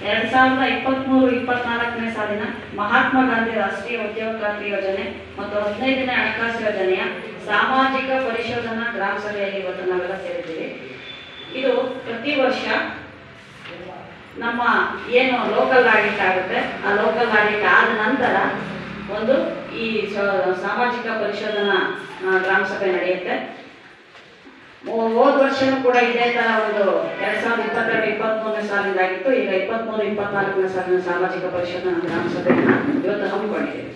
2023-24ನೇ ಸಾಲಿನ ಮಹಾತ್ಮ ಗಾಂಧಿ ರಾಷ್ಟ್ರೀಯ ಉದ್ಯೋಗ ಖಾತ್ರಿ ಯೋಜನೆ ಮತ್ತು 15ನೇ ಹಣಕಾಸು ಯೋಜನೆಯ ಸಾಮಾಜಿಕ ಪರಿಶೋಧನಾ ಗ್ರಾಮ ಸಭೆಯಲ್ಲಿ ಇವತ್ತು ನಾವೆಲ್ಲ ಸೇರಿದ್ದೀವಿ. ಇದು ಪ್ರತಿ ವರ್ಷ ನಮ್ಮ ಏನು ಲೋಕಲ್ ಆಡಿಟ್ ಆಗುತ್ತೆ, ಆ ಲೋಕಲ್ ಆಡಿಟ್ ಆದ ನಂತರ ಒಂದು ಈ ಸಾಮಾಜಿಕ ಪರಿಶೋಧನಾ ಗ್ರಾಮ ಸಭೆ ನಡೆಯುತ್ತೆ. ಹೋದ ವರ್ಷನೂ ಕೂಡ ಇದೇ ತರ ಒಂದು 2022-23ನೇ ಸಾಲಿಂದ ಆಗಿತ್ತು. ಈಗ 23-24ನೇ ಸಾಲಿನ ಸಾಮಾಜಿಕ ಪರಿಶೋಧನಾ ಗ್ರಾಮ ಸಭೆಯನ್ನ ಇವತ್ತು ಹಮ್ಮಿಕೊಂಡಿದ್ದೇವೆ.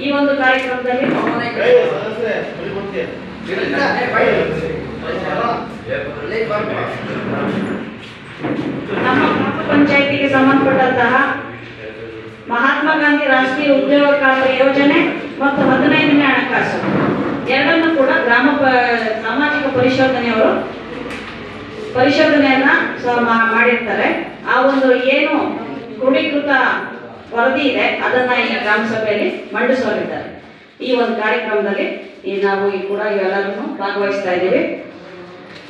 ಈ ಒಂದು ಕಾರ್ಯಕ್ರಮದಲ್ಲಿ ನಮ್ಮ ಗ್ರಾಮ ಪಂಚಾಯಿತಿಗೆ ಸಂಬಂಧಪಟ್ಟಂತಹ ಮಹಾತ್ಮ ಗಾಂಧಿ ರಾಷ್ಟ್ರೀಯ ಉದ್ಯೋಗ ಖಾತ್ರಿ ಯೋಜನೆ ಮತ್ತು 15ನೇ ಹಣಕಾಸು ಎರಡನ್ನು ಕೂಡ ಸಾಮಾಜಿಕ ಪರಿಶೋಧನೆಯನ್ನ ಮಾಡಿರ್ತಾರೆ. ಆ ಒಂದು ಏನು ಕ್ರೋಢೀಕೃತ ವರದಿ ಇದೆ ಅದನ್ನ ಈ ಗ್ರಾಮ ಸಭೆಯಲ್ಲಿ ಮಂಡಿಸಲಿದ್ದಾರೆ. ಈ ಒಂದು ಕಾರ್ಯಕ್ರಮದಲ್ಲಿ ನಾವು ಕೂಡ ಇವೆಲ್ಲರೂ ಭಾಗವಹಿಸ್ತಾ ಇದ್ದೀವಿ.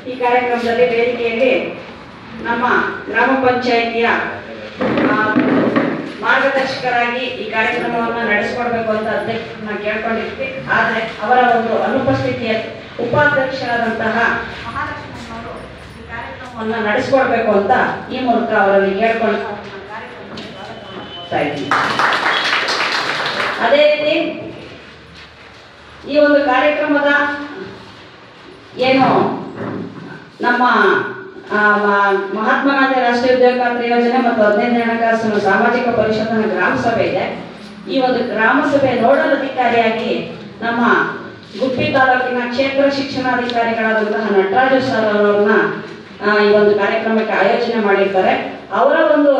ಈ ಕಾರ್ಯಕ್ರಮದಲ್ಲಿ ವೇದಿಕೆಯಲ್ಲಿ ನಮ್ಮ ಗ್ರಾಮ ಪಂಚಾಯಿತಿಯ ಮಾರ್ಗದರ್ಶಕರಾಗಿ ಈ ಕಾರ್ಯಕ್ರಮವನ್ನು ನಡೆಸಿಕೊಡ್ಬೇಕು ಅಂತ ಅಧ್ಯಕ್ಷರನ್ನ ಕೇಳ್ಕೊಂಡಿರ್ತೀವಿ. ಆದರೆ ಅವರ ಒಂದು ಅನುಪಸ್ಥಿತಿಯ ಉಪಾಧ್ಯಕ್ಷರಾದಂತಹ ಮಹಾಲಕ್ಷ್ಮಮ್ಮನವರು ಈ ಕಾರ್ಯಕ್ರಮವನ್ನು ನಡೆಸಿಕೊಡ್ಬೇಕು ಅಂತ ಈ ಮೂಲಕ ಅವರಲ್ಲಿ ಕೇಳ್ಕೊಂಡು ಅದೇ ರೀತಿ ಈ ಒಂದು ಕಾರ್ಯಕ್ರಮದ ಏನು ನಮ್ಮ ಮಹಾತ್ಮ ಗಾಂಧಿ ರಾಷ್ಟ್ರೀಯ ಉದ್ಯೋಗ ಖಾತ್ರಿ ಯೋಜನೆ ಮತ್ತು 15ನೇ ಹಣಕಾಸಿನ ಸಾಮಾಜಿಕ ಪರಿಶೋಧನಾ ಗ್ರಾಮ ಸಭೆ ಇದೆ. ಈ ಒಂದು ಗ್ರಾಮ ಸಭೆ ನೋಡಲ್ ಅಧಿಕಾರಿಯಾಗಿ ನಮ್ಮ ಗುಬ್ಬಿ ತಾಲೂಕಿನ ಕ್ಷೇತ್ರ ಶಿಕ್ಷಣಾಧಿಕಾರಿಗಳಾದಂತಹ ನಟರಾಜು ಸರ್ ಅವರನ್ನ ಈ ಒಂದು ಕಾರ್ಯಕ್ರಮಕ್ಕೆ ಆಯೋಜನೆ ಮಾಡಿರ್ತಾರೆ. ಅವರ ಒಂದು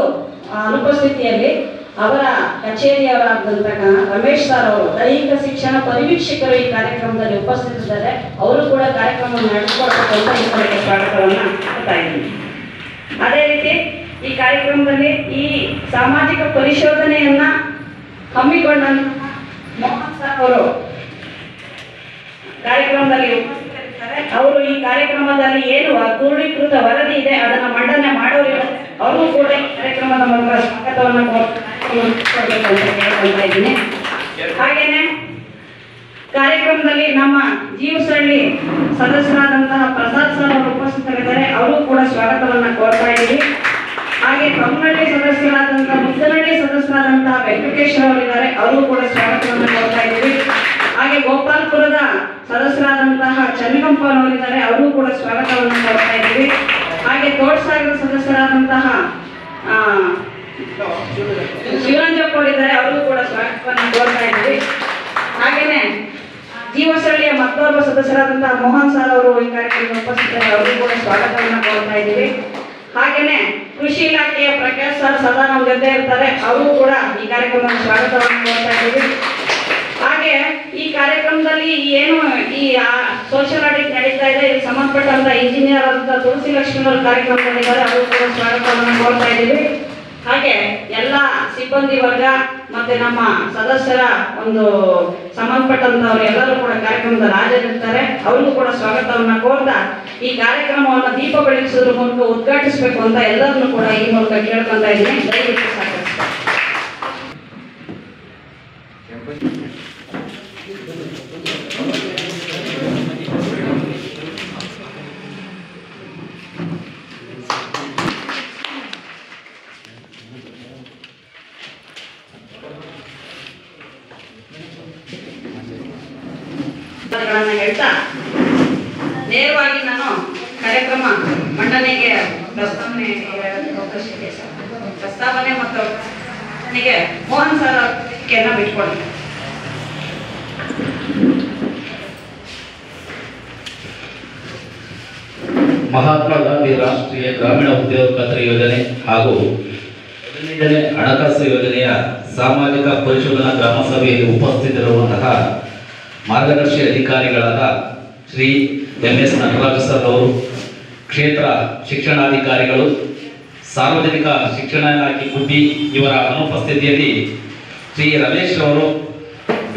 ಅನುಪಸ್ಥಿತಿಯಲ್ಲಿ ಅವರ ಕಚೇರಿಯವರಾದಂತಹ ರಮೇಶ್ ಸರ್ ಅವರು ದೈಹಿಕ ಶಿಕ್ಷಣ ಪರಿವೀಕ್ಷಕರು ಈ ಕಾರ್ಯಕ್ರಮದಲ್ಲಿ ಉಪಸ್ಥಿತರಿದ್ದಾರೆ. ಅವರು ಕೂಡ ಕಾರ್ಯಕ್ರಮವನ್ನು ನಡೆಸಿಕೊಡ್ಬೇಕು ಅಂತ ಈ ಕಡೆಗೆ ಸ್ವಾಗತವನ್ನು ಕೊಡ್ತಾ ಇದ್ದೀನಿ. ಅದೇ ರೀತಿ ಈ ಕಾರ್ಯಕ್ರಮದಲ್ಲಿ ಈ ಸಾಮಾಜಿಕ ಪರಿಶೋಧನೆಯನ್ನ ಹಮ್ಮಿಕೊಂಡಂತಹ ಮೋಹನ್ ಸರ್ ಅವರು ಕಾರ್ಯಕ್ರಮದಲ್ಲಿ ಉಪಸ್ಥಿತರಿದ್ದಾರೆ. ಅವರು ಈ ಕಾರ್ಯಕ್ರಮದಲ್ಲಿ ಏನು ಕ್ರೋಢೀಕೃತ ವರದಿ ಇದೆ ಅದನ್ನ ಮಂಡನೆ ಮಾಡೋರಿಲ್ಲ. ಅವರು ಕೂಡ ಈ ಕಾರ್ಯಕ್ರಮದ ಮೂಲಕ ಸ್ವಾಗತವನ್ನು ಕೇಳ್ಕೊಳ್ತಾ ಇದ್ದೀನಿ. ಹಾಗೇನೆ ಕಾರ್ಯಕ್ರಮದಲ್ಲಿ ನಮ್ಮ ಜೀವಸಳ್ಳಿ ಸದಸ್ಯರಾದಂತಹ ಪ್ರಸಾದ್ ಸರ್ ಅವರು ಉಪಸ್ಥಿತರಿದ್ದಾರೆ. ಅವರು ಕೂಡ ಸ್ವಾಗತವನ್ನ ಕೋರ್ತಾ ಇದ್ದೀವಿ. ಹಾಗೆ ಕಮ್ಮನಹಳ್ಳಿ ಸದಸ್ಯರಾದಂತಹ ಮುದ್ದನಹಳ್ಳಿ ಸದಸ್ಯರಾದಂತಹ ವೆಂಕಟೇಶ್ವರ ಅವರಿದ್ದಾರೆ. ಅವರು ಕೂಡ ಸ್ವಾಗತವನ್ನು ಕೋರ್ತಾ ಇದ್ದೀವಿ. ಹಾಗೆ ಗೋಪಾಲ್ಪುರದ ಸದಸ್ಯರಾದಂತಹ ಚನ್ನಗಂಪನವರಿದ್ದಾರೆ. ಅವರು ಕೂಡ ಸ್ವಾಗತವನ್ನು ಕೋರ್ತಾ ಇದ್ದೀವಿ. ಹಾಗೆ ತೋಟಸಾಗರ ಸದಸ್ಯರಾದಂತಹ ಶಿವರಂಜಪ್ಪ ಅವರಿದ್ದಾರೆ. ಅವರು ಕೂಡ ಸ್ವಾಗತವನ್ನು ಕೋರ್ತಾ ಇದ್ದೀವಿ. ಹಾಗೇನೆ ಜೀವಸಳ್ಳಿಯ ಮತ್ತೊಬ್ಬ ಸದಸ್ಯರಾದಂತಹ ಮೋಹನ್ ಸರ್ ಅವರು ಈ ಕಾರ್ಯಕ್ರಮದಲ್ಲಿ ಉಪಸ್ಥಿತರಿದ್ದಾರೆ. ಅವರು ಕೂಡ ಸ್ವಾಗತವನ್ನು ಕೋರ್ತಾ ಇದ್ದೀವಿ. ಹಾಗೇನೆ ಕೃಷಿ ಇಲಾಖೆಯ ಪ್ರಕಾಶ್ ಸರ್ ಸದಾ ನಮ್ಮ ಜೊತೆ ಇರ್ತಾರೆ. ಅವರು ಕೂಡ ಈ ಕಾರ್ಯಕ್ರಮದಲ್ಲಿ ಸ್ವಾಗತವನ್ನು ಕೋರ್ತಾ ಇದ್ದೀವಿ. ಹಾಗೆ ಈ ಕಾರ್ಯಕ್ರಮದಲ್ಲಿ ಏನು ಈ ಸೋಷಿಯಲ್ ಆಡಿಟ್ ನಡೀತಾ ಇದೆ, ಇದಕ್ಕೆ ಸಂಬಂಧಪಟ್ಟಂತ ಇಂಜಿನಿಯರ್ ಆದಂತಹ ತುಳಸಿ ಲಕ್ಷ್ಮಣ್ ಅವರು ಕಾರ್ಯಕ್ರಮದಲ್ಲಿದ್ದಾರೆ. ಅವರು ಕೂಡ ಸ್ವಾಗತವನ್ನು ಕೋರ್ತಾ ಇದ್ದೀವಿ. ಹಾಗೆ ಎಲ್ಲ ಸಿಬ್ಬಂದಿ ವರ್ಗ ಮತ್ತೆ ನಮ್ಮ ಸದಸ್ಯರ ಒಂದು ಸಂಬಂಧಪಟ್ಟಂತವ್ರು ಎಲ್ಲರೂ ಕೂಡ ಕಾರ್ಯಕ್ರಮದಲ್ಲಿ ಹಾಜರಿರ್ತಾರೆ. ಅವ್ರಿಗೂ ಕೂಡ ಸ್ವಾಗತವನ್ನ ಕೋರ್ತಾ ಈ ಕಾರ್ಯಕ್ರಮವನ್ನು ದೀಪ ಬೆಳಗಿಸೋದ್ರ ಮೂಲಕ ಉದ್ಘಾಟಿಸಬೇಕು ಅಂತ ಎಲ್ಲರನ್ನು ಕೂಡ ಈ ಮೂಲಕ ಕೇಳ್ಕೊಂತ ಇದ್ದೀನಿ. ದಯವಿಟ್ಟು ಸಹಕರಿಸ್ತಾರೆ. ಹೇಳ್ತಾ ನೇರವಾಗಿ ನಾನು ಕಾರ್ಯಕ್ರಮ ಮಂಡನೆಗೆ ಪ್ರಸ್ತಾವನೆ ಮತ್ತು ನನಗೆ ಮೋಹನ್ ಸರ್ ಅವರಿಗೆ ಬಿಟ್ಕೊಡ್ತೀನಿ. ಮಹಾತ್ಮ ಗಾಂಧಿ ರಾಷ್ಟ್ರೀಯ ಗ್ರಾಮೀಣ ಉದ್ಯೋಗ ಖಾತ್ರಿ ಯೋಜನೆ ಹಾಗೂ 15ನೇ ಹಣಕಾಸು ಯೋಜನೆಯ ಸಾಮಾಜಿಕ ಪರಿಶೋಧನಾ ಗ್ರಾಮ ಸಭೆಯಲ್ಲಿ ಉಪಸ್ಥಿತರಿರುವಂತಹ ಮಾರ್ಗದರ್ಶಿ ಅಧಿಕಾರಿಗಳಾದ ಶ್ರೀ MS ನಟರಾಜ ಸರ್ ಅವರು, ಕ್ಷೇತ್ರ ಶಿಕ್ಷಣಾಧಿಕಾರಿಗಳು, ಸಾರ್ವಜನಿಕ ಶಿಕ್ಷಣ ಇಲಾಖೆ ಗುಬ್ಬಿ ಇವರ ಅನುಪಸ್ಥಿತಿಯಲ್ಲಿ ಶ್ರೀ ರಮೇಶ್ ಅವರು,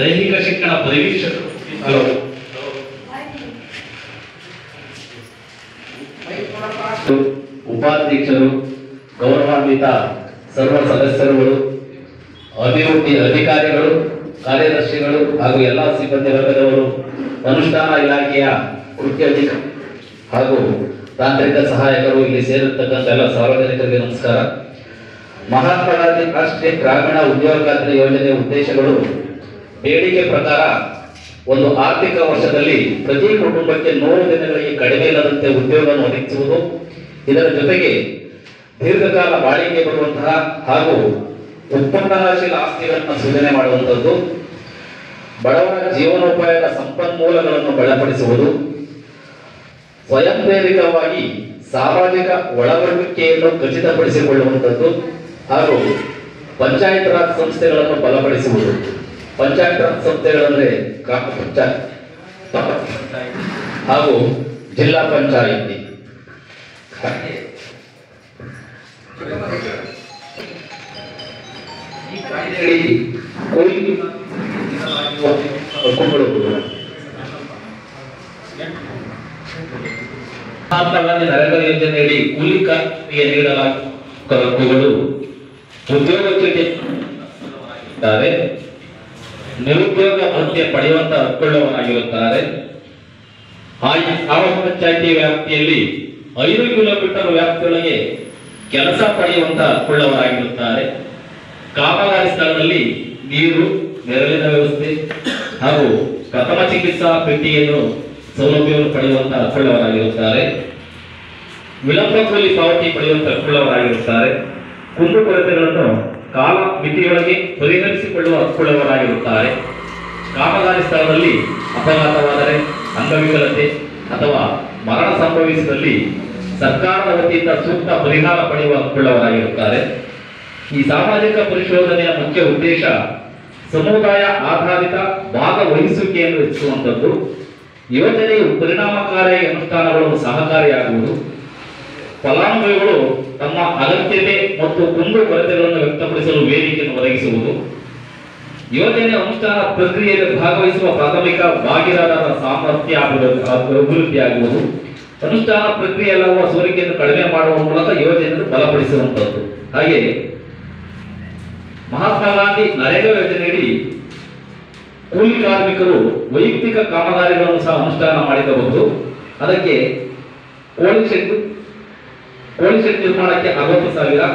ದೈಹಿಕ ಶಿಕ್ಷಣ ಪರಿವೀಕ್ಷಕರು, ಉಪಾಧ್ಯಕ್ಷರು, ಗೌರವಾನ್ವಿತ ಸರ್ವ ಸದಸ್ಯರುಗಳು, ಅಭಿವೃದ್ಧಿ ಅಧಿಕಾರಿಗಳು, ಕಾರ್ಯದರ್ಶಿಗಳು ಹಾಗೂ ಎಲ್ಲ ಸಿಬ್ಬಂದಿ ವರ್ಗದವರು, ಅನುಷ್ಠಾನ ಇಲಾಖೆಯ ಮುಖ್ಯ ಅಧಿಕಾರಿ ಹಾಗೂ ತಾಂತ್ರಿಕ ಸಹಾಯಕರು, ಇಲ್ಲಿ ಸೇರಿರ್ತಕ್ಕಂಥ ಎಲ್ಲ ಸಾರ್ವಜನಿಕರಿಗೆ ನಮಸ್ಕಾರ. ಮಹಾತ್ಮ ಗಾಂಧಿ ರಾಷ್ಟ್ರೀಯ ಗ್ರಾಮೀಣ ಉದ್ಯೋಗ ಖಾತ್ರಿ ಯೋಜನೆಯ ಉದ್ದೇಶಗಳು ಬೇಡಿಕೆ ಪ್ರಕಾರ ಒಂದು ಆರ್ಥಿಕ ವರ್ಷದಲ್ಲಿ ಪ್ರತಿ ಕುಟುಂಬಕ್ಕೆ 100 ದಿನಗಳಿಗೆ ಕಡಿಮೆ ಇಲ್ಲದಂತೆ ಉದ್ಯೋಗವನ್ನು ಒದಗಿಸುವುದು, ಇದರ ಜೊತೆಗೆ ದೀರ್ಘಕಾಲ ಬಾಳಿಕೆ ಬರುವಂತಹ ಹಾಗೂ ಉತ್ಪನ್ನಶೀಲ ಆಸ್ತಿಗಳನ್ನು ಸೃಜನೆ ಮಾಡುವಂಥದ್ದು, ಬಡವರ ಜೀವನೋಪಾಯದ ಸಂಪನ್ಮೂಲಗಳನ್ನು ಬಲಪಡಿಸುವುದು, ಸ್ವಯಂ ಪ್ರೇರಿತವಾಗಿ ಸಾಮಾಜಿಕ ಒಳಗೊಳ್ಳುವಿಕೆಯನ್ನು ಖಚಿತಪಡಿಸಿಕೊಳ್ಳುವಂಥದ್ದು ಹಾಗೂ ಪಂಚಾಯತ್ ರಾಜ್ ಸಂಸ್ಥೆಗಳನ್ನು ಬಲಪಡಿಸುವುದು. ಪಂಚಾಯತ್ ರಾಜ್ ಸಂಸ್ಥೆಗಳಂದ್ರೆ ಗ್ರಾಮ ಪಂಚಾಯತ್ ಹಾಗೂ ಜಿಲ್ಲಾ ಪಂಚಾಯಿತಿ. ಈ ಕಾಯ್ದೆಯಡಿ ಮಹಾತ್ಮ ಗಾಂಧಿ ನರೇಗಾ ಯೋಜನೆಯಡಿ ಕೂಲಿ ಕಾರ್ಮಿಕರಿಗೆ ನೀಡಲಾಗುವ ಹಕ್ಕುಗಳು ಉದ್ಯೋಗಕ್ಕೆ ನಿರುದ್ಯೋಗ ಭತ್ಯೆ ಪಡೆಯುವಂತ ಹಕ್ಕುಳ್ಳವರಾಗಿರುತ್ತಾರೆ. ಗ್ರಾಮ ಪಂಚಾಯಿತಿ ವ್ಯಾಪ್ತಿಯಲ್ಲಿ 5 ಕಿಲೋಮೀಟರ್ ವ್ಯಾಪ್ತಿಯೊಳಗೆ ಕೆಲಸ ಪಡೆಯುವಂತ ಹಕ್ಕುಳ್ಳವರಾಗಿರುತ್ತಾರೆ. ಕಾಮಗಾರಿ ಸ್ಥಳದಲ್ಲಿ ನೀರು, ನೆರಳಿನ ವ್ಯವಸ್ಥೆ ಹಾಗೂ ಪ್ರಥಮ ಚಿಕಿತ್ಸಾ ಪೆಟ್ಟಿಗೆಯನ್ನು ಸೌಲಭ್ಯವನ್ನು ಪಡೆಯುವಂತಹ ಹಕ್ಕುಳ್ಳವರಾಗಿರುತ್ತಾರೆ. ವಿಳಂಬ ಕೂಲಿ ಪಾವತಿ ಪಡೆಯುವಂತಹ ಹಕ್ಕುಳ್ಳವರಾಗಿರುತ್ತಾರೆ. ಕುಂದುಕೊರತೆಗಳನ್ನು ಕಾಲ ಮಿತಿಯೊಳಗೆ ಪರಿಹರಿಸಿಕೊಳ್ಳುವ ಹಕ್ಕುಳ್ಳವರಾಗಿರುತ್ತಾರೆ. ಕಾಮಗಾರಿ ಸ್ಥಳದಲ್ಲಿ ಅಪಘಾತವಾದರೆ, ಅಂಗವಿಕಲತೆ ಅಥವಾ ಮರಣ ಸಂಭವಿಸಿದಲ್ಲಿ ಸರ್ಕಾರದ ವತಿಯಿಂದ ಸೂಕ್ತ ಪರಿಹಾರ ಪಡೆಯುವ ಹಕ್ಕುಳ್ಳವರಾಗಿರುತ್ತಾರೆ. ಈ ಸಾಮಾಜಿಕ ಪರಿಶೋಧನೆಯ ಮುಖ್ಯ ಉದ್ದೇಶ ಸಮುದಾಯ ಆಧಾರಿತ ಭಾಗವಹಿಸುವಿಕೆಯನ್ನು ಹೆಚ್ಚಿಸುವಂಥದ್ದು, ಯೋಜನೆಯು ಪರಿಣಾಮಕಾರಿ ಅನುಷ್ಠಾನಗಳನ್ನು ಸಹಕಾರಿಯಾಗುವುದು, ಫಲಾನುಭವಿಗಳು ತಮ್ಮ ಅಗತ್ಯತೆ ಮತ್ತು ಕುಂದುಕೊರತೆಗಳನ್ನು ವ್ಯಕ್ತಪಡಿಸಲು ವೇದಿಕೆಯನ್ನು ಒದಗಿಸುವುದು, ಯೋಜನೆ ಅನುಷ್ಠಾನ ಪ್ರಕ್ರಿಯೆಯಲ್ಲಿ ಭಾಗವಹಿಸುವ ಪ್ರಾಥಮಿಕ ಭಾಗಿದಾರರ ಸಾಮರ್ಥ್ಯ ಅಭಿವೃದ್ಧಿಯಾಗುವುದು, ಅನುಷ್ಠಾನ ಪ್ರಕ್ರಿಯೆಯಲ್ಲಾಗುವ ಸೋರಿಕೆಯನ್ನು ಕಡಿಮೆ ಮಾಡುವ ಮೂಲಕ ಯೋಜನೆಯನ್ನು ಬಲಪಡಿಸುವಂಥದ್ದು. ಹಾಗೆ ಮಹಾತ್ಮ ಗಾಂಧಿ ನರೇಗಾ ಯೋಜನೆಯಡಿ ಕೂಲಿ ಕಾರ್ಮಿಕರು ವೈಯಕ್ತಿಕ ಕಾಮಗಾರಿಗಳನ್ನು ಸಹ ಅನುಷ್ಠಾನ ಮಾಡಿರಬಹುದು. ಅದಕ್ಕೆ ಕೋಳಿ ಶೆಡ್ ನಿರ್ಮಾಣಕ್ಕೆ 60,000,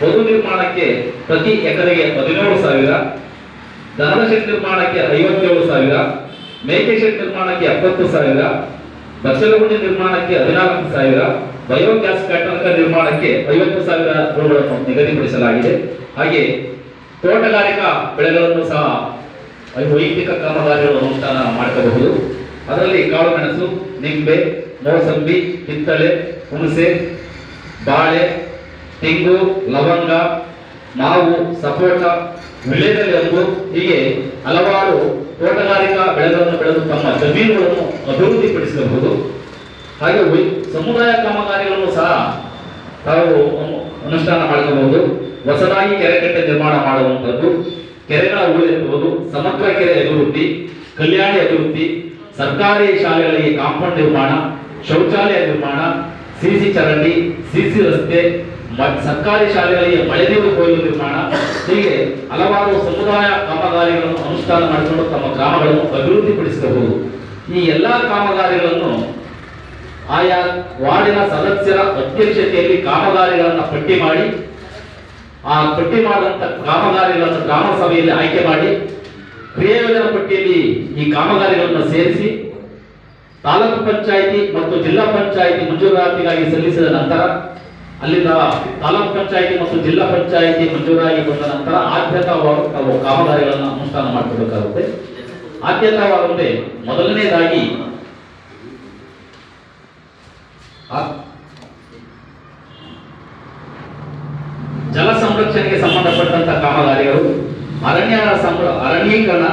ಬದು ನಿರ್ಮಾಣಕ್ಕೆ ಪ್ರತಿ ಎಕರೆಗೆ 17,000, ದನದ ಶೆಡ್ ನಿರ್ಮಾಣಕ್ಕೆ 57,000, ಮೇಕೆ ಶೆಡ್ ನಿರ್ಮಾಣಕ್ಕೆ 70,000, ಬಚ್ಚಲಗುಂಡಿ ನಿರ್ಮಾಣಕ್ಕೆ 14,000, ಬಯೋಗ್ಯಾಸ್ ಘಟಕ ನಿರ್ಮಾಣಕ್ಕೆ 50,000 ರುಗಳನ್ನು ನಿಗದಿಪಡಿಸಲಾಗಿದೆ. ಹಾಗೆ ತೋಟಗಾರಿಕಾ ಬೆಳೆಗಳನ್ನು ಸಹ ವೈಯಕ್ತಿಕ ಕಾಮಗಾರಿಗಳನ್ನು ಅನುಷ್ಠಾನ ಮಾಡಬಹುದು. ಅದರಲ್ಲಿ ಕಾಳುಮೆಣಸು, ನಿಂಬೆ, ಮೋಸಂಬಿ, ಕಿತ್ತಳೆ, ಹುಣಸೆ, ಬಾಳೆ, ತೆಂಗು, ಲವಂಗ, ಮಾವು, ಸಪೋಟ, ವಿಳ್ಯದೆಲೆ ಹೀಗೆ ಹಲವಾರು ತೋಟಗಾರಿಕಾ ಬೆಳೆಗಳನ್ನು ಬೆಳೆದು ತಮ್ಮ ಜಮೀನುಗಳನ್ನು ಅಭಿವೃದ್ಧಿಪಡಿಸಬಹುದು. ಹಾಗೆ ಸಮುದಾಯ ಕಾಮಗಾರಿಗಳನ್ನು ಸಹ ತಾವು ಅನುಷ್ಠಾನ ಮಾಡಬಹುದು. ಹೊಸದಾಗಿ ಕೆರೆಕಟ್ಟೆ ನಿರ್ಮಾಣ ಮಾಡುವಂಥದ್ದು, ಕೆರೆಗಳ ಹೂಳೆತ್ತುವುದು, ಸಮಗ್ರ ಕೆರೆ ಅಭಿವೃದ್ಧಿ, ಕಲ್ಯಾಣಿ ಅಭಿವೃದ್ಧಿ, ಸರ್ಕಾರಿ ಶಾಲೆಗಳಿಗೆ ಕಾಂಪೌಂಡ್ ನಿರ್ಮಾಣ, ಶೌಚಾಲಯ ನಿರ್ಮಾಣ, ಸಿಸಿ ಚರಂಡಿ, ಸಿಸಿ ರಸ್ತೆ, ಸರ್ಕಾರಿ ಶಾಲೆಗಳಿಗೆ ಮಳೆ ನೀರು ಕೊಯ್ಲು ನಿರ್ಮಾಣ, ಹೀಗೆ ಹಲವಾರು ಸಮುದಾಯ ಕಾಮಗಾರಿಗಳನ್ನು ಅನುಷ್ಠಾನ ಮಾಡಿಕೊಂಡು ತಮ್ಮ ಗ್ರಾಮಗಳನ್ನು ಅಭಿವೃದ್ಧಿಪಡಿಸಬಹುದು. ಈ ಎಲ್ಲಾ ಕಾಮಗಾರಿಗಳನ್ನು ಆಯಾ ವಾರ್ಡಿನ ಸದಸ್ಯರ ಅಧ್ಯಕ್ಷತೆಯಲ್ಲಿ ಕಾಮಗಾರಿಗಳನ್ನು ಪಟ್ಟಿ ಮಾಡಿ, ಆ ಪಟ್ಟಿ ಮಾಡಿದಂತ ಕಾಮಗಾರಿಗಳನ್ನು ಗ್ರಾಮ ಸಭೆಯಲ್ಲಿ ಆಯ್ಕೆ ಮಾಡಿ ಕ್ರಿಯಾಯೋಜನಾ ಪಟ್ಟಿಯಲ್ಲಿ ಈ ಕಾಮಗಾರಿಗಳನ್ನು ಸೇರಿಸಿ ತಾಲೂಕು ಪಂಚಾಯಿತಿ ಮತ್ತು ಜಿಲ್ಲಾ ಪಂಚಾಯಿತಿ ಮಂಜೂರಾತಿಗಾಗಿ ಸಲ್ಲಿಸಿದ ನಂತರ ಅಲ್ಲಿಂದ ತಾಲೂಕು ಪಂಚಾಯಿತಿ ಮತ್ತು ಜಿಲ್ಲಾ ಪಂಚಾಯಿತಿ ಮಂಜೂರಾಗಿ ಬಂದ ನಂತರ ಆದ್ಯತಾವಾರು ತಾವು ಕಾಮಗಾರಿಗಳನ್ನು ಅನುಷ್ಠಾನ ಮಾಡಿಕೊಡಬೇಕಾಗುತ್ತೆ. ಆದ್ಯತಾವಾದಂತೆ ಮೊದಲನೇದಾಗಿ ಜಲ ಸಂರಕ್ಷಣೆಗೆ ಸಂಬಂಧಪಟ್ಟಂತ ಕಾಮಗಾರಿಗಳು, ಅರಣ್ಯೀಕರಣ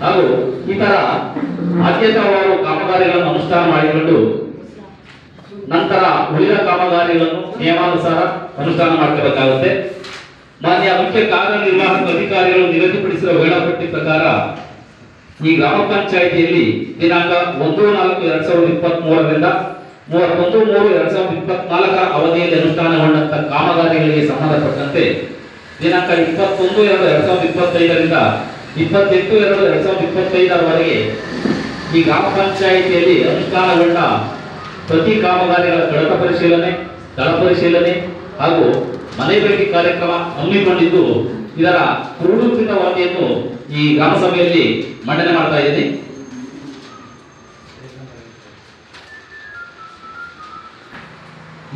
ಹಾಗೂ ಇತರ ಆದ್ಯತಾವಾರು ಕಾಮಗಾರಿಗಳನ್ನು ಅನುಷ್ಠಾನ ಮಾಡಿಕೊಂಡು ನಂತರ ಉಳಿದ ಕಾಮಗಾರಿಗಳನ್ನು ನಿಯಮಾನುಸಾರ ಅನುಷ್ಠಾನ ಮಾಡಬೇಕಾಗುತ್ತೆ. ಮಾನ್ಯ ಮುಖ್ಯ ಕಾರ್ಯನಿರ್ವಾಹಕ ಅಧಿಕಾರಿಗಳು ನಿಗದಿಪಡಿಸಿರುವ ವೇಳಾಪಟ್ಟಿ ಪ್ರಕಾರ ಈ ಗ್ರಾಮ ಪಂಚಾಯಿತಿಯಲ್ಲಿ ದಿನಾಂಕ 1/4/2023ರಿಂದ 31/3/2024 ಅವಧಿಯಲ್ಲಿ ಅನುಷ್ಠಾನಗೊಂಡಂತ ಕಾಮಗಾರಿಗಳಿಗೆ ಸಂಬಂಧಪಟ್ಟಂತೆ ದಿನಾಂಕ 21/2/2025ರಿಂದ 28/2/2025ರವರೆಗೆ ಈ ಗ್ರಾಮ ಪಂಚಾಯಿತಿಯಲ್ಲಿ ಅನುಷ್ಠಾನಗೊಂಡ ಪ್ರತಿ ಕಾಮಗಾರಿಗಳ ಕಡತ ಪರಿಶೀಲನೆ, ಸ್ಥಳ ಪರಿಶೀಲನೆ ಹಾಗೂ ಮನೆ ಭೇಟಿ ಕಾರ್ಯಕ್ರಮ ಹಮ್ಮಿಕೊಂಡಿದ್ದು ಇದರ ಪೂರ್ವಕೃತ ವರದಿಯನ್ನು ಈ ಗ್ರಾಮ ಸಭೆಯಲ್ಲಿ ಮಂಡನೆ ಮಾಡ್ತಾ ಇದ್ದೀನಿ.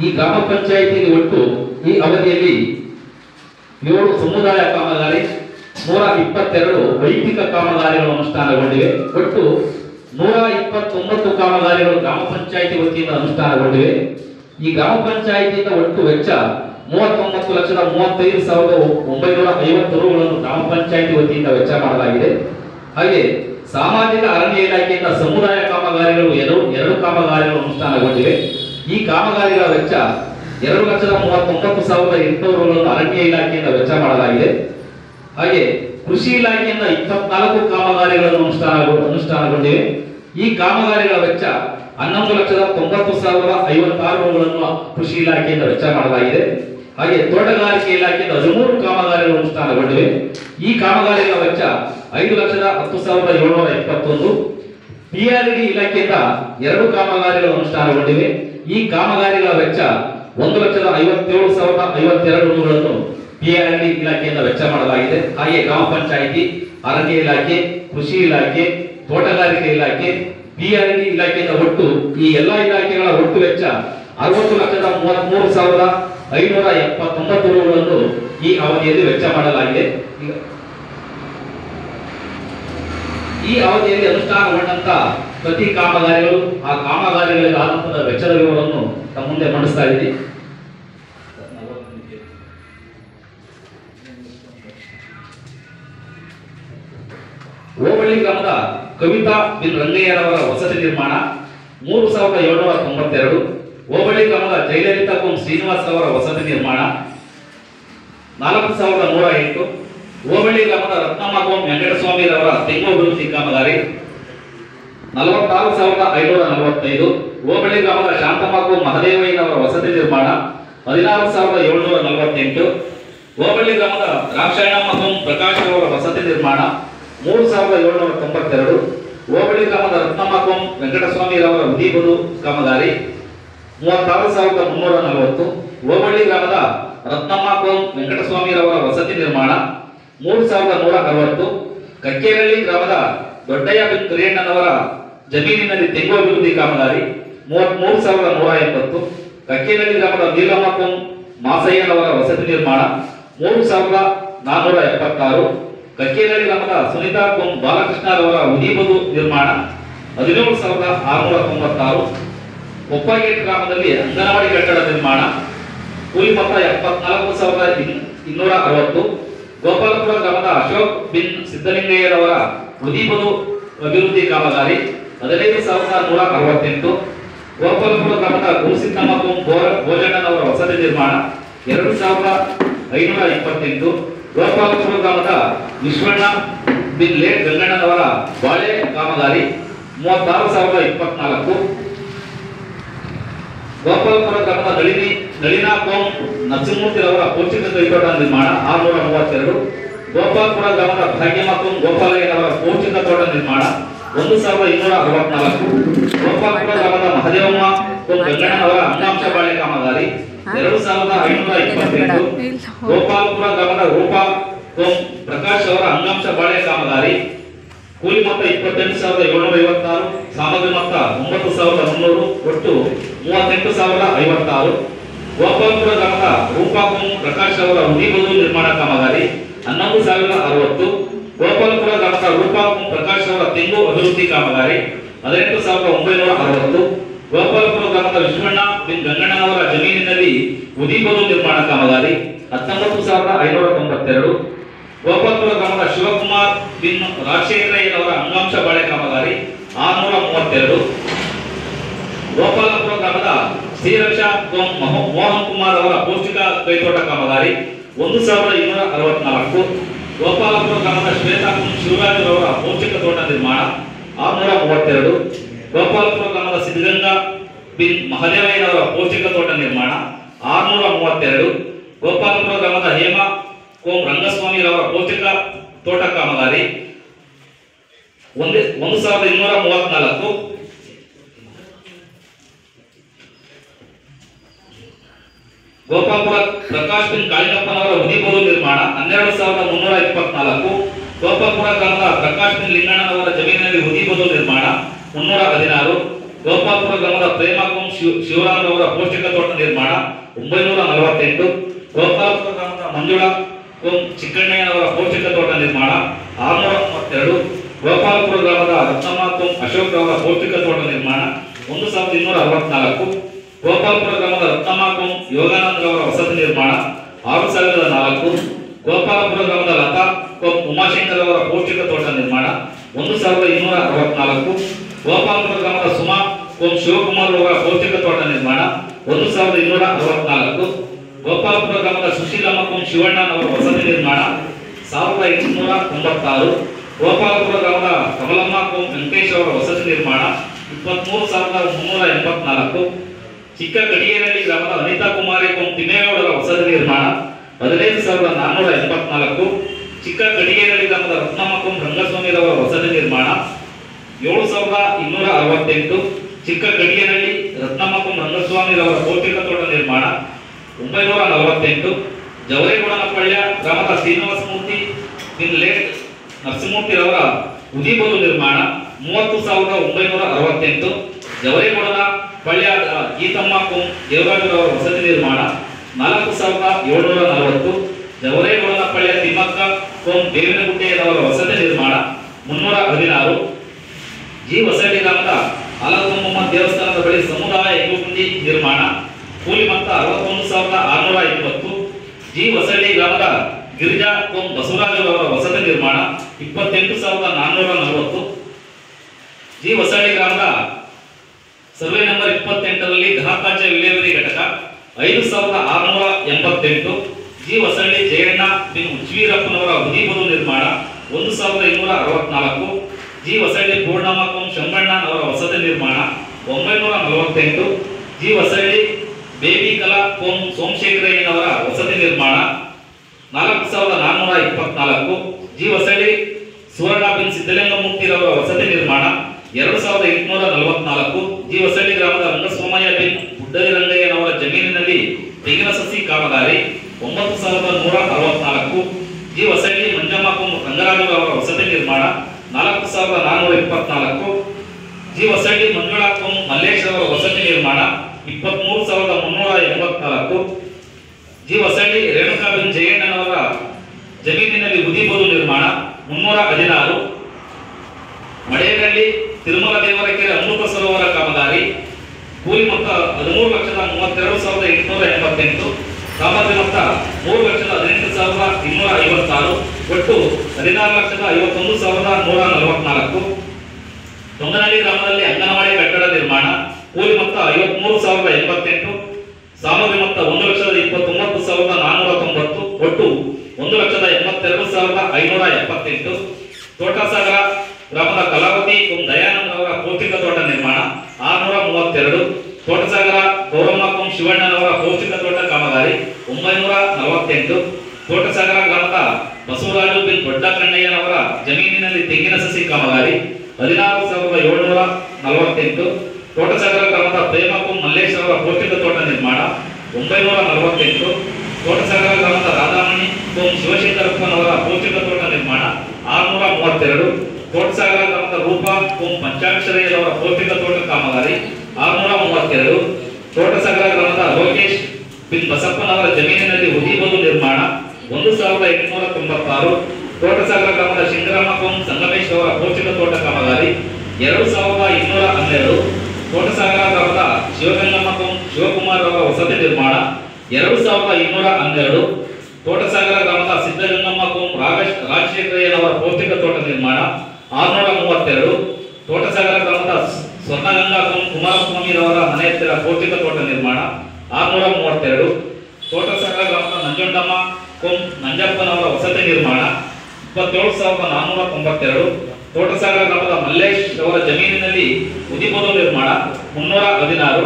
ಈ ಗ್ರಾಮ ಪಂಚಾಯಿತಿಗೆ ಒಟ್ಟು ಈ ಅವಧಿಯಲ್ಲಿ 7 ಸಮುದಾಯ ಕಾಮಗಾರಿ, 122 ವೈಯಕ್ತಿಕ ಕಾಮಗಾರಿಗಳು ಅನುಷ್ಠಾನಗೊಂಡಿವೆ. ಒಟ್ಟು 129 ಕಾಮಗಾರಿಗಳು ಗ್ರಾಮ ಪಂಚಾಯಿತಿ ವತಿಯಿಂದ ಅನುಷ್ಠಾನಗೊಂಡಿವೆ. ಈ ಗ್ರಾಮ ಪಂಚಾಯಿತಿಯಿಂದ ಒಟ್ಟು ವೆಚ್ಚ 39,35,950 ರೂಗಳನ್ನು ಗ್ರಾಮ ಪಂಚಾಯಿತಿ ವತಿಯಿಂದ ವೆಚ್ಚ ಮಾಡಲಾಗಿದೆ. ಹಾಗೆ ಸಾಮಾಜಿಕ ಅರಣ್ಯ ಇಲಾಖೆಯಿಂದ ಸಮುದಾಯ ಕಾಮಗಾರಿಗಳು 2 ಕಾಮಗಾರಿಗಳು ಅನುಷ್ಠಾನಗೊಂಡಿವೆ. ಈ ಕಾಮಗಾರಿಗಳ ವೆಚ್ಚ 2,39,800 ರೂಗಳನ್ನು ಅರಣ್ಯ ಇಲಾಖೆಯಿಂದ ವೆಚ್ಚ ಮಾಡಲಾಗಿದೆ. ಹಾಗೆ ಕೃಷಿ ಇಲಾಖೆಯಿಂದ 24 ಕಾಮಗಾರಿಗಳನ್ನು ಅನುಷ್ಠಾನಗೊಂಡಿವೆ. ಈ ಕಾಮಗಾರಿಗಳ ವೆಚ್ಚ 11,90,056 ರೂಗಳನ್ನು ಕೃಷಿ ಇಲಾಖೆಯಿಂದ ವೆಚ್ಚ ಮಾಡಲಾಗಿದೆ. ಹಾಗೆ ತೋಟಗಾರಿಕೆ ಇಲಾಖೆಯಿಂದ 13 ಕಾಮಗಾರಿಗಳು ಅನುಷ್ಠಾನಗೊಂಡಿವೆ. ಈ ಕಾಮಗಾರಿಗಳ ವೆಚ್ಚ 5,10,721. PRD ಇಲಾಖೆಯಿಂದ 2 ಕಾಮಗಾರಿಗಳು ಅನುಷ್ಠಾನಗೊಂಡಿವೆ. ಈ ಕಾಮಗಾರಿಗಳ ವೆಚ್ಚ 1,57,052 ರೂಗಳನ್ನು PRD ಇಲಾಖೆಯಿಂದ ವೆಚ್ಚ ಮಾಡಲಾಗಿದೆ. ಹಾಗೆ ಗ್ರಾಮ ಪಂಚಾಯಿತಿ, ಅರಣ್ಯ ಇಲಾಖೆ, ಕೃಷಿ ಇಲಾಖೆ, ತೋಟಗಾರಿಕೆ ಇಲಾಖೆ, PRD ಇಲಾಖೆಯಿಂದ ಒಟ್ಟು ಈ ಎಲ್ಲಾ ಇಲಾಖೆಗಳ ಒಟ್ಟು ವೆಚ್ಚ 60,33,579 ರೂಗಳನ್ನು ಈ ಅವಧಿಯಲ್ಲಿ ವೆಚ್ಚ ಮಾಡಲಾಗಿದೆ. ಈ ಅವಧಿಯಲ್ಲಿ ಅನುಷ್ಠಾನಗೊಂಡಂತ ಪ್ರತಿ ಕಾಮಗಾರಿಗಳು, ಆ ಕಾಮಗಾರಿಗಳಿಗೆ ಆದಂತಹ ವೆಚ್ಚದ ವಿವರವನ್ನು ತಮ್ಮ ಮುಂದೆ ಮಂಡಿಸ್ತಾ ಇದ್ದೀನಿ. ಹೋಬಳಿ ಗ್ರಾಮದ ಕವಿತಾ ಬಿನ್ ರಂಗಯ್ಯರವರ ವಸತಿ ನಿರ್ಮಾಣ 3,792. ಹೋಬಳಿ ಗ್ರಾಮದ ಜಯಲಲಿತಾ ಕುಂ ಶ್ರೀನಿವಾಸ್ ಅವರ ವಸತಿ ನಿರ್ಮಾಣ 4,108. ಹೋಬಳಿ ಗ್ರಾಮದ ರತ್ನಮ್ಮ ಕುಂ ವೆಂಕಟಸ್ವಾಮಿರವರ ತೆಂಗು ಅಭಿವೃದ್ಧಿ ಕಾಮಗಾರಿ 46,545. ಹೋಬಳಿ ಗ್ರಾಮದ ಶಾಂತಮ್ಮ ಕುಂ ಮಹದೇವಯ್ಯನವರ ವಸತಿ ನಿರ್ಮಾಣ 16,748. ಹೋಬಳಿ ಗ್ರಾಮದ ರಾಕ್ಷಾಯಣಮ್ಮ ಕುಂ ಪ್ರಕಾಶ್ ಅವರ ವಸತಿ ನಿರ್ಮಾಣ 3,792. ಹೋಬಳಿ ಗ್ರಾಮದ ರತ್ನಮ್ಮ ಕುಂ ವೆಂಕಟಸ್ವಾಮಿರವರ ಉದಿಬದು ಕಾಮಗಾರಿ 36,340. ಹೋಬಳಿ ಗ್ರಾಮದ ರತ್ನಮ್ಮ ಕುಂ ವೆಂಕಟಸ್ವಾಮಿರವರ ವಸತಿ ನಿರ್ಮಾಣ 3,160. ಕಕ್ಕೇರಳ್ಳಿ ಗ್ರಾಮದ ದೊಡ್ಡಯ್ಯ ಬಿನ್ ಕರಿಯಣ್ಣನವರ ಜಮೀನಿನಲ್ಲಿ ತೆಂಗು ಅಭಿವೃದ್ಧಿ ಕಾಮಗಾರಿ 33,180. ಕಕ್ಕೇರಳ್ಳಿ ಗ್ರಾಮದ ನೀಲಮ್ಮ ಕುಂ ಮಾಸಯ್ಯನವರ ವಸತಿ ನಿರ್ಮಾಣ 3,476. ಕಕ್ಕೇರಳ್ಳಿ ಗ್ರಾಮದ ಸುನೀತಾ ಕುಂ ಬಾಲಕೃಷ್ಣರವರ ಉದಿಬದು ನಿರ್ಮಾಣ 17,696. ಕೊಪ್ಪಗೇಟ್ ಗ್ರಾಮದಲ್ಲಿ ಅಂಗನವಾಡಿ ಕಟ್ಟಡ ನಿರ್ಮಾಣ ಕೂಲಿ ಮೊತ್ತ 74,260. ಗೋಪಾಲಪುರ ಗ್ರಾಮದ ಅಶೋಕ್ ಬಿನ್ ಸಿದ್ದಲಿಂಗಯ್ಯರವರ ಉದಿಬದು ಅಭಿವೃದ್ಧಿ ಕಾಮಗಾರಿ 15,168. ಗೋಪಾಲಪುರ ಗ್ರಾಮದ ಗುರುಸಿದ್ದಮ್ಮ ಕುಂ ಭೋಜಣ್ಣನವರ ವಸತಿ ನಿರ್ಮಾಣ 2,528. ಗೋಪಾಲಪುರ ಗ್ರಾಮದ ವಿಶ್ವಣ್ಣ ಬಿನ್ ಲೇಟ್ ಗಂಗಣ್ಣನವರ ಬಾಳೆ ಕಾಮಗಾರಿ 36,024. ಗೋಪಾಲಪುರ ಗ್ರಾಮದ ನಳಿನಾ ಕೋಂ ನರಸಿಂಹಮೂರ್ತಿರವರ ಪೌಷ್ಟಿಕ ಕೈತೋಟ ನಿರ್ಮಾಣ 632. ಗೋಪಾಲಪುರ ಗ್ರಾಮದ ಭಾಗ್ಯಮ್ಮ ಕೋಂ ಗೋಪಾಲಯ್ಯನವರ ಪೌಷ್ಟಿಕ ತೋಟ ನಿರ್ಮಾಣ 1,264. ಗೋಪಾಲಪುರ ಗ್ರಾಮದ ಮಹದೇವಮ್ಮ ಕೋಂ ಗಂಗಣ್ಣನವರ ಅಂಗಾಂಶ ಬಾಳೆ ಕಾಮಗಾರಿ 2,528. ಗೋಪಾಲಪುರ ಗ್ರಾಮದ ರೂಪಾ ಕೋಂ ಪ್ರಕಾಶ್ ಅವರ ಅಂಗಾಂಶ ಬಾಳೆ ಕಾಮಗಾರಿ ಕೂಲಿ ಮೊತ್ತ 28,756. ಸಾಮಗ್ರಿ ಮೊತ್ತ 9,300. ಒಟ್ಟು 38,056. ಗೋಪಾಲಪುರ ಗ್ರಾಮದ ರೂಪಾ ಕೋಂ ಪ್ರಕಾಶ್ ಅವರ ಉದಿಬದು ನಿರ್ಮಾಣ ಕಾಮಗಾರಿ 11,060. ಗೋಪಾಲಪುರ ಗ್ರಾಮದ ರೂಪಾ ಕೋಂ ಪ್ರಕಾಶ್ ಅವರ ತೆಂಗು ಅಭಿವೃದ್ಧಿ ಕಾಮಗಾರಿ 18,960. ಗೋಪಾಲಪುರ ಗ್ರಾಮದ ವಿಶ್ವಣ್ಣ ಬಿನ್ ಗಂಗಣ್ಣನವರ ಜಮೀನಿನಲ್ಲಿ ಉದಿಬದು ನಿರ್ಮಾಣ ಕಾಮಗಾರಿ 19,592. ಗೋಪಾಲಪುರ ಗ್ರಾಮದ ಶಿವಕುಮಾರ್ ಬಿನ್ ರಾಜಶೇಖರಯ್ಯನವರ ಅಂಗಾಂಶ ಬಾಳೆ ಕಾಮಗಾರಿ 632. ಗೋಪಾಲಪುರ ಗ್ರಾಮದ ಶ್ರೀರಕ್ಷಾ ಕೋಂ ಮೋಹನ್ ಕುಮಾರ್ ಅವರ ಪೌಷ್ಟಿಕ ಕೈತೋಟ ಕಾಮಗಾರಿ 1,264. ಗೋಪಾಲಪುರ ಗ್ರಾಮದ ಶ್ವೇತಾ ಕುಂ ಶಿವರಾಜರವರ ಪೌಷ್ಟಿಕ ತೋಟ ನಿರ್ಮಾಣ 632. ಗೋಪಾಲಪುರ ಗ್ರಾಮದ ಸಿದ್ಧಗಂಗಾ ಬಿನ್ ಮಹದೇವಯ್ಯನವರ ಪೌಷ್ಟಿಕ ತೋಟ ನಿರ್ಮಾಣ 632. ಗೋಪಾಲಪುರ ಗ್ರಾಮದ ಹೇಮ ಕೋಂ ರಂಗಸ್ವಾಮಿರವರ ಪೌಷ್ಟಿಕ ತೋಟ ಕಾಮಗಾರಿ 1234. ಗೋಪಾಲಪುರ ಪ್ರಕಾಶ್ ಬಿನ್ ಕಾಳಿಕಪ್ಪನವರ ಉದಿಬೋದು ನಿರ್ಮಾಣ 12324. ಗೋಪಾಲಪುರ ಗ್ರಾಮದ ಪ್ರಕಾಶ್ ಬಿನ್ ಲಿಂಗಣ್ಣನವರ ಜಮೀನಿನಲ್ಲಿ ಉದಿಬೋದು ನಿರ್ಮಾಣ 316. ಗೋಪಾಲಪುರ ಗ್ರಾಮದ ಪ್ರೇಮ ಕೋಂ ಶಿವರಾಮರವರ ಪೌಷ್ಟಿಕ ತೋಟ ನಿರ್ಮಾಣ 948. ಗೋಪಾಲಪುರ ಗ್ರಾಮದ ಮಂಜುಳಾ ಕೋಂ ಚಿಕ್ಕಣ್ಣಯ್ಯನವರ ಪೌಷ್ಟಿಕ ತೋಟ ನಿರ್ಮಾಣ 632. ಗೋಪಾಲಪುರ ಗ್ರಾಮದ ರತ್ನಮ್ಮ ಕೋಂ ಅಶೋಕ್ ರವರ ಪೌಷ್ಟಿಕ ತೋಟ ನಿರ್ಮಾಣ 1264. ಗೋಪಾಲಪುರ ಗ್ರಾಮದ ರತ್ನಮ್ಮ ಕೋಂ ಯೋಗಾನಂದರವರ ವಸತಿ ನಿರ್ಮಾಣ 6004. ಗೋಪಾಲಪುರ ಗ್ರಾಮದ ಲತಾ ಕೋಂ ಉಮಾಶಂಕರ್ ಅವರ ಪೌಷ್ಟಿಕ ತೋಟ ನಿರ್ಮಾಣ 1264. ಗೋಪಾಲಪುರ ಗ್ರಾಮದ ಸುಮಾ ಕೋಂ ಶಿವಕುಮಾರ್ ಅವರ ಪೌಷ್ಟಿಕ ತೋಟ ನಿರ್ಮಾಣ 1264. ಗೋಪಾಲಪುರ ಗ್ರಾಮದ ಸುಶೀಲಮ್ಮ ಕೋಂ ಶಿವಣ್ಣನವರ ವಸತಿ ನಿರ್ಮಾಣ 1896. ಗೋಪಾಲಪುರ ಗ್ರಾಮದ ಕಮಲಮ್ಮ ಕೋಂ ವೆಂಕಟೇಶ್ ಅವರ ವಸತಿ ನಿರ್ಮಾಣ 23384. ಚಿಕ್ಕ ಗಡಿಯೇನಹಳ್ಳಿ ಗ್ರಾಮದ ಅನಿತಾ ಕುಮಾರಿ ಕೋಂ ತಿಮ್ಮೇಗೌಡರ ವಸತಿ ನಿರ್ಮಾಣ 15484. ಚಿಕ್ಕ ಗಡಿಯೇನಹಳ್ಳಿ ಗ್ರಾಮದ ರತ್ನಮ್ಮ ಕೋಂ ರಂಗಸ್ವಾಮಿರವರ ವಸತಿ ನಿರ್ಮಾಣ 7268. ಚಿಕ್ಕ ಗಡಿಯೇನಹಳ್ಳಿ ರತ್ನಮ್ಮ ಕೋಂ ರಂಗಸ್ವಾಮಿರವರ ಪೌಷ್ಟಿಕ ತೋಟ ನಿರ್ಮಾಣ 948. ಜವರೇಗೌಡನಪಳ್ಯ ಗ್ರಾಮದ ಶ್ರೀನಿವಾಸ ಮೂರ್ತಿ ಬಿನ್ ಲೇಟ್ ನರಸಿಂಹಮೂರ್ತಿರವರ ಉದಿಬೋದು ನಿರ್ಮಾಣ 30968. ಜವರೇಗೌಡನ ಪಳ್ಯ ಗೀತಮ್ಮ ಕೋಂ ದೇವರಾಜರವರ ವಸತಿ ನಿರ್ಮಾಣ 4740. ಜವರೇಗೌಡನ ಪಳ್ಯ ತಿಮ್ಮಕ್ಕ ಕೋಂ ಬೇವಿನಗುಡ್ಡೆಯವರ ವಸತಿ ನಿರ್ಮಾಣ 316. ಜಿ ಹೊಸಳ್ಳಿ ಗ್ರಾಮದ ಅಲಗಮ್ಮ ದೇವಸ್ಥಾನದ ಬಳಿ ಸಮುದಾಯ ಎಗ್ಗುಂಡಿ ನಿರ್ಮಾಣ ಕೂಲಿ ಮೊತ್ತ 61620. ಜಿ ಹೊಸಳ್ಳಿ ಗ್ರಾಮದ ಗಿರಿಜಾ ಕೋಂ ಬಸವರಾಜರವರ ವಸತಿ ನಿರ್ಮಾಣ 28440. ಜಿ ಹೊಸಳ್ಳಿ ಗ್ರಾಮದ ಸರ್ವೆ ನಂಬರ್ 28ರಲ್ಲಿ ಘನತ್ಯಾಜ್ಯ ವಿಲೇವಾರಿ ಘಟಕ 5688. ಜಿ ಹೊಸಳ್ಳಿ ಜಯಣ್ಣ ಬಿನ್ ಉಜ್ವೀರಪ್ಪನವರ ಉದಿಬೋದು ನಿರ್ಮಾಣ 1264. ಜಿ ಹೊಸಳ್ಳಿ ಪೂರ್ಣಮ್ಮ ಕೋಂ ಶಂಬಣ್ಣನವರ ವಸತಿ ನಿರ್ಮಾಣ 948. ಜಿ ಹೊಸಳ್ಳಿ ಬೇಬಿ ಕಲಾ ಕೋಂ ಸೋಮಶೇಖರಯ್ಯನವರ ವಸತಿ ನಿರ್ಮಾಣ 4424. ಜಿ ಹೊಸಳ್ಳಿ ಸುವರ್ಣ ಬಿನ್ ಸಿದ್ದಲಿಂಗಮೂರ್ತಿರವರ ವಸತಿ ನಿರ್ಮಾಣ 2844. ಜಿ ಹೊಸಳ್ಳಿ ಗ್ರಾಮದ ರಂಗಸ್ವಾಮಯ್ಯ ಬಿನ್ ಬುಡ್ಡಲಿರಂಗಯ್ಯನವರ ಜಮೀನಿನಲ್ಲಿ ತೆಂಗಿನ ಸಸಿ ಕಾಮಗಾರಿ 9164. ಜಿ ಹೊಸಳ್ಳಿ ಮಂಜಮ್ಮ ಕೋಂ ರಂಗರಾಜರವರ ವಸತಿ ನಿರ್ಮಾಣ 4424. ಜಿ ಹೊಸಳ್ಳಿ ಮಂಜುಳಾ ಕೋಂ ಮಲ್ಲೇಶ್ ಅವರ ವಸತಿ ನಿರ್ಮಾಣ 23384. ಜಿ ಹೊಸಳ್ಳಿ ರೇಣುಕಾ ಬಿನ್ ಜಯಣ್ಣನವರ ಜಮೀನಿನಲ್ಲಿ ಉದಿಬೋದು ನಿರ್ಮಾಣ 316. ಮಡೇನಹಳ್ಳಿ ತಿರುಮಲ ದೇವರ ಕೆರೆ ಅಮೃತ ಸರೋವರ ಕಾಮಗಾರಿ ಕೂಲಿ ಮೊತ್ತ 13,32,888. ಸಾಮಗ್ರಿ ಮೊತ್ತ 3,18,256. ಒಟ್ಟು 16,51,144. ತೊಂಗನಹಳ್ಳಿ ಗ್ರಾಮದಲ್ಲಿ ಅಂಗನವಾಡಿ ಕಟ್ಟಡ ನಿರ್ಮಾಣ ಕೂಲಿ ಮೊತ್ತ 53,088. ಸಾಮಗ್ರಿ ಮೊತ್ತ 1,29,490. ಒಟ್ಟು 1,82,578. ತೋಟಸಾಗರ ಗ್ರಾಮದ ಕಲಾವತಿ ಕೋಂ ದಯಾನಂದ ಅವರ ಪೌಷ್ಟಿಕ ತೋಟ ನಿರ್ಮಾಣ 632. ತೋಟಸಾಗರ ಗೌರಮ್ಮ ಕೋಂ ಶಿವಣ್ಣನವರ ಪೌಷ್ಟಿಕ ತೋಟ ಕಾಮಗಾರಿ 948. ತೋಟಸಾಗರ ಗ್ರಾಮದ ಬಸವರಾಜು ಬಿನ್ ದೊಡ್ಡ ಕಣ್ಣಯ್ಯನವರ ಜಮೀನಿನಲ್ಲಿ ತೆಂಗಿನ ಸಸಿ ಕಾಮಗಾರಿ 16,748. ತೋಟಸಾಗರ ಗ್ರಾಮದ ಪ್ರೇಮ ಕೋಂ ಮಲ್ಲೇಶ್ ಅವರ ಪೌಷ್ಟಿಕ ತೋಟ ನಿರ್ಮಾಣ 948. ತೋಟಸಾಗರ ಗ್ರಾಮದ ರಾಧಾಮಣಿ ಕೋಂ ಶಿವಶಂಕರಪ್ಪನವರ ಪೌಷ್ಟಿಕ ತೋಟ ನಿರ್ಮಾಣ 632. ತೋಟಸಾಗರ ಗ್ರಾಮದ ರೂಪಾ ಕೋಂ ಪಂಚಾಕ್ಷರಯ್ಯನವರ ಪೌಷ್ಟಿಕ ತೋಟ ಕಾಮಗಾರಿ 632. ತೋಟಸಾಗರ ಗ್ರಾಮದ ಲೋಕೇಶ್ ಬಿನ್ ಬಸಪ್ಪನವರ ಜಮೀನಿನಲ್ಲಿ ಉದಿಬೋದು ನಿರ್ಮಾಣ 1896. ತೋಟಸಾಗರ ಗ್ರಾಮದ ಶಿಂಗರಮ್ಮ ಕೋಂ ಸಂಗಮೇಶ್ ಅವರ ಪೌಷ್ಟಿಕ ತೋಟ ಕಾಮಗಾರಿ 2212. ತೋಟಸಾಗರ ಗ್ರಾಮದ ಶಿವಗಂಗಮ್ಮ ಕೋಂ ಶಿವಕುಮಾರ್ ಅವರ ವಸತಿ ನಿರ್ಮಾಣ 2212. ತೋಟಸಾಗರ ಗ್ರಾಮದ ಸಿದ್ದಗಂಗಮ್ಮ ಕೋಂ ರಾಜಶೇಖರಯ್ಯನವರ ಪೌಷ್ಟಿಕ ತೋಟ ನಿರ್ಮಾಣ 632. ತೋಟಸಾಗರ ಗ್ರಾಮದ ಸ್ವರ್ಣಗಂಗಾ ಕೋಂ ಕುಮಾರಸ್ವಾಮಿರವರ ಮನೆ ಹತ್ತಿರ ಪೌಷ್ಟಿಕ ತೋಟ ನಿರ್ಮಾಣ 632. ತೋಟಸಾಗರ ಗ್ರಾಮದ ನಂಜುಂಡಮ್ಮ ಕೋಂ ನಂಜಪ್ಪನವರ ವಸತಿ ನಿರ್ಮಾಣ 27,492. ತೋಟಸಾಗರ ಗ್ರಾಮದ ಮಲ್ಲೇಶ್ ಅವರ ಜಮೀನಿನಲ್ಲಿ ಉದಿಬೋದು ನಿರ್ಮಾಣ 316.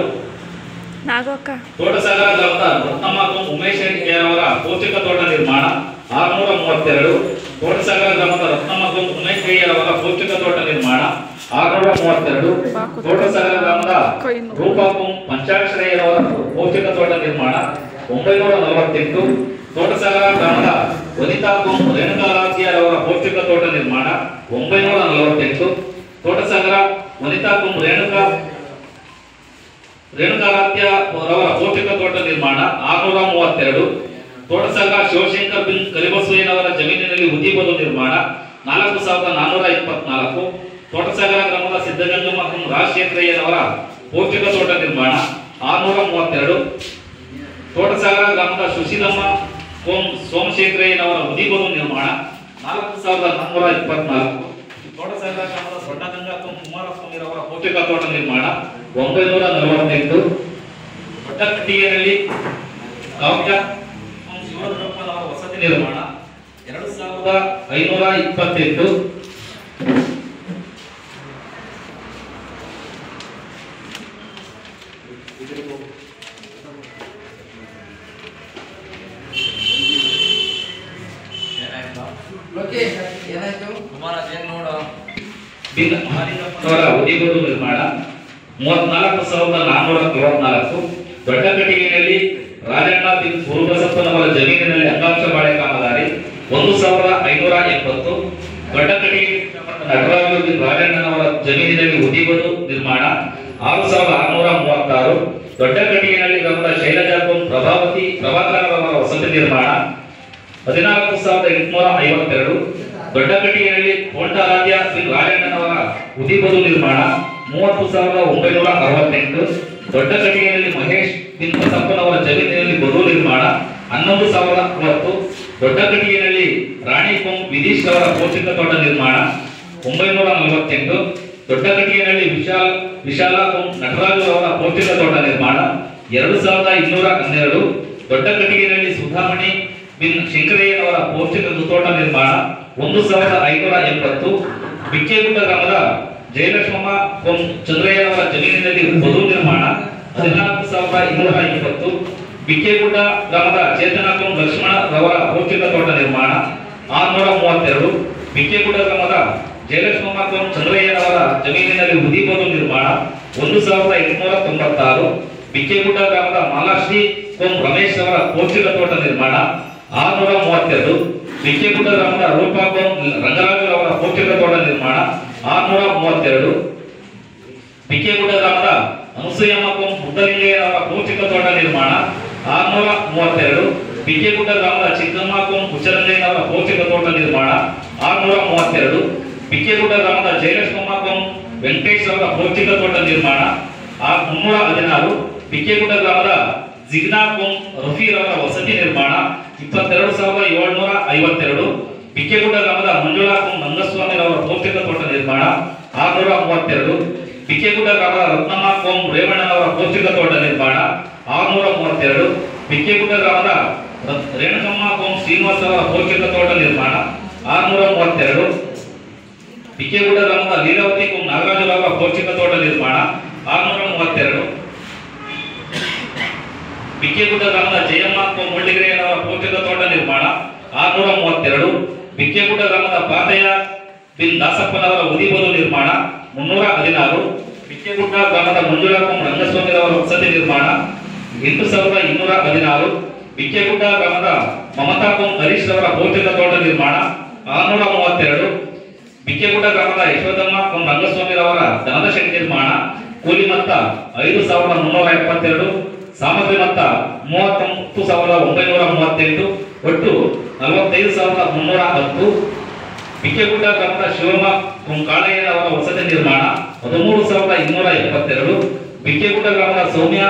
ತೋಟಸಾಗರ ಗ್ರಾಮದ ರತ್ನಮ್ಮ ಉಮೇಶ್ ಅವರ ಪೌಷ್ಟಿಕ ತೋಟ ನಿರ್ಮಾಣ 632. ತೋಟಸಾಗರ ಗ್ರಾಮದ ರತ್ನಮ್ಮ ಉಮೇಶ್ ಅವರ ಪೌಷ್ಟಿಕ ತೋಟ ನಿರ್ಮಾಣ 632. ತೋಟಸಾಗರ ಗ್ರಾಮದ ರೂಪಾ ಪಂಚಾಕ್ಷರಯ್ಯನವರ ಪೌಷ್ಟಿಕ ತೋಟ ನಿರ್ಮಾಣ 948. ತೋಟಸಾಗರ ಗ್ರಾಮದ ವನಿತಾ ರೇಣುಕಾರಾಧ್ಯರವರ ಪೌಷ್ಟಿಕ ತೋಟ ನಿರ್ಮಾಣ 948. ತೋಟಸಾಗರ ವನಿತಾ ರೇಣುಕಾರಾಧ್ಯ ಅವರ ಪೌಷ್ಟಿಕ ತೋಟ ನಿರ್ಮಾಣ 632. ತೋಟಸಾಗರ ಶಿವಶಂಕರ್ ಕರಿಬಸವಯ್ಯನವರ ಜಮೀನಿನಲ್ಲಿ ಉದ್ದಿಬದು ನಿರ್ಮಾಣ 4424. ತೋಟಸಾಗರ ಗ್ರಾಮದ ಸಿದ್ದಗಂಗಮ್ಮ ರಾಜಶೇಖರಯ್ಯನವರ ಪೌಷ್ಟಿಕ ತೋಟ ನಿರ್ಮಾಣ 632. ತೋಟಸಾಗರ ಗ್ರಾಮದ ಸುಶೀಲಮ್ಮ ಸೋಮಶೇಖರಯ್ಯನವರ ಉದ್ದಿಬದು ನಿರ್ಮಾಣ 4424. ತೋಟಸಾಗರ ಗ್ರಾಮದ ಸೊಣ್ಣಗಂಗಾ ಕುಮಾರಸ್ವಾಮಿರವರ ಪೌಷ್ಟಿಕ ತೋಟ ನಿರ್ಮಾಣ 948. ದೊಡ್ಡಕಟ್ಟಿಗೆಯಲ್ಲಿ ಕಾವ್ಯ ಶಿವರುದ್ರಪ್ಪನವರ ವಸತಿ ನಿರ್ಮಾಣ 2528. ಉದ್ದಿಬದು ನಿರ್ಮಾಣ 34,494. ದೊಡ್ಡಕಟ್ಟಿಗೆಯಲ್ಲಿ ರಾಜಣ್ಣ ಗುರುಬಸಪ್ಪನವರ ಜಮೀನಿನಲ್ಲಿ ಅಂಗಾಂಶ ಬಾಳೆ ಕಾಮಗಾರಿ 1,570. ದೊಡ್ಡಕಟ್ಟಿಗೆ ನಟರಾಜ ರಾಜಣ್ಣನವರ ಜಮೀನಿನಲ್ಲಿ ಉದ್ದಿಬದು ನಿರ್ಮಾಣ 6,636. ದೊಡ್ಡಕಟ್ಟಿಗೆಯಲ್ಲಿ ಗ್ರಾಮದ ಶೈಲಜಾ ಪ್ರಭಾವತಿ ಪ್ರಭಾಕರವರ ವಸತಿ ನಿರ್ಮಾಣ 14,852. ದೊಡ್ಡಕಟ್ಟಿಗೆಯಲ್ಲಿ ಕೋಂಟಾರಾಧ್ಯ ರಾಜಣ್ಣನವರ ಉದ್ದಿಬದು ನಿರ್ಮಾಣ 30,968. ದೊಡ್ಡಕಟ್ಟಿಗೆಯಲ್ಲಿ ಮಹೇಶ್ ಬಸಪ್ಪನವರ ಜಮೀನಿನಲ್ಲಿ ಬದು ನಿರ್ಮಾಣ 11,010. ದೊಡ್ಡಕಟ್ಟಿಗೆಯಲ್ಲಿ ರಾಣಿ ವಿದೀಶ್ ಅವರ ಪೌಷ್ಟಿಕ ತೋಟ ನಿರ್ಮಾಣ 948. ದೊಡ್ಡಕಟ್ಟಿಗೆಯಲ್ಲಿ ವಿಶಾಲ ನಟರಾಜು ಅವರ ಪೌಷ್ಟಿಕ ತೋಟ ನಿರ್ಮಾಣ 2,212. ದೊಡ್ಡಕಟ್ಟಿಗೆಯಲ್ಲಿ ಸುಧಾಮಣಿ ಶಂಕರಯ್ಯನವರ ಪೌಷ್ಟಿಕ ತೋಟ ನಿರ್ಮಾಣ 1,580. ಬಿಕ್ಕೇಗುಡ್ಡ ಗ್ರಾಮದ ಜಯಲಕ್ಷ್ಮಮ್ಮ ಚಂದ್ರಯ್ಯನವರ ಜಮೀನಿನಲ್ಲಿ ಬದು ನಿರ್ಮಾಣ 14,220. ಬಿಕ್ಕೇಗುಡ್ಡ ಗ್ರಾಮದ ಚೇತನ ಲಕ್ಷ್ಮಣ ರವರ ಪೌಷ್ಟಿಕ ತೋಟ ನಿರ್ಮಾಣ 632. ಬಿಕ್ಕೇಗುಡ್ಡ ಗ್ರಾಮದ ಜಯಲಕ್ಷ್ಮಮ್ಮ ಚಂದ್ರಯ್ಯನವರ ಜಮೀನಿನಲ್ಲಿ ಉದ್ದಿಬದು ನಿರ್ಮಾಣ 1,896. ಬಿಕ್ಕೇಗುಡ್ಡ ಗ್ರಾಮದ ಮಾಲಾಶ್ರೀ ರಮೇಶ್ ಅವರ ಪೌಷ್ಟಿಕ ತೋಟ ನಿರ್ಮಾಣ 632. ಬಿಕ್ಕೇಗುಡ್ಡ ಗ್ರಾಮದ ರೂಪಾ ರಂಗರಾಜು ಅವರ ಪೌಷ್ಟಿಕ ತೋಟ ನಿರ್ಮಾಣ 632. ಬಿಕ್ಕೇಗುಡ್ಡ ಗ್ರಾಮದ ಅನಸೂಯಮ್ಮ ಮುದ್ದಲಿಂಗಯ್ಯನವರ ಪೌಷ್ಟಿಕ ತೋಟ ನಿರ್ಮಾಣ 632. ಬಿಕ್ಕೇಗುಡ್ಡ ಗ್ರಾಮದ ಚಿಕ್ಕಮ್ಮ ಹುಚ್ಚರಂಗಯ್ಯನವರ ಪೌಷ್ಟಿಕ ತೋಟ ನಿರ್ಮಾಣ 632. ಬಿಕ್ಕೇಗುಡ್ಡ ಗ್ರಾಮದ ಜಯಲಕ್ಷ್ಮಮ್ಮ ವೆಂಕಟೇಶ್ ಅವರ ಪೌಷ್ಟಿಕ ತೋಟ ನಿರ್ಮಾಣ 316. ಬಿಕ್ಕೇಗುಡ್ಡ ಗ್ರಾಮದ ಜಿಗ್ನಾ ರಫೀರ್ ಅವರ ವಸತಿ ನಿರ್ಮಾಣ 22,752. ಬಿಕ್ಕೇಗುಡ್ಡ ಗ್ರಾಮದ ಮಂಜುಳಾ ನಂಗಸ್ವಾಮಿ ಅವರ ಪೌಷ್ಟಿಕ ತೋಟ ನಿರ್ಮಾಣ 632. ಬಿಕ್ಕೇಗುಡ್ಡ ಗ್ರಾಮದ ರತ್ನಮ್ಮ ರೇವಣ್ಣನವರ ಪೌಷ್ಟಿಕ ತೋಟ ನಿರ್ಮಾಣ 632. ಬಿಕ್ಕೇಗುಡ್ಡ ಗ್ರಾಮದ ರೇಣುಕಮ್ಮ ಶ್ರೀನಿವಾಸ ಅವರ ಪೌಷ್ಟಿಕ ತೋಟ ನಿರ್ಮಾಣ 632. ಬಿಕ್ಕೇಗುಡ್ಡ ಗ್ರಾಮದ ಲೀಲಾವತಿ ನಾಗರಾಜು ಅವರ ಪೌಷ್ಟಿಕ ತೋಟ ನಿರ್ಮಾಣ 632. ಬಿಕ್ಕೇಗುಡ್ಡ ಗ್ರಾಮದ ಜಯಮ್ಮ ಮುಳ್ಳಿಗಿರಿಯನವರ ಪೌಷ್ಟಿಕ ತೋಟ ನಿರ್ಮಾಣ 632. ಬಿಕ್ಕೇಗುಡ್ಡ ಗ್ರಾಮದ ಪಾತಯ್ಯ ದಾಸಪ್ಪನವರ ಉದಿಬದು ನಿರ್ಮಾಣ 316. ಬಿಕ್ಕೇಗುಡ್ಡ ಗ್ರಾಮದ ಮಂಜುಳಾ ರಂಗಸ್ವಾಮಿ ಅವರ ವಸತಿ ನಿರ್ಮಾಣ 8,216. ಬಿಕ್ಕೇಗುಡ್ಡ ಗ್ರಾಮದ ಮಮತಾ ಹರೀಶ್ ಅವರ ಪೌಷ್ಟಿಕ ತೋಟ ನಿರ್ಮಾಣ 632. ಬಿಕ್ಕೇಗುಡ್ಡ ಗ್ರಾಮದ ಯಶೋಧಮ್ಮ ರಂಗಸ್ವಾಮಿ ಅವರ ದನದ ಶೆಡ್ ನಿರ್ಮಾಣ ಕೂಲಿ ಮೊತ್ತ 5,372. ಸಾಮಗ್ರಿ ಮೊತ್ತ 39,938. ಒಟ್ಟು 45,310. ಬಿಕ್ಕೇಗುಡ್ಡ ಗ್ರಾಮದ ಶಿವಮ್ಮ ಕಾಳಯ್ಯನವರ ವಸತಿ ನಿರ್ಮಾಣ 13,272. ಬಿಕ್ಕೇಗುಡ್ಡ ಗ್ರಾಮದ ಸೌಮ್ಯ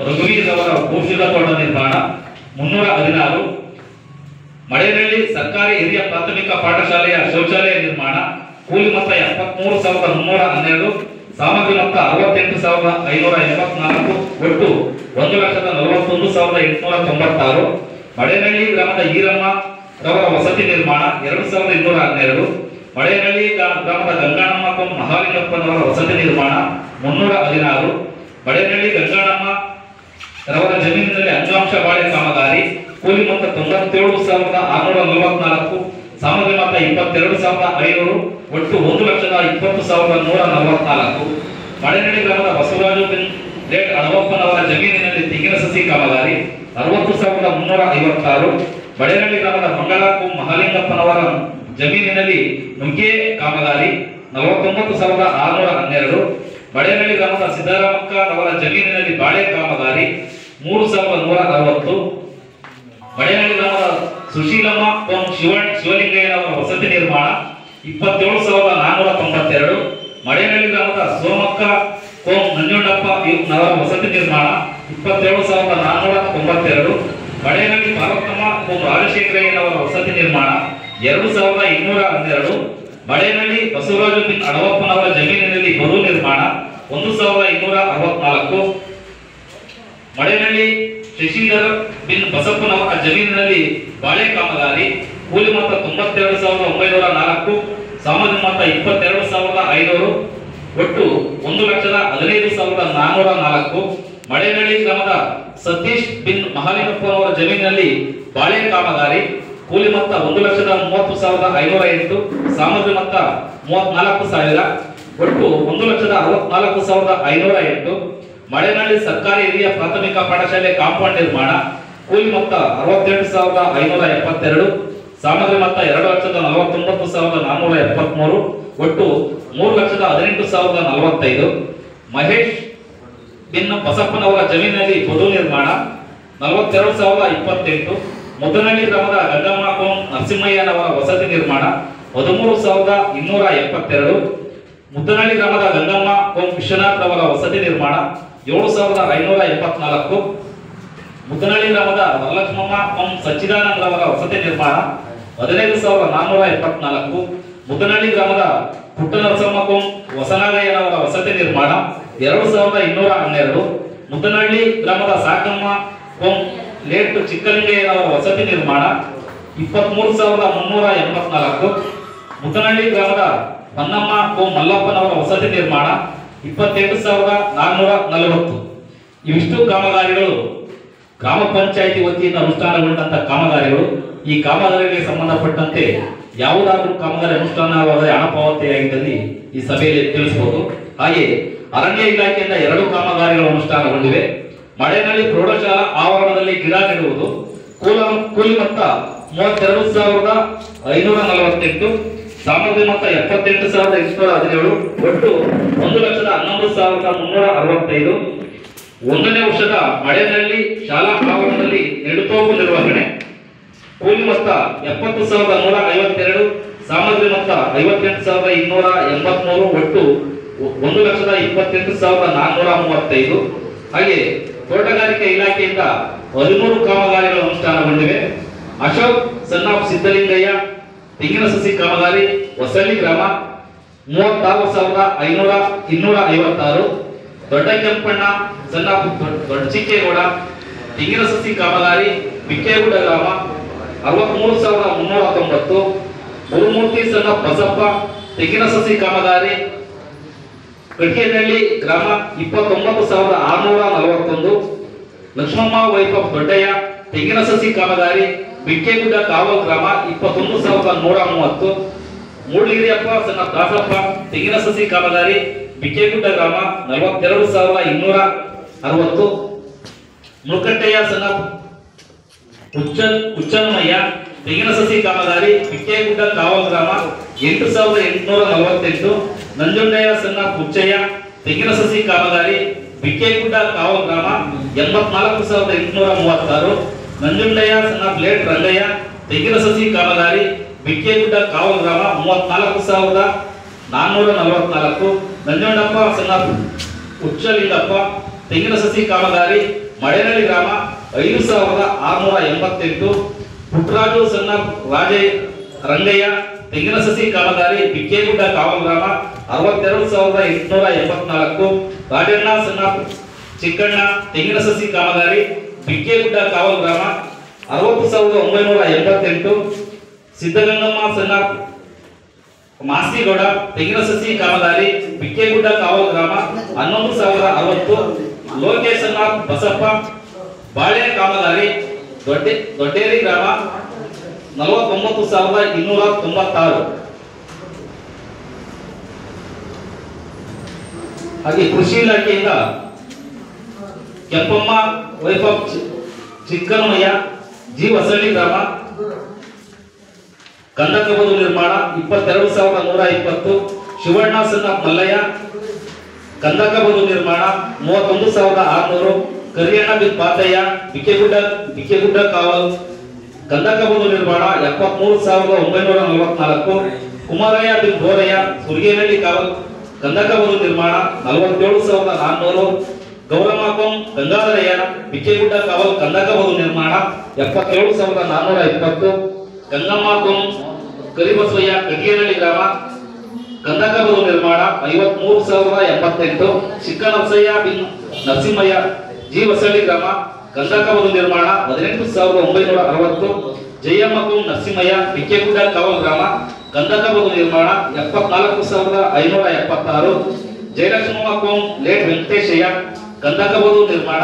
ರಘುವೀರ್ ಅವರ ಪೌಷ್ಟಿಕ ತೋಟ ನಿರ್ಮಾಣ 316. ಮಳೆನಹಳ್ಳಿ ಸರ್ಕಾರಿ ಹಿರಿಯ ಪ್ರಾಥಮಿಕ ಪಾಠಶಾಲೆಯ ಶೌಚಾಲಯ ನಿರ್ಮಾಣ ಕೂಲಿ ಮೊತ್ತ 73,312. ಸಾಮಗ್ರಿ ಮೊತ್ತ 68,584. ಒಟ್ಟು 1,41,896. ಮಳೆನಹಳ್ಳಿ ಗ್ರಾಮದ ಈರಮ್ಮ ರವರ ವಸತಿ ನಿರ್ಮಾಣ 2,212. ಮಳೆನಹಳ್ಳಿ ಗ್ರಾಮದ ಗಂಗಾಣಮ್ಮ ಮಹಾಲಿಂಗಪ್ಪನವರ ವಸತಿ ನಿರ್ಮಾಣ 316. ಮಳೆನಹಳ್ಳಿ ಗಂಗಾಣಮ್ಮ ರವರ ಜಮೀನಿನಲ್ಲಿ ಅಂಗಾಂಶ ಬಾಳೆ ಕಾಮಗಾರಿ ಕೂಲಿ ಮೊತ್ತ 97,644, ಸಾಮಗ್ರಿ ಮೊತ್ತ 22,500, ಒಟ್ಟು 1,20,144. ಮಳೆನಳ್ಳಿ ಗ್ರಾಮದ ಬಸವರಾಜು ಬಿನ್ ಲೇಟ್ ಅಳವಪ್ಪನವರ ಜಮೀನಿನಲ್ಲಿ ತೆಂಗಿನ ಸಸಿ ಕಾಮಗಾರಿ 60,356. ಬಡೇನಹಳ್ಳಿ ಗ್ರಾಮದ ಮಂಗಳಾಕು ಮಹಾಲಿಂಗಪ್ಪನವರ ಜಮೀನಿನಲ್ಲಿ ನುಗ್ಗೆ ಕಾಮಗಾರಿ 49,612. ಬಡೇನಹಳ್ಳಿ ಗ್ರಾಮದ ಸಿದ್ದರಾಮಕ್ಕನವರ ಜಮೀನಿನಲ್ಲಿ ಬಾಳೆ ಕಾಮಗಾರಿ 3,160. ಬಡೇನಹಳ್ಳಿ ಗ್ರಾಮದ ಸುಶೀಲಮ್ಮ ಶಿವಲಿಂಗಯ್ಯನವರ ವಸತಿ ನಿರ್ಮಾಣ 27,492. ಮಡೇನಹಳ್ಳಿ ಗ್ರಾಮದ ಸೋಮಕ್ಕ ನಂಜುಂಡಪ್ಪ ಇವರ ವಸತಿ ನಿರ್ಮಾಣ 27,492. ಬಡೇನಹಳ್ಳಿ ಪಾರ್ವತಮ್ಮ ರಾಜಶೇಖರಯ್ಯನವರ ವಸತಿ ನಿರ್ಮಾಣ 2,212. ಬಡೇನಹಳ್ಳಿ ಬಸವರಾಜು ಬಿನ್ ಅಳವಪ್ಪನವರ ಜಮೀನಿನಲ್ಲಿ ಬರು ನಿರ್ಮಾಣ 1,264. ಮಡೇನಹಳ್ಳಿ ಶಶಿಧರ್ ಬಿನ್ ಬಸಪ್ಪನವರ ಜಮೀನಿನಲ್ಲಿ ಬಾಳೆ ಕಾಮಗಾರಿ ಕೂಲಿ ಮೊತ್ತ 92,904, ಸಾಮಗ್ರಿ ಮೊತ್ತ 22,500, ಒಟ್ಟು 1,15,404. ಮಡೇನಹಳ್ಳಿ ಗ್ರಾಮದ ಸತೀಶ್ ಬಿನ್ ಮಹಾಲಿಂಗಪ್ಪನವರ ಜಮೀನಿನಲ್ಲಿ ಬಾಳೆ ಕಾಮಗಾರಿ ಕೂಲಿ ಮೊತ್ತ 1,30,508, ಸಾಮಗ್ರಿ ಮೊತ್ತ 34,000, ಒಟ್ಟು 1,64,508. ಮಡೇನಹಳ್ಳಿ ಸರ್ಕಾರಿ ಹಿರಿಯ ಪ್ರಾಥಮಿಕ ಪಾಠಶಾಲೆ ಕಾಂಪೌಂಡ್ ನಿರ್ಮಾಣ ಕೂಲಿ ಮೊತ್ತ 68,572, ಸಾಮಗ್ರಿ ಮೊತ್ತ 2,49,473, ಒಟ್ಟು 3,18,045. ಮಹೇಶ್ ಬಿನ್ ಬಸಪ್ಪನವರ ಜಮೀನಿನಲ್ಲಿ ಬದು ನಿರ್ಮಾಣ 42,028. ಮುದ್ದನಹಳ್ಳಿ ಗ್ರಾಮದ ಗಂಗಮ್ಮ ನರಸಿಂಹಯ್ಯನವರ ವಸತಿ ನಿರ್ಮಾಣ 13,272. ಮುದ್ದನಹಳ್ಳಿ ಗ್ರಾಮದ ಗಂಗಮ್ಮ ವಿಶ್ವನಾಥ್ ಅವರ ವಸತಿ ನಿರ್ಮಾಣ 7,574. ಮುದ್ದನಹಳ್ಳಿ ಗ್ರಾಮದ ವರಲಕ್ಷ್ಮಮ್ಮ ಸಚ್ಚಿದಾನಂದ ಅವರ ವಸತಿ ನಿರ್ಮಾಣ 15,474. ಮುದ್ದನಹಳ್ಳಿ ಗ್ರಾಮದ ಪುಟ್ಟನರಸಮ್ಮ ವಸನಾಗಯ್ಯನವರ ವಸತಿ ನಿರ್ಮಾಣ 2,212. ಮುದ್ದನಹಳ್ಳಿ ಗ್ರಾಮದ ಸಾಕಮ್ಮ ಲೇಟ್ ಚಿಕ್ಕಲಿಂಗಯ್ಯನವರ ವಸತಿ ನಿರ್ಮಾಣ 23,384. ಮುದ್ದನಹಳ್ಳಿ ಗ್ರಾಮದ ಹೊನ್ನಮ್ಮ ಮಲ್ಲಪ್ಪನವರ ವಸತಿ ನಿರ್ಮಾಣ 28,440. ಇವಿಷ್ಟು ಕಾಮಗಾರಿಗಳು ಗ್ರಾಮ ಪಂಚಾಯಿತಿ ವತಿಯಿಂದ ಅನುಷ್ಠಾನಗೊಂಡಂತ ಕಾಮಗಾರಿಗಳು. ಈ ಕಾಮಗಾರಿಗೆ ಸಂಬಂಧಪಟ್ಟಂತೆ ಯಾವುದಾದ್ರೂ ಕಾಮಗಾರಿ ಅನುಷ್ಠಾನವಾದರೆ ಹಣ ಪಾವತಿಯಾಗಿದ್ದಲ್ಲಿ ಈ ಸಭೆಯಲ್ಲಿ ತಿಳಿಸಬಹುದು. ಹಾಗೆ ಅರಣ್ಯ ಇಲಾಖೆಯಿಂದ 2 ಕಾಮಗಾರಿಗಳು ಅನುಷ್ಠಾನಗೊಂಡಿವೆ. ಮಡೇನಹಳ್ಳಿ ಪ್ರೌಢಶಾಲಾ ಆವರಣದಲ್ಲಿ ಗಿಡ ನೆಡುವುದು ಕೂಲಿ ಮೊತ್ತ 32,548, ಸಾಮಗ್ರಿ ಮೊತ್ತ 78,817, ಒಟ್ಟು 1,11,365. 1ನೇ ವರ್ಷದ ಮಡೇನಹಳ್ಳಿ ಶಾಲಾ ಆವರಣದಲ್ಲಿ ನೆಡುತೋಪು ನಿರ್ವಹಣೆ ಕೂಲಿ ಮೊತ್ತ 70,152, ಸಾಮಗ್ರಿ ಮೊತ್ತ 58,283, ಒಟ್ಟು 1,28,435. ಹಾಗೆ ತೋಟಗಾರಿಕೆ ಇಲಾಖೆಯಿಂದ 13 ಕಾಮಗಾರಿಗಳು ಅನುಷ್ಠಾನಗೊಂಡಿವೆ. ಅಶೋಕ್ ಸನ್ನಾಫ್ ಸಿದ್ದಲಿಂಗಯ್ಯ ತೆಂಗಿನ ಸಸಿ ಕಾಮಗಾರಿ ಹೊಸಳ್ಳಿ ಗ್ರಾಮ 36,256. ದೊಡ್ಡ ಕೆಂಪಣ್ಣ ಸನ್ನಾಫ್ ದೊಡ್ಡಚಿಕ್ಕೇಗೌಡ ತೆಂಗಿನ ಸಸಿ ಕಾಮಗಾರಿ ಬಿಕ್ಕೇಗುಡ್ಡ ಗ್ರಾಮ 63,319. ಗುರುಮೂರ್ತಿ ಸನ್ನಾಫ್ ಬಸಪ್ಪ ತೆಂಗಿನ ಸಸಿ ಕಾಮಗಾರಿ ಕಟ್ಕೇನಹಳ್ಳಿ ಗ್ರಾಮ 29,641. ಲಕ್ಷ್ಮಮ್ಮ ವೈಭವ್ ದೊಡ್ಡಯ್ಯ ತೆಂಗಿನ ಸಸಿ ಕಾಮಗಾರಿ ಬಿಕ್ಕೇಗುಡ್ಡ ಕಾವಲ್ ಗ್ರಾಮ 21,130. ಮೂಡಲಿಗಿರಿಯಪ್ಪ ಸಣ್ಣ ದಾಸಪ್ಪ ತೆಂಗಿನ ಸಸಿ ಕಾಮಗಾರಿ ಬಿಕ್ಕೇಗುಡ್ಡ ಗ್ರಾಮ 42,260. ಮುಳ್ಕಟ್ಟಯ್ಯ ಸಣ್ಣ ಹುಚ್ಚನ್ನಯ್ಯ ತೆಂಗಿನ ಸಸಿ ಕಾಮಗಾರಿ ಬಿಕ್ಕೇಗುಡ್ಡ ಕಾವಲ್ ಗ್ರಾಮ 8,848. ನಂಜುಂಡಯ್ಯ ಸಣ್ಣ ಹುಚ್ಚಯ್ಯ ತೆಂಗಿನ ಸಸಿ ಕಾಮಗಾರಿ ಬಿಕ್ಕೇಗುಡ್ಡ ಕಾವಲ್ ಗ್ರಾಮ 84,836. ನಂಜುಂಡಯ್ಯ ಸಣ್ಣ ಬ್ಲೇಡ್ ರಂಗಯ್ಯ ತೆಂಗಿನ ಸಸಿ ಕಾಮಗಾರಿ ಬಿಕ್ಕೇಗುಡ್ಡ ಕಾವಲ್ ಗ್ರಾಮ 34,444. ನಂಜುಂಡಪ್ಪ ಸಣ್ಣ ಹುಚ್ಚಲಿಂಗಪ್ಪ ತೆಂಗಿನ ಸಸಿ ಕಾಮಗಾರಿ ಮಡೇನಹಳ್ಳಿ ಗ್ರಾಮ 5,688. ಪುಟ್ಟರಾಜು ಸಣ್ಣ ರಾಜಯ್ಯ ರಂಗಯ್ಯ ತೆಂಗಿನ ಸಸಿ ಕಾಮಗಾರಿ ಬಿಕ್ಕೇಗುಡ್ಡ ಕಾವಲ್ ಗ್ರಾಮ 62,884. ರಾಜಣ್ಣ ಸಣ್ಣ ಚಿಕ್ಕಣ್ಣ ತೆಂಗಿನ ಸಸಿ ಕಾಮಗಾರಿ ಬಿಕ್ಕೇಗುಡ್ಡ ಕಾವಲ್ ಗ್ರಾಮ 60,988. ಸಿದ್ದಗಂಗಮ್ಮ ಸಣ್ಣ ಮಾಸ್ತಿಗೌಡ ತೆಂಗಿನ ಸಸಿ ಕಾಮಗಾರಿ ಬಿಕ್ಕೇಗುಡ್ಡ ಕಾವಲ್ ಗ್ರಾಮ 11,060. ಲೋಕೇಶ್ ಸಣ್ಣ ಬಸಪ್ಪ ಬಾಳೆ ಕಾಮಗಾರಿ ದೊಡ್ಡೇರಿ ಗ್ರಾಮ 49,296. ಹಾಗೆ ಕೃಷಿ ಇಲಾಖೆಯಿಂದ Kempamma wife of Chikkanamayya G Hosahalli ಗ್ರಾಮ ಕಂದಕಬದು ನಿರ್ಮಾಣ 22,120. ಶಿವಣ್ಣ ಸಣ್ಣ ಮಲ್ಲಯ್ಯ ಕಂದಕಬದು ನಿರ್ಮಾಣ 31,600. ಕರಿಯಣ್ಣ ಬಿನ್ ಪಾತಯ್ಯ ಬಿಕ್ಕೆಗುಡ್ಡ ಕಾವಲ್ ಕಂದಕಬದು ನಿರ್ಮಾಣ 73,944. ಕುಮಾರಯ್ಯ ಬಿನ್ ಬೋರಯ್ಯ ಸುರ್ಗೇನಹಳ್ಳಿ ಕಾವಲ್ ಕಂದಕಬದು ನಿರ್ಮಾಣ 47,400. ಗೌರಮಾಕಂ ಗಂಗಾಧರಯ್ಯ ಬಿಕ್ಕೆಗುಡ್ಡ ಕಾವಲ್ ಕಂದಕಬದು ನಿರ್ಮಾಣ 77,420. ಗಂಗಮ್ಮಾಕಂ ಕರಿಬಸವಯ್ಯ ಕಟ್ಟಿಗೆನಹಳ್ಳಿ ಗ್ರಾಮ ಕಂದಕಬದು ನಿರ್ಮಾಣ 53,078. ಚಿಕ್ಕನರಸಯ್ಯ ಬಿನ್ ನರಸಿಂಹಯ್ಯ ಜಿ ಹೊಸಳ್ಳಿ ಗ್ರಾಮ ಕಂದಕಬದು ನಿರ್ಮಾಣ 18,960. ಜಯಮ್ಮಕಂ ನರಸಿಂಹಯ್ಯ ಬಿಕ್ಕೆಗುಡ್ಡ ಕಾವಲ್ ಗ್ರಾಮ ಕಂದಕಬದು ನಿರ್ಮಾಣ 74,576. ಜಯಲಕ್ಷ್ಮಮ್ಮಕಂ ಲೇಟ್ ವೆಂಕಟೇಶಯ್ಯ ಕಂದಕಬದು ನಿರ್ಮಾಣ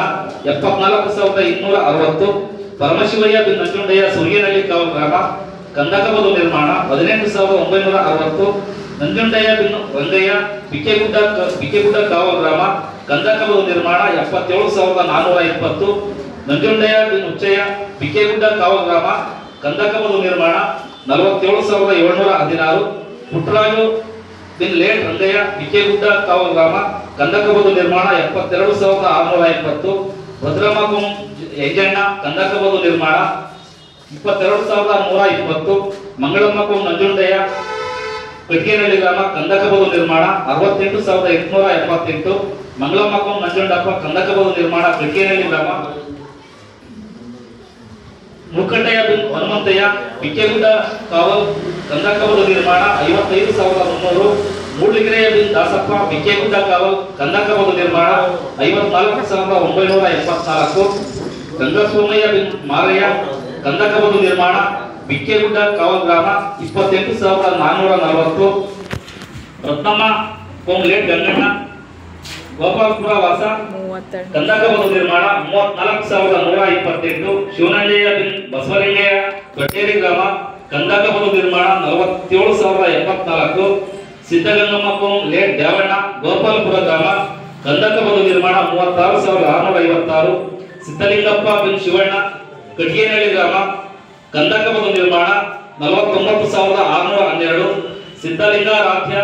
74,260. ಪರಮಶಿವಯ್ಯ ಬಿನ್ ನಂಜುಂಡಯ್ಯ ಸುರ್ಗೇನಹಳ್ಳಿ ಕಾವಲ್ ಗ್ರಾಮ ಕಂದಕಬದು ನಿರ್ಮಾಣ 18,960. ನಂಜುಂಡಯ್ಯ ಬಿನ್ ರಂಗಯ್ಯ ಬಿಕ್ಕೆಗುಡ್ಡ ಕಾವಲ್ ಗ್ರಾಮ ಕಂದಕಬದು ನಿರ್ಮಾಣ 77,420. ನಂಜುಂಡಯ್ಯ ಬಿನ್ ಹುಚ್ಚಯ್ಯ ಬಿಕ್ಕೆಗುಡ್ಡ ಕಾವಲ್ ಗ್ರಾಮ ಕಂದಕಬದು ನಿರ್ಮಾಣ 47,716. ಪುಟ್ಟರಾಜು ಬಿನ್ ಲೇಟ್ ರಂಗಯ್ಯ ಬಿಕ್ಕೆಗುಡ್ಡ ಕಾವಲ್ ಗ್ರಾಮ ಕಂದಕಬದು ನಿರ್ಮಾಣ 72,620. ಭದ್ರಮಕಂ ಯಜಣ್ಣ ಕಂದಕಬದು ನಿರ್ಮಾಣ 22,120. ಮಂಗಳಮ್ಮಕಂ ನಂಜುಂಡಯ್ಯ ಕಟ್ಟಿಗೆನಹಳ್ಳಿ ಗ್ರಾಮ ಕಂದಕಬದು ನಿರ್ಮಾಣ 68,878. ಮಂಗಳಮ್ಮಕಂ ನಂಜುಂಡಪ್ಪ ಕಂದಕಬದು ನಿರ್ಮಾಣ ಕಟ್ಟಿಗೆನಹಳ್ಳಿ ಗ್ರಾಮ. ಮುಖಂಡಯ್ಯ ಬಿನ್ ಹನುಮಂತಯ್ಯ ಬಿಕ್ಕೆಗುಡ್ಡ ಕಾವಲ್ ಕಂದಕಬದು ನಿರ್ಮಾಣ 55,300. ಮೂಡಿಗೆರೆಯ ಬಿನ್ ದಾಸಪ್ಪ ಬಿಕ್ಕೆಗುಡ್ಡ ಕಾವಲ್ ಕಂದಕಬದು ನಿರ್ಮಾಣ 54,974. ಗಂಗಸ್ವಾಮಯ್ಯ ಬಿನ್ ಮಾರಯ್ಯ ಕಂದಕಬದು ನಿರ್ಮಾಣ ಬಿಕ್ಕೆಗುಡ್ಡ ಕಾವಲ್ ಗ್ರಾಮ 28,440. ರತ್ನಮ್ಮ ಕೋಂಗ್ಲೇಟ್ ಗಂಗಣ್ಣ ಗೋಪಾಲಪುರ ವಾಸ ಕಂದಕಬದು ನಿರ್ಮಾಣ 34,128. ಶಿವನಂಜಯ್ಯ ಬಿನ್ ಬಸವಲಿಂಗಯ್ಯ ದೊಡ್ಡೇರಿ ಗ್ರಾಮ ಕಂದಕಬದು ನಿರ್ಮಾಣ 47,074. ಸಿದ್ದಗಂಗಮ್ಮ ಕೋಂ ಲೇಟ್ ದೇವಣ್ಣ ಗೋಪಾಲಪುರ ಗ್ರಾಮ ಕಂದಕಬದು ನಿರ್ಮಾಣ 36,656. ಸಿದ್ದಲಿಂಗಪ್ಪ ಬಿನ್ ಶಿವಣ್ಣ ಕಟ್ಟಿಗೆನಹಳ್ಳಿ ಗ್ರಾಮ ಕಂದಕಬದು ನಿರ್ಮಾಣ 49,612. ಸಿದ್ದಲಿಂಗಾರಾಧ್ಯ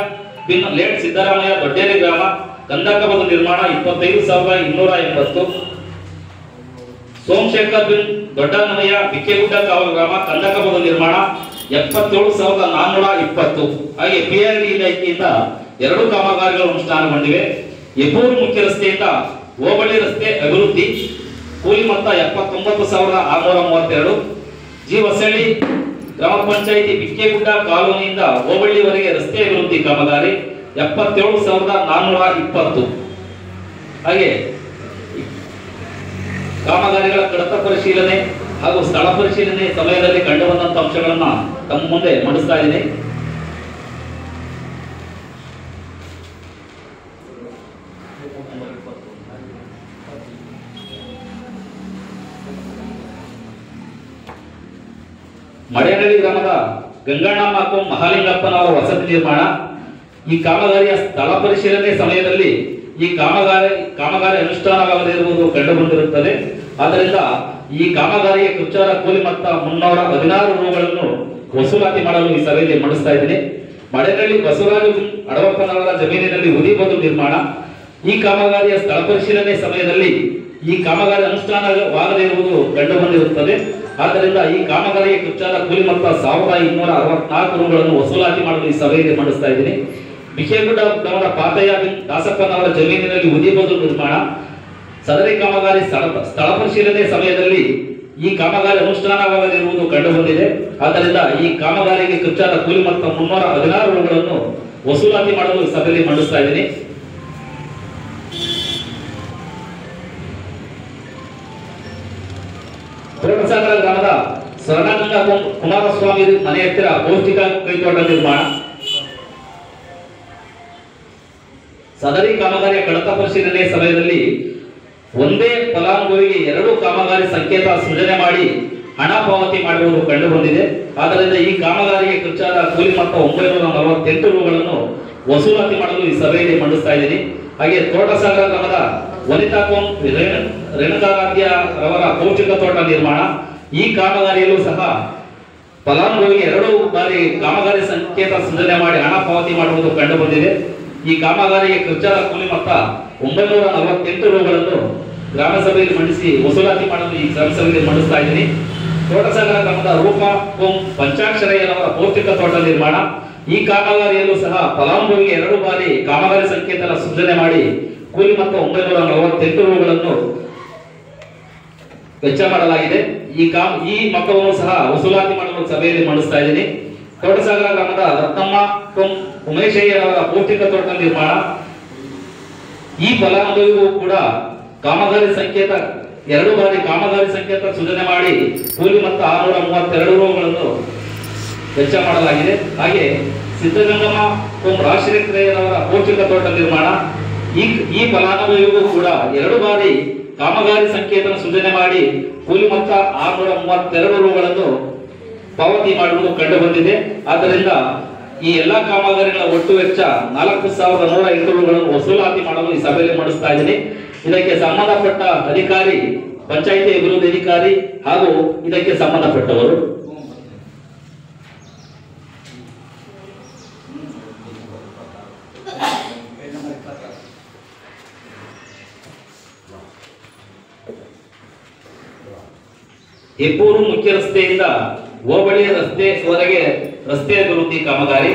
ಬಿನ್ ಲೇಟ್ ಸಿದ್ದರಾಮಯ್ಯ ದೊಡ್ಡೇರಿ ಗ್ರಾಮ ಕಂದಕಬದು ನಿರ್ಮಾಣ 25,280. ಸೋಮಶೇಖರ್ ಬಿನ್ ದೊಡ್ಡನಮಯ್ಯ ಬಿಕ್ಕೆಗುಡ್ಡ ಕಾವಲ್ ಗ್ರಾಮ ಕಂದಕಬದು ನಿರ್ಮಾಣ 77,420. ಹಾಗೆ PRD ಇಲಾಖೆಯಿಂದ 2 ಕಾಮಗಾರಿಗಳು ಅನುಷ್ಠಾನಗೊಂಡಿವೆ. ಯಪೂರ್ ಮುಖ್ಯ ರಸ್ತೆಯಿಂದ ಹೋಬಳಿ ರಸ್ತೆ ಅಭಿವೃದ್ಧಿ ಕೂಲಿ ಮೊತ್ತ 79,632. ಜಿ ಹೊಸಳ್ಳಿ ಗ್ರಾಮ ಪಂಚಾಯಿತಿ ಬಿಕ್ಕೆಗುಡ್ಡ ಕಾಲೋನಿಯಿಂದ ಹೋಬಳಿವರೆಗೆ ರಸ್ತೆ ಅಭಿವೃದ್ಧಿ ಕಾಮಗಾರಿ 77,420. ಹಾಗೆ ಕಾಮಗಾರಿಗಳ ಕಡತ ಪರಿಶೀಲನೆ ಹಾಗೂ ಸ್ಥಳ ಪರಿಶೀಲನೆ ಸಮಯದಲ್ಲಿ ಕಂಡುಬಂದಂತಹ ಅಂಶಗಳನ್ನ ತಮ್ಮ ಮುಂದೆ ಮಂಡಿಸ್ತಾ ಇದ್ದೀನಿ. ಮಡೇನಹಳ್ಳಿ ಗ್ರಾಮದ ಗಂಗಣ್ಣಮ್ಮ ಮಹಾಲಿಂಗಪ್ಪನವರ ವಸತಿ ನಿರ್ಮಾಣ. ಈ ಕಾಮಗಾರಿಯ ಸ್ಥಳ ಪರಿಶೀಲನೆ ಸಮಯದಲ್ಲಿ ಈ ಕಾಮಗಾರಿ ಅನುಷ್ಠಾನವಾಗದಿರುವುದು ಕಂಡುಬಂದಿರುತ್ತದೆ. ಆದ್ದರಿಂದ ಈ ಕಾಮಗಾರಿಯ ಖರ್ಚಾದ ಕೂಲಿ ಮೊತ್ತ 316 ರೂಗಳನ್ನು ವಸೂಲಾತಿ ಮಾಡಲು ಈ ಸಭೆಯಲ್ಲಿ ಮಂಡಿಸ್ತಾ ಇದ್ದೀನಿ. ಮಡೇನಹಳ್ಳಿ ಬಸವರಾಜು ಅಡವಪ್ಪನವರ ಜಮೀನಿನಲ್ಲಿ ಉದಿಬದು ನಿರ್ಮಾಣ. ಈ ಕಾಮಗಾರಿಯ ಸ್ಥಳ ಪರಿಶೀಲನೆ ಸಮಯದಲ್ಲಿ ಈ ಕಾಮಗಾರಿ ಅನುಷ್ಠಾನವಾಗದಿರುವುದು ಕಂಡುಬಂದಿರುತ್ತದೆ. ಆದ್ದರಿಂದ ಈ ಕಾಮಗಾರಿಯ ಖರ್ಚಾದ ಕೂಲಿ ಮೊತ್ತ 1,264 ರೂಗಳನ್ನು ವಸೂಲಾತಿ ಮಾಡಲು ಈ ಸಭೆಯಲ್ಲಿ ಮಂಡಿಸ್ತಾ ಇದ್ದೀನಿ. ಬಿಕ್ಕೆಗುಡ್ಡ ಗ್ರಾಮದ ಪಾತಯ್ಯ ಬಿನ್ ದಾಸಪ್ಪನವರ ಜಮೀನಿನಲ್ಲಿ ಉದಿಬದು ನಿರ್ಮಾಣ. ಸದರಿ ಕಾಮಗಾರಿ ಸ್ಥಳ ಪರಿಶೀಲನೆ ಸಮಯದಲ್ಲಿ ಈ ಕಾಮಗಾರಿ ಅನುಷ್ಠಾನವಾಗದಿರುವುದು ಕಂಡುಬಂದಿದೆ. ಆದ್ದರಿಂದ ಈ ಕಾಮಗಾರಿಗೆ ಖರ್ಚಾದ ಕೂಲಿ ಮೊತ್ತ 316 ರೂಗಳನ್ನು ವಸೂಲಾತಿ ಮಾಡಲು ಈ ಸಭೆಯಲ್ಲಿ ಮಂಡಿಸ್ತಾ ಇದ್ದೀನಿ. ಕೋಟಸಾಗರ ಗ್ರಾಮದ ಸ್ವರ್ಣಗಂಗಾ ಕುಮಾರಸ್ವಾಮಿ ಮನೆ ಹತ್ತಿರ ಪೌಷ್ಟಿಕ ಕೈತೋಟ ನಿರ್ಮಾಣ. ಸದರಿ ಕಾಮಗಾರಿಯ ಕಡತ ಪರಿಶೀಲನೆ ಸಮಯದಲ್ಲಿ ಒಂದೇ ಫಲಾನುಭವಿಗೆ 2 ಕಾಮಗಾರಿ ಸಂಕೇತ ಸೃಜನೆ ಮಾಡಿ ಹಣ ಪಾವತಿ ಮಾಡಿರುವುದು ಕಂಡು ಬಂದಿದೆ. ಆದ್ದರಿಂದ ಈ ಕಾಮಗಾರಿಗೆ ಖರ್ಚಾದ ಕೂಲಿ ಮೊತ್ತ 948 ರೂಗಳನ್ನು ವಸೂಲಾತಿ ಮಾಡಲು ಈ ಸಭೆಯಲ್ಲಿ ಮಂಡಿಸ್ತಾ ಇದ್ದೀನಿ. ಹಾಗೆ ತೋಟಸಾಗರ ಗ್ರಾಮದ ವನಿತಾ ಕೋಂ ರೇಣುಕಾರಾಧ್ಯ ರವರ ಪೌಷ್ಟಿಕ ತೋಟ ನಿರ್ಮಾಣ, ಈ ಕಾಮಗಾರಿಯಲ್ಲೂ ಸಹ ಫಲಾನುಭವಿಗೆ 2 ಬಾರಿ ಕಾಮಗಾರಿ ಸಂಕೇತ ಸೃಜನೆ ಮಾಡಿ ಹಣ ಪಾವತಿ ಮಾಡುವುದು ಕಂಡು ಬಂದಿದೆ. ಈ ಕಾಮಗಾರಿಗೆ ಖರ್ಚಾದ ಕೂಲಿ ಮೊತ್ತ 948 ರೂಗಳನ್ನು ಗ್ರಾಮ ಸಭೆಯಲ್ಲಿ ಮಂಡಿಸಿ ವಸೂಲಾತಿ ಮಾಡಲು ಈ ಗ್ರಾಮ ಸಭೆಯಲ್ಲಿ ಮಂಡಿಸ್ತಾ ಇದ್ದೀನಿ. ತೋಟಸಾಗರ ಗ್ರಾಮದ ರೂಪಾ ಕೋಂ ಪಂಚಾಕ್ಷರಯ್ಯನವರ ಪೌಷ್ಟಿಕ ತೋಟ ನಿರ್ಮಾಣ, ಈ ಕಾಮಗಾರಿಯಲ್ಲೂ ಸಹ ಫಲಾನುಭವಿಗೆ 2 ಬಾರಿ ಕಾಮಗಾರಿ ಸಂಕೇತ ಸೃಜನೆ ಮಾಡಿ ಕೂಲಿ ಮೊತ್ತ 948 ರೂಗಳನ್ನು ವೆಚ್ಚ ಮಾಡಲಾಗಿದೆ. ಈ ಮೊತ್ತವನ್ನು ಸಹ ವಸೂಲಾತಿ ಮಾಡಲು ಸಭೆಯಲ್ಲಿ ಮಂಡಿಸ್ತಾ ಇದ್ದೀನಿ. ತೋಟಸಾಗರ ಗ್ರಾಮದ ರತ್ನಮ್ಮ ಕೋಂ ಉಮೇಶಯ್ಯನವರ ಪೌಷ್ಟಿಕ ತೋಟ ನಿರ್ಮಾಣ, ಈ ಫಲಾನುಭವಿಗೂ ಕೂಡ ಕಾಮಗಾರಿ ಸಂಕೇತ 2 ಬಾರಿ ಕಾಮಗಾರಿ ಸಂಕೇತ ಸೃಜನೆ ಮಾಡಿ ಕೂಲಿ ಮೊತ್ತ 632 ರೂಗಳನ್ನು ವೆಚ್ಚ ಮಾಡಲಾಗಿದೆ. ಹಾಗೆ ಸಿದ್ಧಗಂಗಮ್ಮ ಕೋಂ ರಾಜಶೇಖರಯ್ಯನವರ ಪೌಷ್ಟಿಕ ತೋಟ ನಿರ್ಮಾಣ, ಈ ಫಲಾನುಭವಿಗೂ ಕೂಡ 2 ಬಾರಿ ಕಾಮಗಾರಿ ಸಂಕೇತ ಸೃಜನೆ ಮಾಡಿ ಕೂಲಿ ಮೊತ್ತ 632 ರೂಗಳನ್ನು ಪಾವತಿ ಮಾಡುವುದು ಕಂಡು ಬಂದಿದೆ. ಆದ್ದರಿಂದ ಈ ಎಲ್ಲಾ ಕಾಮಗಾರಿಗಳ ಒಟ್ಟು ವೆಚ್ಚ 4108 ರೂಗಳನ್ನು ವಸೂಲಾತಿ ಮಾಡಲು ಈ ಸಭೆಯಲ್ಲಿ ಮಂಡಿಸ್ತಾ ಇದ್ದೀನಿ. ಇದಕ್ಕೆ ಸಂಬಂಧಪಟ್ಟ ಅಧಿಕಾರಿ, ಪಂಚಾಯಿತಿ ಅಭಿವೃದ್ಧಿ ಅಧಿಕಾರಿ ಹಾಗೂ ಇದಕ್ಕೆ ಸಂಬಂಧಪಟ್ಟವರು ಹೆಬ್ಬೂರು ಮುಖ್ಯ ರಸ್ತೆಯಿಂದ ಹೋಬಳಿ ರಸ್ತೆವರೆಗೆ ರಸ್ತೆ ಅಭಿವೃದ್ಧಿ ಕಾಮಗಾರಿ.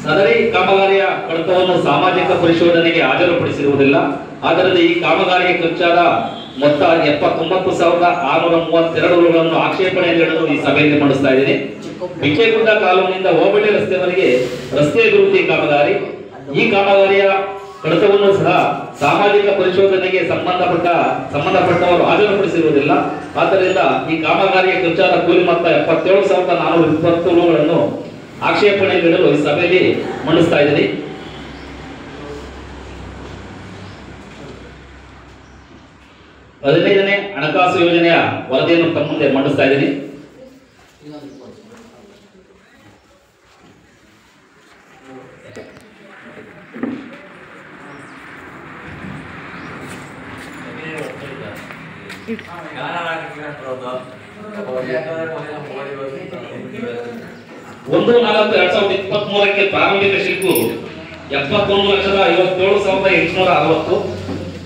ಸದರಿ ಕಾಮಗಾರಿಯ ಕಡತವನ್ನು ಸಾಮಾಜಿಕ ಪರಿಶೋಧನೆಗೆ ಹಾಜರುಪಡಿಸಿರುವುದಿಲ್ಲ. ಆದ್ದರಿಂದ ಈ ಕಾಮಗಾರಿಗೆ ಖರ್ಚಾದ ಮೊತ್ತ 79,632 ರೂಗಳನ್ನು ಆಕ್ಷೇಪಣೆ ನೀಡಲು ಈ ಸಭೆಯಲ್ಲಿ ಮಂಡಿಸ್ತಾ ಇದ್ದೀನಿ. ಬಿಚ್ಚೇಗುಡ್ಡ ಕಾಲೋನಿಯಿಂದ ಹೋಬಳಿ ರಸ್ತೆವರೆಗೆ ರಸ್ತೆ ಅಭಿವೃದ್ಧಿ ಕಾಮಗಾರಿ, ಈ ಕಾಮಗಾರಿಯ ಕಡತವನ್ನು ಸಹ ಸಾಮಾಜಿಕ ಪರಿಶೋಧನೆಗೆ ಸಂಬಂಧಪಟ್ಟವರು ಹಾಜರುಪಡಿಸಿರುವುದಿಲ್ಲ. ಆದ್ದರಿಂದ ಈ ಕಾಮಗಾರಿಯ ಖರ್ಚಾದ ಕೂಲಿ ಮೊತ್ತ 77,420 ರೂಗಳನ್ನು ಆಕ್ಷೇಪಣೆ ನೀಡಲು ಈ ಸಭೆಯಲ್ಲಿ ಮಂಡಿಸ್ತಾ ಇದ್ದೀನಿ. ಹದಿನೈದನೇ ಹಣಕಾಸು ಯೋಜನೆಯ ವರದಿಯನ್ನು ತಮ್ಮ ಮುಂದೆ ಮಂಡಿಸ್ತಾ ಇದ್ದೀನಿ. ಒಂದು 4/2023 ಪ್ರಾರಂಭಿಕ ಶಿಲ್ಕು 71,57,860.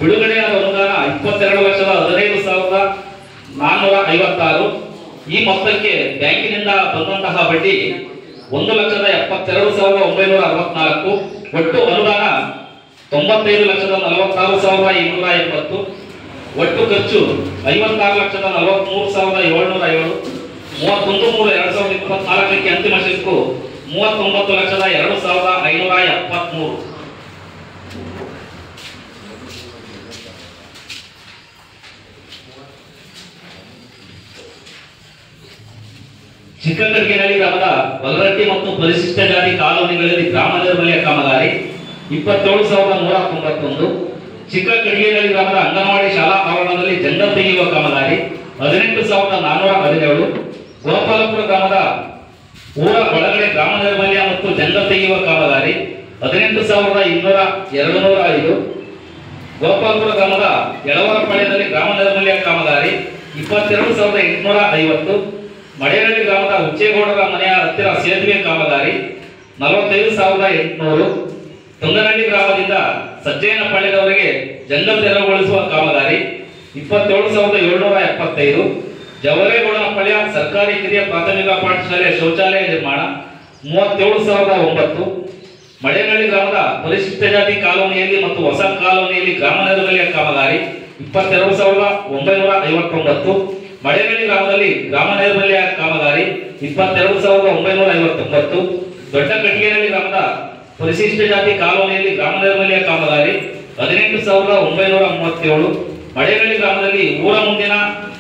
ಬಿಡುಗಡೆಯಾದ ಅನುದಾನ 22,15,456. ಈ ಮೊತ್ತಕ್ಕೆ ಬ್ಯಾಂಕಿನಿಂದ ಬಂದಂತಹ ಬಡ್ಡಿ 1,72,964. ಒಟ್ಟು ಅನುದಾನ 95,46,280. ಒಟ್ಟು ಖರ್ಚು 56,43,707. 31/3/2024 ಅಂತಿಮ ಶಿಲ್ಕು 39,02,573. ಚಿಕ್ಕಕಡಗೇನಹಳ್ಳಿ ಗ್ರಾಮದ ಬಲರಟ್ಟಿ ಮತ್ತು ಪರಿಶಿಷ್ಟ ಜಾತಿ ಕಾಲೋನಿಗಳಲ್ಲಿ ಗ್ರಾಮ ನೈರ್ಮಲ್ಯ ಕಾಮಗಾರಿ 27,191. ಚಿಕ್ಕಕಡಗೇನಹಳ್ಳಿ ಗ್ರಾಮದ ಅಂಗನವಾಡಿ ಶಾಲಾ ಆವರಣದಲ್ಲಿ ಜಂಗಲ್ ತೆಗೆಯುವ ಕಾಮಗಾರಿ 18,417. ಗೋಪಾಲಪುರ ಗ್ರಾಮದ ಊರ ಒಳಗಡೆ ಗ್ರಾಮ ನೈರ್ಮಲ್ಯ ಮತ್ತು ಜಂಗಲ್ ತೆಗೆಯುವ ಕಾಮಗಾರಿ 18,205. ಗೋಪಾಲಪುರ ಗ್ರಾಮದ ಯಳವರಪಾಳ್ಯದಲ್ಲಿ ಗ್ರಾಮ ನೈರ್ಮಲ್ಯ ಕಾಮಗಾರಿ 22,850. ಮಡೇನಹಳ್ಳಿ ಗ್ರಾಮದ ಹುಚ್ಚೇಗೌಡರ ಮನೆಯ ಹತ್ತಿರ ಸೇತುವೆ ಕಾಮಗಾರಿ 45,800. ತುಂಗನಹಳ್ಳಿ ಗ್ರಾಮದಿಂದ ಸಜ್ಜೇನಪಾಳ್ಯದವರೆಗೆ ಜಂಗಲ್ ತೆರವುಗೊಳಿಸುವ ಕಾಮಗಾರಿ 27,775. ಜವರೇಗೌಡನಪಾಳ್ಯ ಸರ್ಕಾರಿ ಕಿರಿಯ ಪ್ರಾಥಮಿಕ ಪಾಠಶಾಲೆಯ ಶೌಚಾಲಯ ನಿರ್ಮಾಣ 37,009. ಮಡೇನಹಳ್ಳಿ ಗ್ರಾಮದ ಪರಿಶಿಷ್ಟ ಜಾತಿ ಕಾಲೋನಿಯಲ್ಲಿ ಮತ್ತು ಹೊಸ ಕಾಲೋನಿಯಲ್ಲಿ ಗ್ರಾಮ ನೈರ್ಮಲ್ಯ ಕಾಮಗಾರಿ 22,959. ಮಡೇನಹಳ್ಳಿ ಗ್ರಾಮದಲ್ಲಿ ಗ್ರಾಮ ನೈರ್ಮಲ್ಯ ಕಾಮಗಾರಿ 22,959. ದೊಡ್ಡ ಕಟ್ಟಿಗೆನಹಳ್ಳಿ ಗ್ರಾಮದ ಪರಿಶಿಷ್ಟ ಜಾತಿ ಕಾಲೋನಿಯಲ್ಲಿ ಗ್ರಾಮ ನೈರ್ಮಲ್ಯ ಕಾಮಗಾರಿ 18,937. ಮಡೇನಹಳ್ಳಿ ಗ್ರಾಮದಲ್ಲಿ ಊರ ಮುಂದಿನ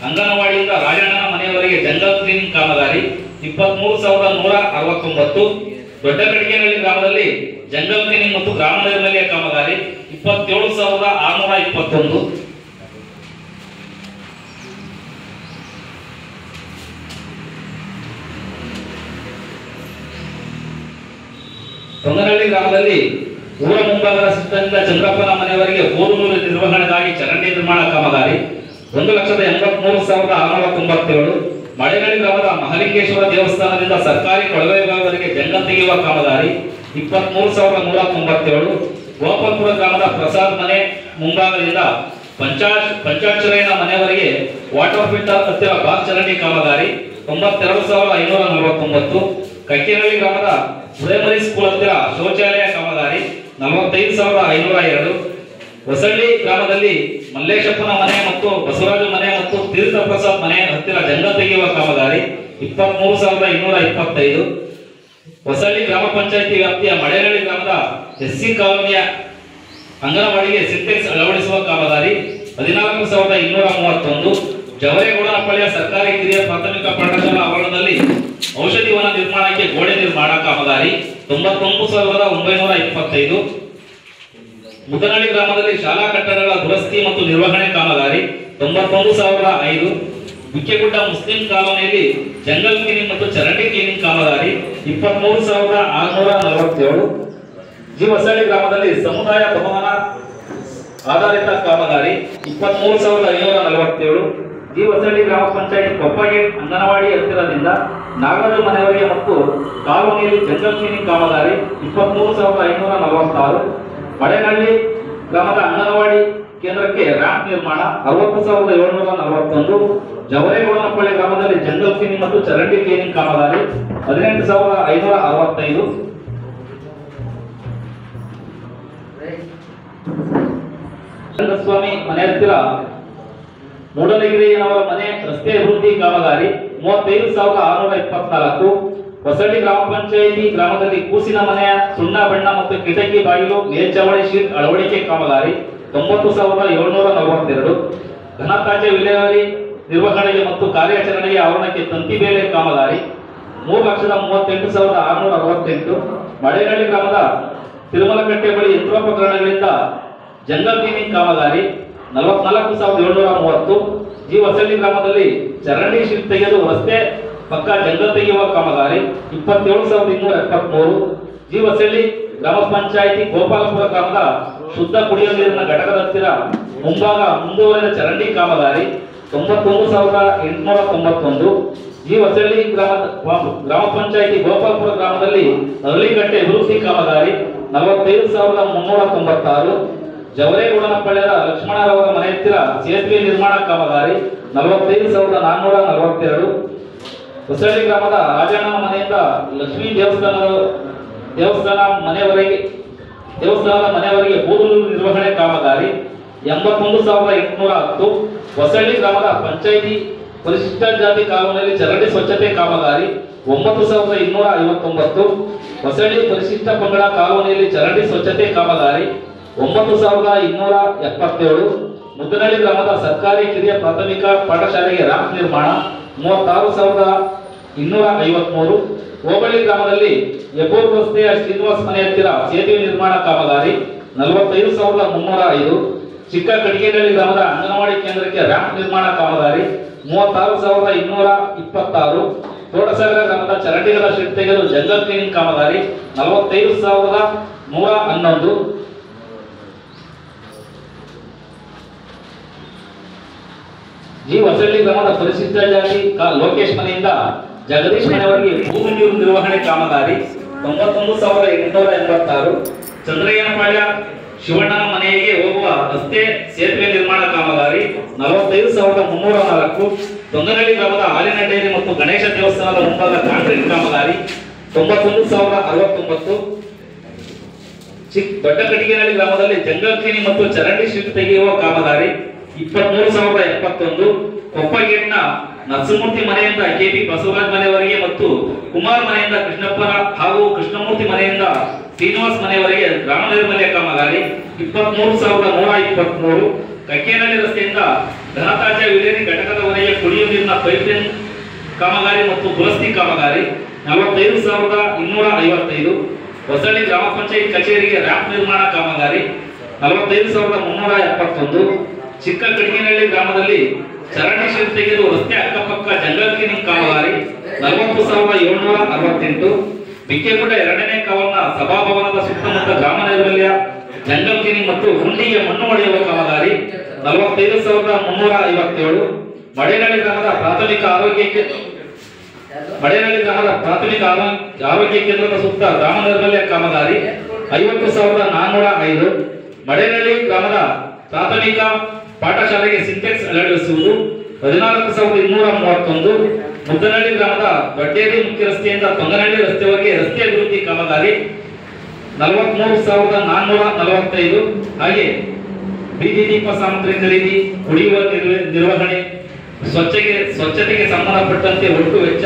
ಅಂಗನವಾಡಿಯಿಂದ ರಾಜಣ್ಣನ ಮನೆಯವರೆಗೆ ಜಂಗಲ್ ಕ್ಲೀನಿಂಗ್ ಕಾಮಗಾರಿ 23,169. ದೊಡ್ಡ ಕಟ್ಟಿಗೆನಹಳ್ಳಿ ಗ್ರಾಮದಲ್ಲಿ ಜಂಗಲ್ ಕ್ಲೀನಿಂಗ್ ಮತ್ತು ಗ್ರಾಮ ನೈರ್ಮಲ್ಯ ಕಾಮಗಾರಿ 27,621. ತೊಂಗನಹಳ್ಳಿ ಗ್ರಾಮದಲ್ಲಿ ಊರ ಮುಂಭಾಗದ ಸಿದ್ಧದಿಂದ ಚಂದ್ರಪ್ಪನ ಮನೆಯವರೆಗೆ 3 ನಿರ್ವಹಣೆಗಾಗಿ ಚರಂಡಿ ನಿರ್ಮಾಣ ಕಾಮಗಾರಿ 1,83,697. ಮಳೆನಹಳ್ಳಿ ಗ್ರಾಮದ ಮಹಲಿಂಗೇಶ್ವರ ದೇವಸ್ಥಾನದಿಂದ ಸರ್ಕಾರಿ ಕೊಳವೆಯವರೆಗೆ ಜಂಗಲ್ ತೆಗೆಯುವ ಕಾಮಗಾರಿ 23,197. ಗೋಪಾಲ್ಪುರ ಗ್ರಾಮದ ಪ್ರಸಾದ್ ಮನೆ ಮುಂಭಾಗದಿಂದ ಪಂಚಾಕ್ಷರಯ್ಯನ ಮನೆಯವರೆಗೆ ವಾಟರ್ ಫಿಲ್ಟರ್ ಹತ್ತಿರ ಬಾಕ್ ಚರಂಡಿ ಕಾಮಗಾರಿ 92,549. ಕಕ್ಕೇನಹಳ್ಳಿ ಗ್ರಾಮದ ಪ್ರೈಮರಿ ಸ್ಕೂಲ್ ಹತ್ತಿರ ಶೌಚಾಲಯ ಕಾಮಗಾರಿ 45,502. ಹೊಸಳ್ಳಿ ಗ್ರಾಮದಲ್ಲಿ ಮಲ್ಲೇಶಪ್ಪನ ಮನೆ ಮತ್ತು ಬಸವರಾಜ ಮನೆ ಮತ್ತು ತೀರ್ಥ ಪ್ರಸಾದ್ ಮನೆ ಹತ್ತಿರ ಜಂಗಲ್ ತೆಗೆಯುವ ಕಾಮಗಾರಿ 23,225. ಹೊಸಳ್ಳಿ ಗ್ರಾಮ ಪಂಚಾಯಿತಿ ವ್ಯಾಪ್ತಿಯ ಮಳೇನಹಳ್ಳಿ ಗ್ರಾಮದ ಎಸ್ಸಿ ಕಾಲೋನಿಯ ಅಂಗನವಾಡಿಗೆ ಸಿಂಟೆಕ್ಸ್ ಅಳವಡಿಸುವ ಕಾಮಗಾರಿ 14,231. ಜವರೇಗೌಡನಪಳ್ಳಿಯ ಸರ್ಕಾರಿ ಕಿರಿಯ ಪ್ರಾಥಮಿಕ ಪಾಠಶಾಲಾ ಆವರಣದಲ್ಲಿ ಔಷಧಿ ವನ ನಿರ್ಮಾಣಕ್ಕೆ ಗೋಡೆ ನಿರ್ಮಾಣ ಕಾಮಗಾರಿ 99,925. ಮುದನಹಳ್ಳಿ ಗ್ರಾಮದಲ್ಲಿ ಶಾಲಾ ಕಟ್ಟಡಗಳ ದುರಸ್ತಿ ಮತ್ತು ನಿರ್ವಹಣೆ ಕಾಮಗಾರಿ 91,005. ಬಿಕ್ಕೆಗುಡ್ಡ ಮುಸ್ಲಿಂ ಕಾಲೋನಿಯಲ್ಲಿ ಜಂಗಲ್ ಕ್ಲೀನಿಂಗ್ ಮತ್ತು ಚರಂಡಿ ಕ್ಲೀನಿಂಗ್ ಕಾಮಗಾರಿ 23,647. ಜಿ ಹೊಸಳ್ಳಿ ಗ್ರಾಮದಲ್ಲಿ ಸಮುದಾಯ ಭವನ ಆಧಾರಿತ ಕಾಮಗಾರಿ 23,547. ಜಿ ಹೊಸಳ್ಳಿ ಗ್ರಾಮ ಪಂಚಾಯತ್ ಕೊಪ್ಪಗೇಟ್ ಅಂಗನವಾಡಿ ಹತ್ತಿರದಿಂದ ನಾಗರಾಜು ಮನೆಯವರಿಗೆ ಮತ್ತು ಕಾಲೋನಿಯಲ್ಲಿ ಜಂಗಲ್ ಕ್ಲೀನಿಂಗ್ ಕಾಮಗಾರಿ 23,546. ಮಳೆನಹಳ್ಳಿ ಗ್ರಾಮದ ಅಂಗನವಾಡಿ ಕೇಂದ್ರಕ್ಕೆ ರ್ಯಾಂಪ್ ನಿರ್ಮಾಣ 60,741. ಜವರೇಗೌಡನಪಳ್ಳಿ ಗ್ರಾಮದಲ್ಲಿ ಜಂಗಲ್ ಕ್ಲೀನಿಂಗ್ ಮತ್ತು ಚರಂಡಿ ಕ್ಲೀನಿಂಗ್ ಕಾಮಗಾರಿ 18,565. ಸ್ವಾಮಿ ಮನೆ ಹತ್ತಿರ ಮೂಡಲಗಿರಿಯವರ ಮನೆ ರಸ್ತೆ ಅಭಿವೃದ್ಧಿ ಕಾಮಗಾರಿ 35,624. ಹೊಸಳ್ಳಿ ಗ್ರಾಮ ಪಂಚಾಯಿತಿ ಗ್ರಾಮದಲ್ಲಿ ಕೂಸಿನ ಮನೆಯ ಸುಣ್ಣ ಬಣ್ಣ ಮತ್ತು ಕಿಟಕಿ ಬಾಗಿಲು ಮೇಲ್ಚಾವಣಿ ಶೀಟ್ ಅಳವಡಿಕೆ ಕಾಮಗಾರಿ 90,742. ಘನತ್ಯಾಜ್ಯ ವಿಲೇವಾರಿ ನಿರ್ವಹಣೆಗೆ ಮತ್ತು ಕಾರ್ಯಾಚರಣೆಗೆ ಆವರಣಕ್ಕೆ ತಂತಿ ಬೇಲೆ ಕಾಮಗಾರಿ 3,38,668. ಮಳೇನಹಳ್ಳಿ ಗ್ರಾಮದ ತಿರುಮಲಕಟ್ಟೆ ಬಳಿ ಯಂತ್ರೋಪಕರಣಗಳಿಂದ ಜಂಗಲ್ ಕ್ಲೀನಿಂಗ್ ಕಾಮಗಾರಿ 44,730. ಜಿ ಹೊಸಳ್ಳಿ ಗ್ರಾಮದಲ್ಲಿ ಚರಂಡಿ ಶೀಟ್ ತೆಗೆದು ರಸ್ತೆ ಪಕ್ಕ ಜಂಗಲ್ ತೆಗೆಯುವ ಕಾಮಗಾರಿ 27,273. ಜಿ ಹೊಸಳ್ಳಿ ಗ್ರಾಮ ಪಂಚಾಯಿತಿ ಗೋಪಾಲಪುರ ಗ್ರಾಮದ ಶುದ್ಧ ಕುಡಿಯುವ ನೀರಿನ ಘಟಕದ ಹತ್ತಿರ ಮುಂಭಾಗ ಮುಂದುವರೆದ ಚರಂಡಿ ಕಾಮಗಾರಿ 91,891. ಜಿ ಹೊಸಳ್ಳಿ ಗ್ರಾಮ ಪಂಚಾಯಿತಿ ಗೋಪಾಲಪುರ ಗ್ರಾಮದಲ್ಲಿ ಅರಳಿಕಟ್ಟೆ ಅಭಿವೃದ್ಧಿ ಕಾಮಗಾರಿ 45,396. ಜವರೇಗೌಡನಪಳ್ಳಿಯ ಲಕ್ಷ್ಮಣರವರ ಮನೆ ಹತ್ತಿರ ಸೇತುವೆ ನಿರ್ಮಾಣ ಕಾಮಗಾರಿ 45,442. ಹೊಸಳ್ಳಿ ಗ್ರಾಮದ ರಾಜಣ್ಣನ ಮನೆಯಿಂದ ಲಕ್ಷ್ಮೀ ದೇವಸ್ಥಾನದ ಮನೆಯವರೆಗೆ ಕೂದಲು ನಿರ್ವಹಣೆ ಕಾಮಗಾರಿ 81,810. ಹೊಸಳ್ಳಿ ಗ್ರಾಮದ ಪಂಚಾಯಿತಿ ಪರಿಶಿಷ್ಟ ಜಾತಿ ಕಾಲೋನಿಯಲ್ಲಿ ಚರಂಡಿ ಸ್ವಚ್ಛತೆ ಕಾಮಗಾರಿ 9,259. ಹೊಸಳ್ಳಿ ಪರಿಶಿಷ್ಟ ಪಂಗಡ ಕಾಲೋನಿಯಲ್ಲಿ ಚರಂಡಿ ಸ್ವಚ್ಛತೆ ಕಾಮಗಾರಿ 9,277. ಮುದ್ದನಹಳ್ಳಿ ಗ್ರಾಮದ ಸರ್ಕಾರಿ ಕಿರಿಯ ಪ್ರಾಥಮಿಕ ಪಾಠಶಾಲೆಗೆ ರ್ಯಾಂಪ್ ನಿರ್ಮಾಣ 36,253. ಹೋಬಳಿ ಗ್ರಾಮದಲ್ಲಿ ಯಬೋರ್ ರಸ್ತೆಯ ಶ್ರೀನಿವಾಸ್ ಮನೆ ಹತ್ತಿರ ಸೇತುವೆ ನಿರ್ಮಾಣ ಕಾಮಗಾರಿ 45,305. ಚಿಕ್ಕ ಕಡಿಗೇನಹಳ್ಳಿ ಗ್ರಾಮದ ಅಂಗನವಾಡಿ ಕೇಂದ್ರಕ್ಕೆ ರ್ಯಾಂಪ್ ನಿರ್ಮಾಣ ಕಾಮಗಾರಿ 36,226. ತೋಟಸಾಗರ ಗ್ರಾಮದ ಚರಂಡಿಗಳ ಶೀಟ್ ತೆಗೆದು ಜಂಗಲ್ ಕ್ಲೀನಿಂಗ್ ಕಾಮಗಾರಿ 45,111. ಜಿ ಹೊಸಳ್ಳಿ ಗ್ರಾಮದ ಪರಿಶಿಷ್ಟ ಜಾತಿ ಲೋಕೇಶ್ ಮನೆಯಿಂದ ಜಗದೀಶ್ ಮನೆಯವರಿಗೆ ಭೂಮಿ ನೀರು ನಿರ್ವಹಣೆ ಕಾಮಗಾರಿ 91,886. ಚಂದ್ರಯ್ಯನಪಾಳ್ಯ ಶಿವಣ್ಣನ ಮನೆಗೆ ಹೋಗುವ ರಸ್ತೆ ಸೇತುವೆ ನಿರ್ಮಾಣ ಕಾಮಗಾರಿ 45,304. ತೊಂಗನಹಳ್ಳಿ ಗ್ರಾಮದ ಹಾಲಿನ ಡೈರಿ ಮತ್ತು ಗಣೇಶ ದೇವಸ್ಥಾನದ ಮುಂಭಾಗ ಕಾಂಕ್ರೀಟ್ ಕಾಮಗಾರಿ 91,069. ದೊಡ್ಡ ಕಟ್ಟಿಗೆನಹಳ್ಳಿ ಗ್ರಾಮದಲ್ಲಿ ಜಂಗಲ್ ಕ್ಲೀನಿಂಗ್ ಮತ್ತು ಚರಂಡಿ ಶೀಟ್ ತೆಗೆಯುವ ಕಾಮಗಾರಿ 23,071. ಕೊಪ್ಪಗೇಟ್ನ ನರಸಿಂಹಮೂರ್ತಿ ಮನೆಯಿಂದ ಕೆಪಿ ಬಸವರಾಜ್ ಮನೆಯವರೆಗೆ ಮತ್ತು ಕುಮಾರ್ ಮನೆಯಿಂದ ಕೃಷ್ಣಪ್ಪನ ಹಾಗೂ ಕೃಷ್ಣಮೂರ್ತಿ ಮನೆಯಿಂದ ಶ್ರೀನಿವಾಸ್ ಮನೆಯವರೆಗೆ ಗ್ರಾಮ ನೈರ್ಮಲ್ಯ ಕಾಮಗಾರಿ 23,123. ಕಕ್ಕೇನಹಳ್ಳಿ ರಸ್ತೆಯಿಂದ ಘನತ್ಯಾಜ್ಯ ವಿಲೇವಾರಿ ಘಟಕದವರೆಗೆ ಕುಡಿಯುವ ನೀರಿನ ಪೈಪ್ಲೈನ್ ಕಾಮಗಾರಿ ಮತ್ತು ದುರಸ್ತಿ ಕಾಮಗಾರಿ 45,255. ಹೊಸಳ್ಳಿ ಗ್ರಾಮ ಪಂಚಾಯತ್ ಕಚೇರಿಗೆ ರ್ಯಾಂಪ್ ನಿರ್ಮಾಣ ಕಾಮಗಾರಿ 45,371. ಚಿಕ್ಕ ಕಡಿಗೇನಹಳ್ಳಿ ಗ್ರಾಮದಲ್ಲಿ ಚರಂಡಿ ಶೀಟ್ ತೆಗೆದು ರಸ್ತೆ ಅಕ್ಕಪಕ್ಕ ಜಂಗಲ್ ಕ್ಲೀನಿಂಗ್ ಕಾಮಗಾರಿ 40,768. ಬಿಕ್ಕೆಗುಡ್ಡ 2ನೇ ಕಾವಲ್ನ ಸಭಾಭವನದ ಸುತ್ತಮುತ್ತ ಗ್ರಾಮ ನೈರ್ಮಲ್ಯ, ಜಂಗಲ್ ಕ್ಲೀನಿಂಗ್ ಮತ್ತು ಗುಂಡಿಗೆ ಮಣ್ಣು ಹೊಡೆಯುವ ಕಾಮಗಾರಿ 45,357. ಮಡೇನಹಳ್ಳಿ ಗ್ರಾಮದ ಪ್ರಾಥಮಿಕ ಆರೋಗ್ಯ ಕೇಂದ್ರದ ಸುತ್ತ ಗ್ರಾಮ ನೈರ್ಮಲ್ಯ ಕಾಮಗಾರಿ 50,405. ಮಡೇನಹಳ್ಳಿ ಗ್ರಾಮದ ಪ್ರಾಥಮಿಕ ಪಾಠಶಾಲೆಗೆ ಸಿಂಟೆಕ್ಸ್ ಅಳವಡಿಸುವುದು 14,231. ಮುದ್ದನಹಳ್ಳಿ ಗ್ರಾಮದ ಬಡ್ಡೇರಿ ಮುಖ್ಯ ರಸ್ತೆಯಿಂದ ತೊಂಗನಹಳ್ಳಿ ರಸ್ತೆವರೆಗೆ ರಸ್ತೆ ಅಭಿವೃದ್ಧಿ ಕಾಮಗಾರಿ 43,445. ಹಾಗೆ ಬೀದಿ ದೀಪ ಸಾಮಗ್ರಿ ಖರೀದಿ, ಕುಡಿಯುವ ನಿರ್ವಹಣೆ, ಸ್ವಚ್ಛತೆಗೆ ಸಂಬಂಧಪಟ್ಟಂತೆ ಒಟ್ಟು ವೆಚ್ಚ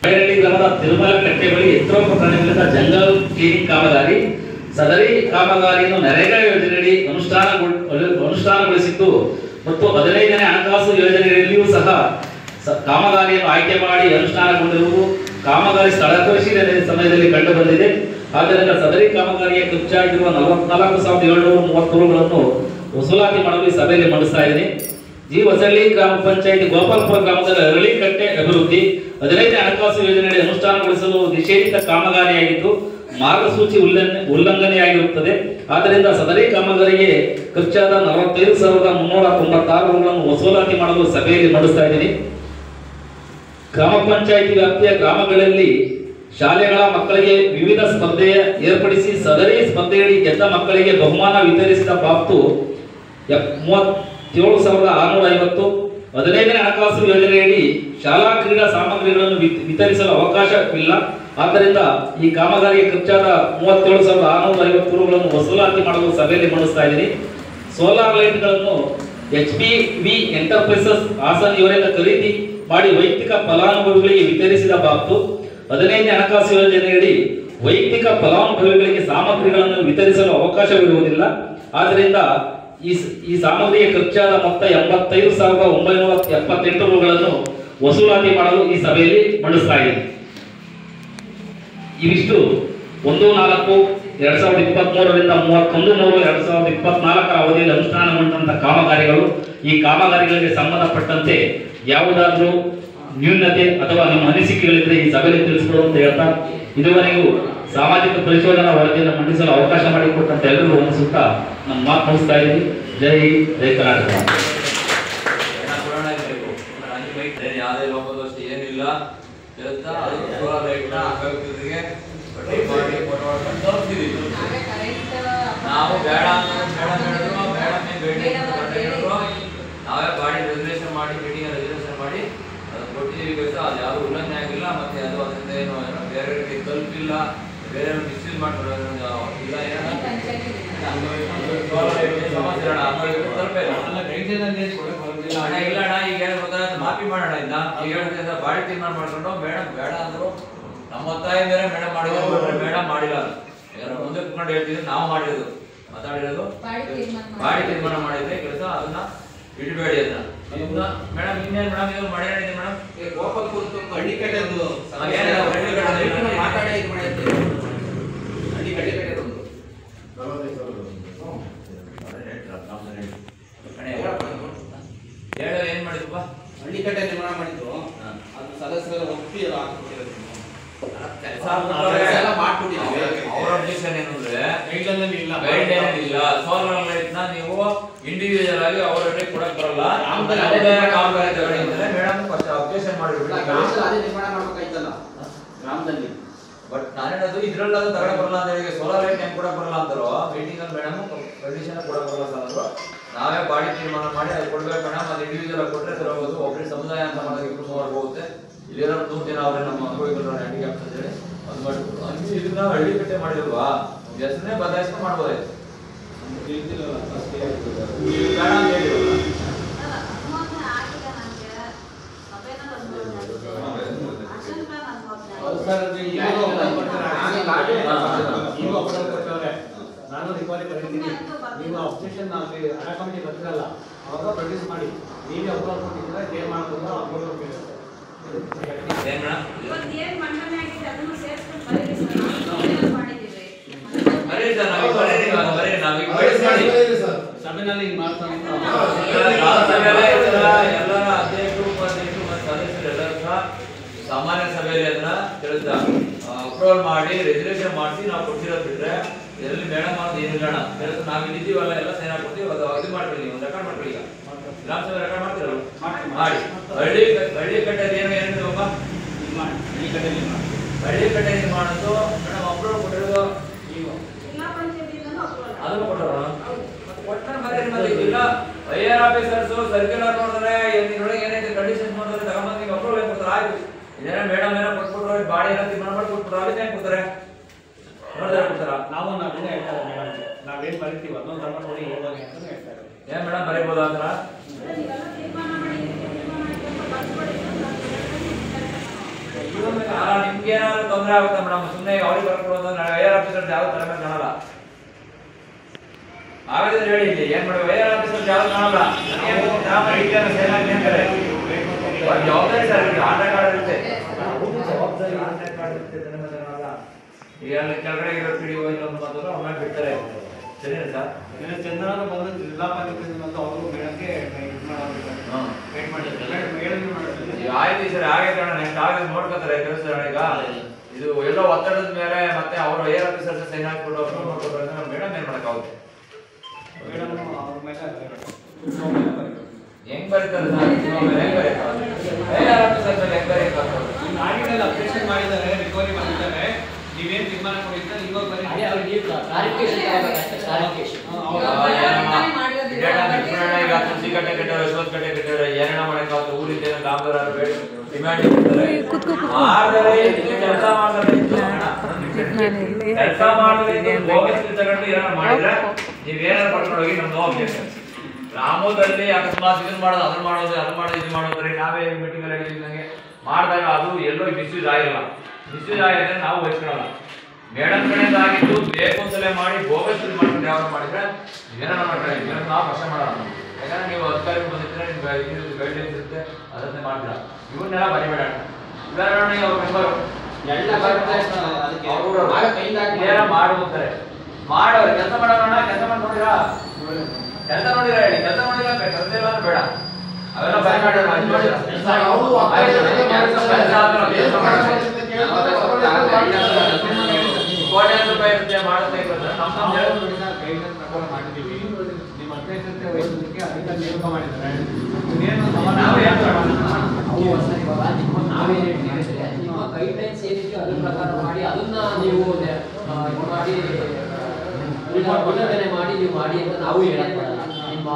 ಮಡೇನಹಳ್ಳಿ ಗ್ರಾಮದ ತಿರುಮಲ ಕಟ್ಟೆ ಬಳಿ ಯಂತ್ರೋಪಕರಣಗಳಿಂದ ಜಂಗಲ್ ಕ್ಲೀನಿಂಗ್ ಕಾಮಗಾರಿ. ಸದರಿ ಕಾಮಗಾರಿಯನ್ನು ನರೇಗಾ ಯೋಜನೆಯಡಿ ಅನುಷ್ಠಾನಗೊಳಿಸಿದ್ದು ಮತ್ತು 15ನೇ ಹಣಕಾಸು ಯೋಜನೆಯಲ್ಲಿಯೂ ಸಹ ಕಾಮಗಾರಿಯನ್ನು ಆಯ್ಕೆ ಮಾಡಿ ಅನುಷ್ಠಾನಗೊಂಡಿರುವುದು ಕಾಮಗಾರಿ ಸ್ಥಳ ಪರಿಶೀಲನೆ ಸಮಯದಲ್ಲಿ ಕಂಡು ಬಂದಿದೆ. ಆದ್ದರಿಂದ ಸದರಿ ಕಾಮಗಾರಿಯ ಖರ್ಚಾಗಿರುವ 44,730 ವಸೂಲಾತಿ ಮಾಡಲು ಈ ಸಭೆಯಲ್ಲಿ ಮಂಡಿಸ್ತಾ ಇದ್ದೀನಿ. ಜಿ ಹೊಸಳ್ಳಿ ಗ್ರಾಮ ಪಂಚಾಯಿತಿ ಗೋಪಾಲಪುರ ಗ್ರಾಮದ ಅರಳಿಕಟ್ಟೆ ಅಭಿವೃದ್ಧಿ 15ನೇ ಹಣಕಾಸು ಯೋಜನೆಯಡಿ ಅನುಷ್ಠಾನಗೊಳಿಸಲು ನಿಷೇಧಿತ ಕಾಮಗಾರಿಯಾಗಿದ್ದು ಮಾರ್ಗಸೂಚಿ ಉಲ್ಲಂಘನೆಯಾಗಿರುತ್ತದೆ. ಆದ್ದರಿಂದ ಸದರಿ ಕಾಮಗಾರಿಗೆ ಖರ್ಚಾದ 45,396 ವಸೂಲಾತಿ ಮಾಡಲು ಸಭೆಯಲ್ಲಿ ಮಂಡಿಸ್ತಾ ಇದ್ದೀನಿ. ಗ್ರಾಮ ಪಂಚಾಯಿತಿ ವ್ಯಾಪ್ತಿಯ ಗ್ರಾಮಗಳಲ್ಲಿ ಶಾಲೆಗಳ ಮಕ್ಕಳಿಗೆ ವಿವಿಧ ಸ್ಪರ್ಧೆ ಏರ್ಪಡಿಸಿ ಸದರಿ ಸ್ಪರ್ಧೆಯಡಿ ಗೆದ್ದ ಮಕ್ಕಳಿಗೆ ಬಹುಮಾನ ವಿತರಿಸಿದ ಬಾಬ್ತು 37,650. 15ನೇ ಹಣಕಾಸು ಯೋಜನೆಯಡಿ ಶಾಲಾ ಕ್ರೀಡಾ ಸಾಮಗ್ರಿಗಳನ್ನು ವಿತರಿಸಲು ಅವಕಾಶವಿಲ್ಲ. ಆದ್ದರಿಂದ ಈ ಕಾಮಗಾರಿಗೆ ಖರ್ಚಾದ 37,650 ವಸೂಲಾತಿ ಮಾಡಲು ಸಭೆಯಲ್ಲಿ ಮಂಡಿಸ್ತಾ ಇದ್ದೀನಿ. ಸೋಲಾರ್ ಲೈಟ್ಗಳನ್ನು HPV ಎಂಟರ್ಪ್ರೈಸಸ್ ಹಾಸನ್ ಇವರಿಂದ ಖರೀದಿ ಮಾಡಿ ವೈಯಕ್ತಿಕ ಫಲಾನುಭವಿಗಳಿಗೆ ವಿತರಿಸಿದ ಬಾಬ್ತು 15ನೇ ಹಣಕಾಸು ಯೋಜನೆಯಡಿ ವೈಯಕ್ತಿಕ ಫಲಾನುಭವಿಗಳಿಗೆ ಸಾಮಗ್ರಿಗಳನ್ನು ವಿತರಿಸಲು ಅವಕಾಶವಿರುವುದಿಲ್ಲ. ಆದ್ದರಿಂದ ಈ ಸಾಮಗ್ರಿಯ ಖರ್ಚಾದ ಮೊತ್ತ 85,978 ವಸೂಲಾತಿ ಮಾಡಲು ಈ ಸಭೆಯಲ್ಲಿ ಮಂಡಿಸ್ತಾ ಇದೆ. ಇವಿಷ್ಟು 1/4/2023ರಿಂದ 31/3/2024 ಅವಧಿಯಲ್ಲಿ ಅನುಷ್ಠಾನಗೊಂಡಂತಹ ಕಾಮಗಾರಿಗಳು. ಈ ಕಾಮಗಾರಿಗಳಿಗೆ ಸಂಬಂಧಪಟ್ಟಂತೆ ಯಾವುದಾದ್ರೂ ನ್ಯೂನತೆ ಅಥವಾ ನಿಮ್ಮ ಅನಿಸಿಕೆಗಳಿದ್ರೆ ಈ ಸಭೆಯಲ್ಲಿ ತಿಳಿಸಿಕೊಡು ಅಂತ ಹೇಳ್ತಾ ಇದುವರೆಗೂ ಸಾಮಾಜಿಕ ಪರಿಶೋಧನಾ ವರದಿಯನ್ನು ಮಂಡಿಸಲು ಅವಕಾಶ ಮಾಡಿಕೊಟ್ಟಂತ ಎಲ್ಲರಿಗೂ ಅನಿಸುತ್ತಾ ನಮ್ಮ ಮಾತು ಮುಗಿಸ್ತಾ ಇದ್ದೀವಿ. ಜೈ ಜೈ ಕರ್ನಾಟಕ. ಯಾವುದೇ ಲೋಪದೋಷ ಏನಿಲ್ಲ. ನಾವು ಬೇಡ ನಾವೇ ಬಾಡಿ ರೆಸರ್ವೇಷನ್ ಮಾಡಿ ಮೀಟಿಂಗ್ ರೆಸರ್ವೇಷನ್ ಮಾಡಿ ಅದು ಕೊಟ್ಟಿದ್ದೀವಿ. ಕೆಲಸ ಅದು ಯಾವುದು ಉಲ್ಲಂಘನೆ ಆಗಿಲ್ಲ. ಮತ್ತೆ ಅದು ಅದರಿಂದ ಏನು ಬೇರೆಯವರಿಗೆ ತಲುಪಿಲ್ಲ, ಬೇರೆಯವ್ರು ಮಿಸ್ಯೂಸ್ ಮಾಡ್ಕೊಳ್ಳೋದು ಇಲ್ಲ. ಇಲ್ಲ ಅಣ್ಣ, ಈಗ ಹೇಳ್ಬೇಕಾದ್ರೆ ಮಾಫಿ ಮಾಡೋಣ. ಇದ್ದ ಈಗ ಹೇಳಿದ್ರೆ ಬಾಡಿ ತೀರ್ಮಾನ ಮಾಡ್ಕೊಂಡು ಮೇಡಮ್ ಬೇಡ ಅಂದ್ರು. ನಮ್ಮ ಒತ್ತಾಯ ಬೇರೆ ಮೇಡಮ್ ಮಾಡಿದ್ರು, ಮೇಡಮ್ ಮಾಡಿಲ್ಲ. ಮುಂದೆ ಕುತ್ಕೊಂಡು ಹೇಳ್ತಿದ್ರು, ನಾವು ಮಾಡಿರೋದು ಮಾತಾಡಿರೋದು ಬಾಡಿ ತೀರ್ಮಾನ ಮಾಡಿದ್ರೆ ಕೆಲಸ ಅದನ್ನ ಬಿಡಬೇಡಿ. ಅದನ್ನ ಮೇಡಮ್ ಇನ್ನೇನು ಮೇಡಮ್ ಇದು ಮಾಡಿ ಮೇಡಮ್ ಗೋಪಾಲ್ಪುರ ಹಳ್ಳಿ ಕಡೆ ಮಾತಾಡಿ ಇದು ಮಾಡಿದ್ದೆ ಹಳ್ಳಿ ಕಡೆ ಹೇಳೋ ಏನ್ ಮಾಡಿದ್ರಪ್ಪ? ಹಳ್ಳಿ ಕಟ್ಟೆ ನಿರ್ಮಾಣ ಮಾಡಿದ್ರು. ಅದು ಸದಸ್ಯರ ಒಪ್ಪಿ ಅವ್ರ ಅಬ್ಜೆಕ್ಷನ್ ಏನಂದ್ರೆ ಗೈಡ್ಲೈನ್ ಇಲ್ಲ. ಸೋಲಾರ್ ಲೈಟ್ ನ ನೀವು ಇಂಡಿವಿಜುವಲ್ ಆಗಿ ಅವರನ್ನೇ ಕೊಡಕ್ ಬರಲ್ಲ. ಕಾಮಗಾರಿ ತಗೊಳ್ಳಿ ಅಂದ್ರೆ ಮೇಡಮ್ ಫಸ್ಟ್ ಅಬ್ಜೆಕ್ಷನ್ ಮಾಡಿಬಿಟ್ಟು ನಿರ್ಮಾಣ ಮಾಡ್ಬೇಕಾಯ್ತಲ್ಲ ಗ್ರಾಮದಲ್ಲಿ. ಬಟ್ ನಾನೇನದು ಇದ್ರಲ್ಲಿ ಅದು ತಗೊಳಕ್ ಬರಲ್ಲ ಅಂತ ಹೇಳಿ ಸೋಲಾರ್ ಲೈಟ್ ಹೆಂಗ್ ಕೊಡಕ್ ಬರಲ್ಲ ಅಂತಾರೋ ಮೀಟಿಂಗ್ ಅಲ್ಲಿ ಮೇಡಮ್ ಕಂಡೀಷನ್ ಕೊಡಕ್ ಬರಲ್ಲ ಅಂದ್ರು. ನಾವೇ ಬಾಡಿ ತೀರ್ಮಾನ ಮಾಡಿ ಅದು ಕೊಡ್ಬೇಕು ಮೇಡಮ್. ಅದು ಇಂಡಿವಿಜುವಲ್ ಆಗಿ ಕೊಟ್ರೆ ತರಬಹುದು. ಒಬ್ಬರಿಗೆ ಸಮುದಾಯ ಅಂತ ಮಾಡೋದು 2-3 ಹೋಗುತ್ತೆ. ಇಲ್ಲಿರೋ 100 ಜನ ಅವ್ರೆ ನಮ್ಮ ಅಂಗವಿಕಲರು ಹ್ಯಾಂಡಿಕ್ಯಾಪ್ ಅಂತ ಹೇಳಿ ಅದು ಮಾಡ್ಬೋದು. ಅಲ್ಲಿ ಇದನ್ನ ಹಳ್ಳಿ ಕಟ್ಟೆ ಮಾಡಿಲ್ವಾ ಹೆಸರನ್ನೇ ಬದಲಾಯಿಸ್ಕೊಂಡು ಮಾಡ್ಬೋದಾಯ್ತು. ಬೇಡ ಅಂತ ಹೇಳಿರಲ್ಲ ಸಾಮಾನ್ಯ ಗೊತ್ತಿರಲ್ಲ, ಅವಾಗ ಪ್ರೊಡ್ಯೂಸ್ ಮಾಡಿ ನೀವೇ ಅಪ್ಲೋಡ್ ಕೊಟ್ಟಿದ್ರೆ ಪೇ ಮಾಡೋದು ಅಪ್ಲೋಡ್ ಇವತ್ತು ಏನು ಮಂಡನೆ ಆಗಿದೆ ಅದನ್ನು ಸೇರಿಸ್ಕೊಂಡು ಬರೀರಿ ಸರ್, ಮಾಡಿದ್ದೀವಿ ಸಭೆನಲ್ಲಿ ಹಿಂಗೆ ಮಾಡ್ತಾನೆ ಎಲ್ಲ ಅಧ್ಯಕ್ಷರು ಉಪಾಧ್ಯಕ್ಷರು ಮತ್ತು ಸದಸ್ಯರು ಎಲ್ಲರೂ ಸಹ ಸಾಮಾನ್ಯ ಸಭೆಯಲ್ಲಿ ಅದನ್ನ ತಿಳಿದ ಅಪ್ರೂವಲ್ ಮಾಡಿ ರೆಸಲ್ಯೂಷನ್ ಮಾಡಿಸಿ ನಾವು ಕೊಡ್ತಿರೋದು ಬಿಟ್ರೆ ಇದರಲ್ಲಿ ಮೇಡಮ್ ಅವ್ರದ್ದು ಏನಿಲ್ಲ ಅಣ್ಣ ನಾವು ಇಲ್ಲಿದ್ದೀವಲ್ಲ ಎಲ್ಲ ಸೈನ್ ಹಾಕೊಡ್ತೀವಿ ಅದು ಇದು ಮಾಡ್ಕೊಳ್ಳಿ, ಒಂದು ರೆಕಾರ್ಡ್ ಮಾಡ್ಕೊಳ್ಳಿ. ಈಗ ಗ್ರಾಮ ಸಭೆ ರೆಕಾರ್ಡ್ ಮಾಡ್ತಿರಲ್ಲ ಮಾಡಿ. ಹಳ್ಳಿ ಕಟ್ಟೆದು ಏನು ಏನಿದೆ ಒಬ್ಬ ಹಳ್ಳಿ ಕಟ್ಟೆ ಮಾಡೋದು ಮೇಡಮ್ ಅಪ್ರೂವಲ್ ಕೊಟ್ಟಿರೋದು ಅದನ್ನು ಕೊಟ್ಟರು ಕೊಟ್ಟರೆ ಮತ್ತೆ ಇಲ್ಲ ಐಆರ್ ಆಫೀಸರ್ಸ್ ಸರ್ಕ್ಯುಲರ್ ನೋಡಿದ್ರೆ ಇದ್ರೊಳಗೆ ಏನೈತೆ ಕಂಡೀಷನ್ಸ್ ನೋಡಿದ್ರೆ ತಗೊಂಬಂದು ಈಗ ಅಪ್ರೂವಲ್ ಕೊಡ್ತಾರೆ. ಆಯ್ತು ಇದೇನೋ ಮೇಡಮ್ ಏನೋ ಕೊಟ್ಬಿಟ್ರು ಬಾಡಿ ಏನೋ ತೀರ್ಮಾನ ಮಾಡಿ ಕೊಟ್ಬಿಟ್ರು ಅಲ್ಲಿ ಏನು ಕೊಡ್ತಾರೆ ನೋಡಿದ್ರೆ ಕೊಡ್ತಾರ. ನಾವು ಅದನ್ನೇ ಹೇಳ್ತಾರೆ ಮೇಡಮ್, ನಾವೇನು ಬರೀತೀವಿ ಅದೊಂದು ತಗೊಂಡು ನೋಡಿ ಇವಾಗ ಅಂತ ಹೇಳ್ತಾರೆ. ಏನ್ ಮೇಡಮ್ ಬರೀಬೋದು ಆ ಥರ ನಿಮ್ಗೆ ಏನಾದ್ರು ತೊಂದರೆ ಆಗುತ್ತೆ ಮೇಡಮ್, ಸುಮ್ಮನೆ ಅವ್ರಿಗೆ ಬರ್ಕೊಡೋದು ನಾಳೆ ಐಆರ್ ಆಫೀಸರ್ ಯಾವ ತರ ಕಾಣಲ್ಲ ಆಗದಿದ್ರೆ ಹೇಳಿ ಇಲ್ಲಿ ಏನ್ ಮಾಡಿ ಐಆರ್ ಆಫೀಸರ್ ಯಾವ ಕಾಣಲ್ಲ ಜವಾಬ್ದಾರಿ ಸರ್ ಆಧಾರ್ ಕಾರ್ಡ್ ಇರುತ್ತೆ ಈಗ ಕೆಳಗಡೆ ಇರೋ ಪಿಡಿಒ ಇನ್ನೊಂದು ಮಾತಾಡೋ ಆಮೇಲೆ ಬಿಡ್ತಾರೆ. ಸರಿ ಸರ್ ಚಂದ್ರನ ಬಂದು ಜಿಲ್ಲಾ ಪಂಚಾಯತ್ ಬಂದು ಅವರು ಮೇಡಮ್ಗೆ ಇದು ಮಾಡಿದ್ರೆ ಆಯ್ತು ಸರ್ ಆಗೈತೆ ಅಣ್ಣ ನೆಕ್ಸ್ಟ್ ಆಗ ನೋಡ್ಕೊತಾರೆ ಕೆಲಸ ಈಗ ಇದು ಎಲ್ಲ ಒತ್ತಡದ ಮೇಲೆ ಮತ್ತೆ ಅವರು ಐಆರ್ ಆಫೀಸರ್ಸ್ ಸೈನ್ ಹಾಕ್ಬಿಟ್ಟು ಅಪ್ರೂವ್ ಮಾಡ್ಕೊಡ್ತಾರೆ ಮೇಡಮ್ ಏನ್ ಮಾಡಕ್ಕಾಗುತ್ತೆ ಮೇಡಮ್ ಅವ್ರ ಮೇಲೆ ಹೆಂಗ್ ಬರೀತಾರೆ ಹೆಂಗ್ ಬರೀತಾರೆ ಐಆರ್ ಆಫೀಸರ್ ಮೇಲೆ ಹೆಂಗ್ ಬರೀತಾರೆ ಆಗಿನೆಲ್ಲ ಅಪ್ಡೇಷನ್ ಮಾಡಿದ್ದಾರೆ, ರಿಕವರಿ ಮಾಡಿದ್ದಾರೆ, ನೀವೇನ್ ತೀರ್ಮಾನ ಮಾಡಿದ್ರೆ ಇವಾಗ ಬರೀ ಈಗ ತುಳಸಿ ಕಟ್ಟೆ ಕಟ್ಟೋರು ಯಶವಂತ ಕಟ್ಟೆ ಕಟ್ಟೋರು ಏನೇನ ಮಾಡಕ್ಕಾಗುತ್ತೆ ಊರಿಂದ ದಾಮೋದರ ಡಿಮ್ಯಾಂಡ್ ಇರ್ತಾರೆ ಕೆಲಸ ಮಾಡಿದ್ರೆ ತಗೊಂಡು ಏನಾರು ಮಾಡಿದ್ರೆ ನೀವೇನಾರು ಪಡ್ಕೊಂಡು ಹೋಗಿ ನಮ್ದು ಅಬ್ಜೆಕ್ಷನ್ ಗ್ರಾಮದಲ್ಲಿ ಅಕಸ್ಮಾತ್ ಇದನ್ನ ಮಾಡೋದು ಅದನ್ನ ಮಾಡೋದು ಅದನ್ನ ಮಾಡೋದು ಇದು ಮಾಡೋದ್ರೆ ನಾವೇ ಮೀಟಿಂಗ್ ಅಲ್ಲಿ ಹೇಳಿದಂಗೆ ಮಾಡಿದಾಗ ಅದು ಎಲ್ಲೋ ಮಿಸ್ಯೂಸ್ ಆಗಿರಲ್ಲ. ಮಿಸ್ಯೂಸ್ ಆಗಿದ್ರೆ ನಾವು ವಹಿಸ್ಕೊಳ್ಳಲ್ಲ. ಮೇಡಮ್ ಕಡೆಯಿಂದ ಆಗಿದ್ದು ಬೇಕು ಅಂತಲೇ ಮಾಡಿ ಬೋಗಸ್ ಮಾಡ್ಕೊಂಡು ಯಾವ ಮಾಡಿದ್ರೆ ಏನಾರ ಮಾಡ್ತಾರೆ ನಾವು ಕಷ್ಟ ಮಾಡೋಣ. ಯಾಕಂದ್ರೆ ನೀವು ಅಧಿಕಾರಿಗಳು ಬಂದಿದ್ರೆ ನಿಮ್ಗೆ ಗೈಡ್ಲೈನ್ಸ್ ಇರುತ್ತೆ ಅದನ್ನೇ ಮಾಡ್ತೀರಾ. ಇವನ್ನೆಲ್ಲ ಬರಿಬೇಡ. ಉದಾಹರಣೆಗೆ ಅವ್ರ ಮೆಂಬರು ಏನೋ ಮಾಡುತ್ತಾರೆ ಮಾಡೋರು ಕೆಲಸ ಮಾಡೋಣ ಕೆಲಸ ಮಾಡಿ ನೋಡಿರಾ ಕೆಲಸ ನೋಡಿರ ಹೇಳಿ ಕೆಲಸ ನೋಡಿರ ಕೆಲಸ ಇಲ್ಲ ಬೇಡ ಅವೆಲ್ಲ ಬರಿ ಮಾಡೋಣ ಕೋಟ್ಯಾಂತರ ರೂಪಾಯಿ ಇರುತ್ತೆ ಮಾಡುತ್ತೆ ಮಾಡಿದ್ದೀವಿ. ನಿಮ್ಮ ಅಧ್ಯಕ್ಷತೆ ವಹಿಸೋದಕ್ಕೆ ಅಧಿಕಾರಿ ನೇಮಕ ಮಾಡಿದ್ದಾರೆ. ನಾವೇನು ಹೇಳ್ತೀವಿ ನಿಮ್ಮ ಗೈಡ್ಲೈನ್ಸ್ ಏನಿದೆ ಅದ್ರ ಪ್ರಕಾರ ಮಾಡಿ ಅದನ್ನ ನೀವು ಮಾಡಿ ಉಲ್ಲಂಘನೆ ಮಾಡಿ ನೀವು ಮಾಡಿ ಅಂತ ನಾವು ಹೇಳಕ್ ಬರಲ್ಲ. ನಿಮ್ಮ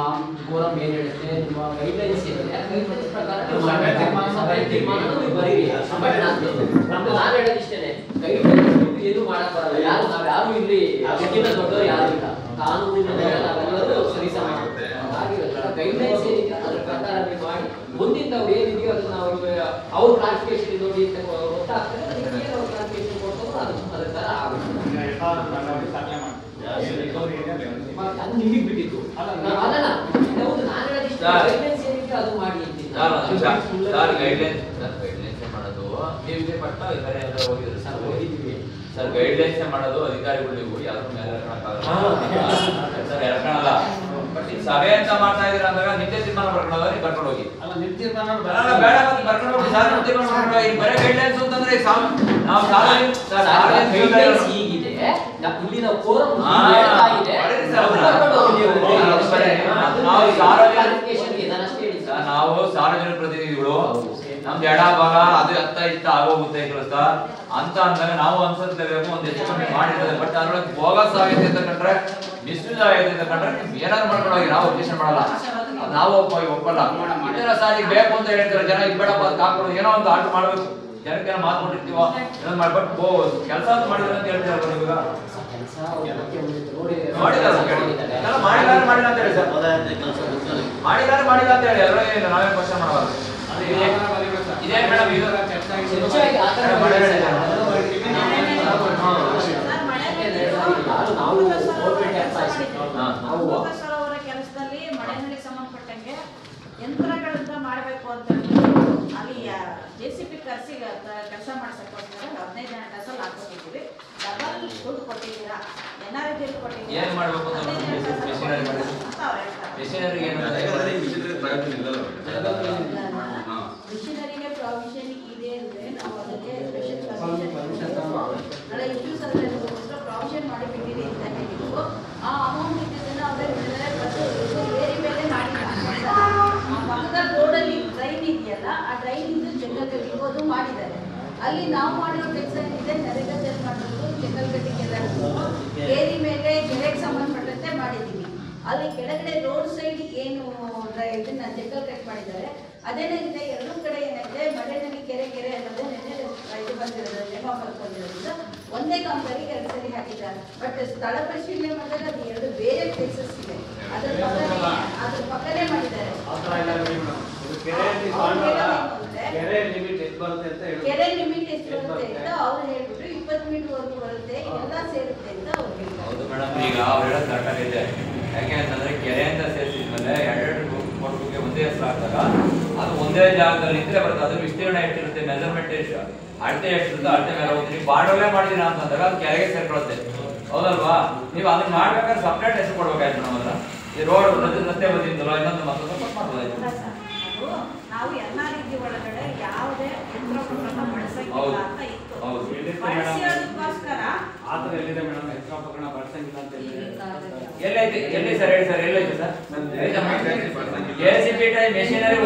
ಫೋರಂ ಏನ್ ಹೇಳುತ್ತೆ, ನಿಮ್ಮ ಗೈಡ್ಲೈನ್ಸ್ ಏನಿದೆ ಗೈಡ್ಲೈನ್ಸ್ ಪ್ರಕಾರ ಸಭೆ ತೀರ್ಮಾನ ನೀವು ಬರೀರಿ. ಬಟ್ ನಮ್ದು ನಾನು ಹೇಳೋದು ಇಷ್ಟೇನೆ, ಗೈಡ್ಲೈನ್ಸ್ ಏನು ಮಾಡಕ್ ಬರಲ್ಲ. ನಾವ್ಯಾರು ಇಲ್ಲಿ ಅದಕ್ಕಿಂತ ದೊಡ್ಡವರು ಯಾರು ಇಲ್ಲ. ಕಾನೂನಿನ ನಾವೆಲ್ಲರೂ ಸರಿ ಸಮಾನ. ಗೈಡ್ಲೈನ್ಸ್ ಏನಿದೆ ಅದ್ರ ಪ್ರಕಾರ ನೀವು ಮಾಡಿ ಮುಂದಿನ ಅವ್ರು ಏನಿದೆಯೋ ಅದನ್ನ ಅವ್ರ ಕ್ಲಾರಿಫಿಕೇಶನ್ ನೋಡಿ ಅಂತ ಗೊತ್ತಾಗ್ತದೆ. ಅದಕ್ಕೆ ಏನು ಅವ್ರು ಕ್ಲಾರಿಫಿಕೇಶನ್ ಕೊಡ್ತಾರೋ ಅದ್ರ ತರ ಆಗುತ್ತೆ. ಅದು ನಿಮಗೆ ಬಿಟ್ಟಿದ್ದು ಅದನ್ನ ಹೌದು ನಾನು ಹೇಳಿಷ್ಟ ಗೈಡ್ಲೈನ್ಸ್ ಏನಿದೆ ಅದು ಮಾಡಿ ಸರ್ ಗೈಡ್ಲೈನ್ಸ್ ಮಾಡೋದು ನೀವು ಪಟ್ಟ ಬೇರೆ ಎಲ್ಲ ಹೋಗಿದ್ರು ಸರ್ ಹೋಗಿದ್ದೀವಿ ಸರ್ ಗೈಡ್ಲೈನ್ಸ್ ಮಾಡೋದು ಅಧಿಕಾರಿಗಳು ನೀವು ಯಾರು ಮೇಲೆ ಸರ್ ಎಳ್ಕೊಳಲ್ಲ. ಬಟ್ ಈ ಸಭೆ ಅಂತ ಮಾಡ್ತಾ ಇದೀರ ಅಂದಾಗ ನಿತ್ಯ ತೀರ್ಮಾನ ಬರ್ಕೊಂಡು ನೀವು ಕರ್ಕೊಂಡು ಹೋಗಿ ಅಲ್ಲ ನಿಮ್ಮ ತೀರ್ಮಾನ ಬೇಡ ಮತ್ತೆ ಬರ್ಕೊಂಡು ಹೋಗಿ ಸರ್ ನಮ್ಮ ತೀರ್ಮಾನ ಮಾಡ್ಕೊಂಡು ಹೋಗಿ ಬರೀ ಗೈಡ್ಲೈನ್ಸ್ ಅಂತಂದ್ರೆ ನಾವು ಗೈಡ್ಲೈನ್ಸ್ ಹೀಗಿದೆ ಇಲ್ಲಿನ ಫೋರಂ ಹೇಳ್ತಾ ಇದೆ ನಾವು ಸಾರ್ವಜನಿಕ ಪ್ರತಿನಿಧಿಗಳು ನಮ್ದು ಎಡ ಭಾಗ ಅದು ಅತ್ತ ಇತ್ತ ಆಗೋಗುತ್ತೆ ಕೆಲಸ ಅಂತ ಅಂದಾಗ ನಾವು ಅನ್ಸಲೇಬೇಕು ಒಂದು ಹೆಚ್ಚು ಕಮ್ಮಿ ಮಾಡಿರ್ತದೆ. ಬಟ್ ಅದ್ರೊಳಗೆ ಬೋಗಸ್ ಆಗೈತೆ ಅಂತ ಕಂಡ್ರೆ ಮಿಸ್ಯೂಸ್ ಆಗೈತೆ ಅಂತ ಕಂಡ್ರೆ ಏನಾದ್ರು ಮಾಡ್ಕೊಂಡು ಹೋಗಿ ನಾವು ಅಬ್ಜೆಕ್ಷನ್ ಮಾಡಲ್ಲ. ನಾವು ಒಪ್ಪಲ್ಲ. ಇದೆಲ್ಲ ಸಾರಿ ಬೇಕು ಅಂತ ಹೇಳ್ತಾರೆ ಜನ ಇದು ಬೇಡಪ್ಪ ಅದು ಹಾಕೊಂಡು ಏನೋ ಒಂದು ಆರ್ಡರ್ ಮಾಡ್ಬೇಕು ಜನಕ್ಕೆ ಮಾತು ಕೊಟ್ಟಿರ್ತೀವ ಏನೋ ಮಾಡ್ಬಟ್ ಕೆಲಸ ಅಂತ ಮಾಡಿದ್ರೆ ಅಂತ ಹೇಳ್ತಾರೆ ಇವಾಗ ಮಾಡಿದ್ದಾರೆ ಮಾಡಿಲ್ಲ ಅಂತ ಹೇಳಿ ಸರ್ ಮಾಡಿಲ್ಲ ಅಂತ ಹೇಳಿ ಎಲ್ಲ ನಾವೇ ಕ್ವಶನ್ ಮಾಡಬಾರ್ದು. ಇದೇನು ಮೇಡಮ್ ಇದು ಕೆಲಸದಲ್ಲಿ ಮಳೆ ಜನಗಳಿಗೆ ಸಂಬಂಧಪಟ್ಟಂಗೆ ಯಂತ್ರಗಳಿಂದ ಮಾಡಬೇಕು ಅಂತ ಅಲ್ಲಿ JCB ಕರೆಸಿ ಕೆಲಸ ಮಾಡ್ಸಕ್ಕೋಸ್ಕರ 15 ಜನ ಟಸಲ್ ಹಾಕೊಂಡಿದ್ದೀವಿ. ಡಬಲ್ ದುಡ್ಡು ಕೊಟ್ಟಿದ್ದೀರಾ, NRI ಕೊಟ್ಟಿದ್ದೀರಾ, ಏನ್ ಮಾಡ್ಬೇಕು ಅಂತ ಮಿಷನರಿಗೆ ಪ್ರಾವಿಷನ್ ಇದೆ ಅಂದ್ರೆ ನಾವು ಅದಕ್ಕೆ ಸ್ಪೆಷಲ್ ಪ್ರಾವಿಷನ್ ಮಾಡಿ ಬಿಟ್ಟಿರಿ ಅಂತ ಹೇಳಿದ್ರು. ಆ ಅಮೌಂಟ್ ಇದ್ದದನ್ನ ಅವರೇ ಏರಿ ಮೇಲೆ ಮಾಡಿಲ್ಲ. ಆ ಪಕ್ಕದ ರೋಡಲ್ಲಿ ಡ್ರೈನ್ ಇದೆಯಲ್ಲ, ಆ ಡ್ರೈನ್ ಇಂದ ಚೆಕ್ಕಲ್ಗಟ್ಟಿಗೋದು ಮಾಡಿದ್ದಾರೆ. ಅಲ್ಲಿ ನಾವು ಮಾಡಿರೋ ಕೆಲಸ ಏನಿದೆ, ನರೇಗಾದಲ್ಲಿ ಮಾಡೋದು ಚೆಕ್ಕಲ್ಗಟ್ಟಿಗೆಲ್ಲ ಏರಿ ಮೇಲೆ ಕೆರೆಗೆ ಸಂಬಂಧಪಟ್ಟಂತೆ ಮಾಡಿದ್ದೀವಿ. ಅಲ್ಲಿ ಕೆಳಗಡೆ ರೋಡ್ ಸೈಡ್ ಏನು ಇದನ್ನ ಚೆಕ್ಕಲ್ಗಟ್ಟು ಮಾಡಿದ್ದಾರೆ, ಅದೇನಾಗಿದೆ ಎರಡೂ ಕಡೆ ಏನಾಗಿದೆ ಮಳೆನಲ್ಲಿ ಕೆರೆ ಅನ್ನೋದೇ ನೆನ್ನೆ ಇದು ಬಂದಿರೋದು, ನೇಮ ಬರ್ಕೊಂಡಿರೋದ್ರಿಂದ ಒಂದೇ ಕಾಮಗಾರಿಗೆ 2 ಸರಿ ಹಾಕಿದ್ದಾರೆ. ಬಟ್ ಸ್ಥಳ ಪರಿಶೀಲನೆ ಮಾಡಿದಾಗ ಅದು 2 ಬೇರೆ ಪ್ಲೇಸಸ್ ಇದೆ, ಅದ್ರ ಪಕ್ಕನೇ ಮಾಡಿದ್ದಾರೆ. ಕೆರೆ ಲಿಮಿಟ್ ಎಷ್ಟು ಬರುತ್ತೆ ಅಂತ ಅವ್ರು ಹೇಳ್ಬಿಟ್ಟು 20 ಮೀಟರ್ ವರೆಗೂ ಬರುತ್ತೆ, ಎಲ್ಲ ಸೇರುತ್ತೆ ಅಂತ ಅವ್ರು ಹೇಳ್ತಾರೆ. ಹೌದು ಮೇಡಮ್, ಈಗ ಅವ್ರು ಹೇಳೋದು ಕರೆಕ್ಟ್ ಆಗಿದೆ. ಯಾಕೆ ಅಂತಂದ್ರೆ ಕೆರೆಯಿಂದ ಸೇರಿಸಿದ್ಮೇಲೆ 2 ಕೊಟ್ಟಿಗೆ ಒಂದೇ ಹೆಸರು ಹಾಕಿದಾಗ ಅದು ಒಂದೇ ಜಾಗದಲ್ಲಿ ಇದ್ರೆ ಬರುತ್ತೆ. ಅದ್ರ ವಿಸ್ತೀರ್ಣ ಎಷ್ಟಿರುತ್ತೆ, ಮೆಜರ್ಮೆಂಟ್ ಎಷ್ಟು, ಅಳತೆ ಎಷ್ಟಿರುತ್ತೆ, ಅಳತೆ ಮೇಲೆ ಹೋಗ್ತೀನಿ ಬಾಡೋಲೆ ಮಾಡಿದೀರ ಅಂತಂದಾಗ ಅದು ಕೆರೆಗೆ ಸೇರ್ಕೊಳ್ಳುತ್ತೆ. ಹೌದಲ್ವಾ? ನೀವು ಅದನ್ನ ಮಾಡ್ಬೇಕಾದ್ರೆ ಸಪ್ರೇಟ್ ಹೆಸರು ಕೊಡ್ಬೇಕಾಯ್ತು ಮೇಡಮ್. ಅದ್ರ ಈ ರೋಡ್ ರಸ್ತೆ ಬಂದಿದ್ದಲ್ಲ, ಇನ್ನೊಂದು ಮತ್ತೊಂದು ಮಾಡ್ಬೋದಾಯ್ತು. ನಾವು ಎಲ್ಲ ರೀತಿ ಒಳಗಡೆ ಯಾವುದೇ ಯಂತ್ರೋಪಕರಣ ಬಳಸಂಗಿಲ್ಲ ಅಂತ ಇತ್ತು. ಬಳಸಿರೋದಕ್ಕೋಸ್ಕರ ಆತರ ಎಲ್ಲಿದೆ ಮೇಡಮ್ ಯಂತ್ರೋಪಕರಣ ಬಳಸಂಗಿಲ್ಲ ಅಂತ ಎಲ್ಲೈತೆ? ಎಲ್ಲಿ ಸರ್ ಹೇಳಿ ಸರ್, ಎಲ್ಲೈತೆ ಸರ್? JCB ಟೈಮ್ ಮೆಷಿನರಿ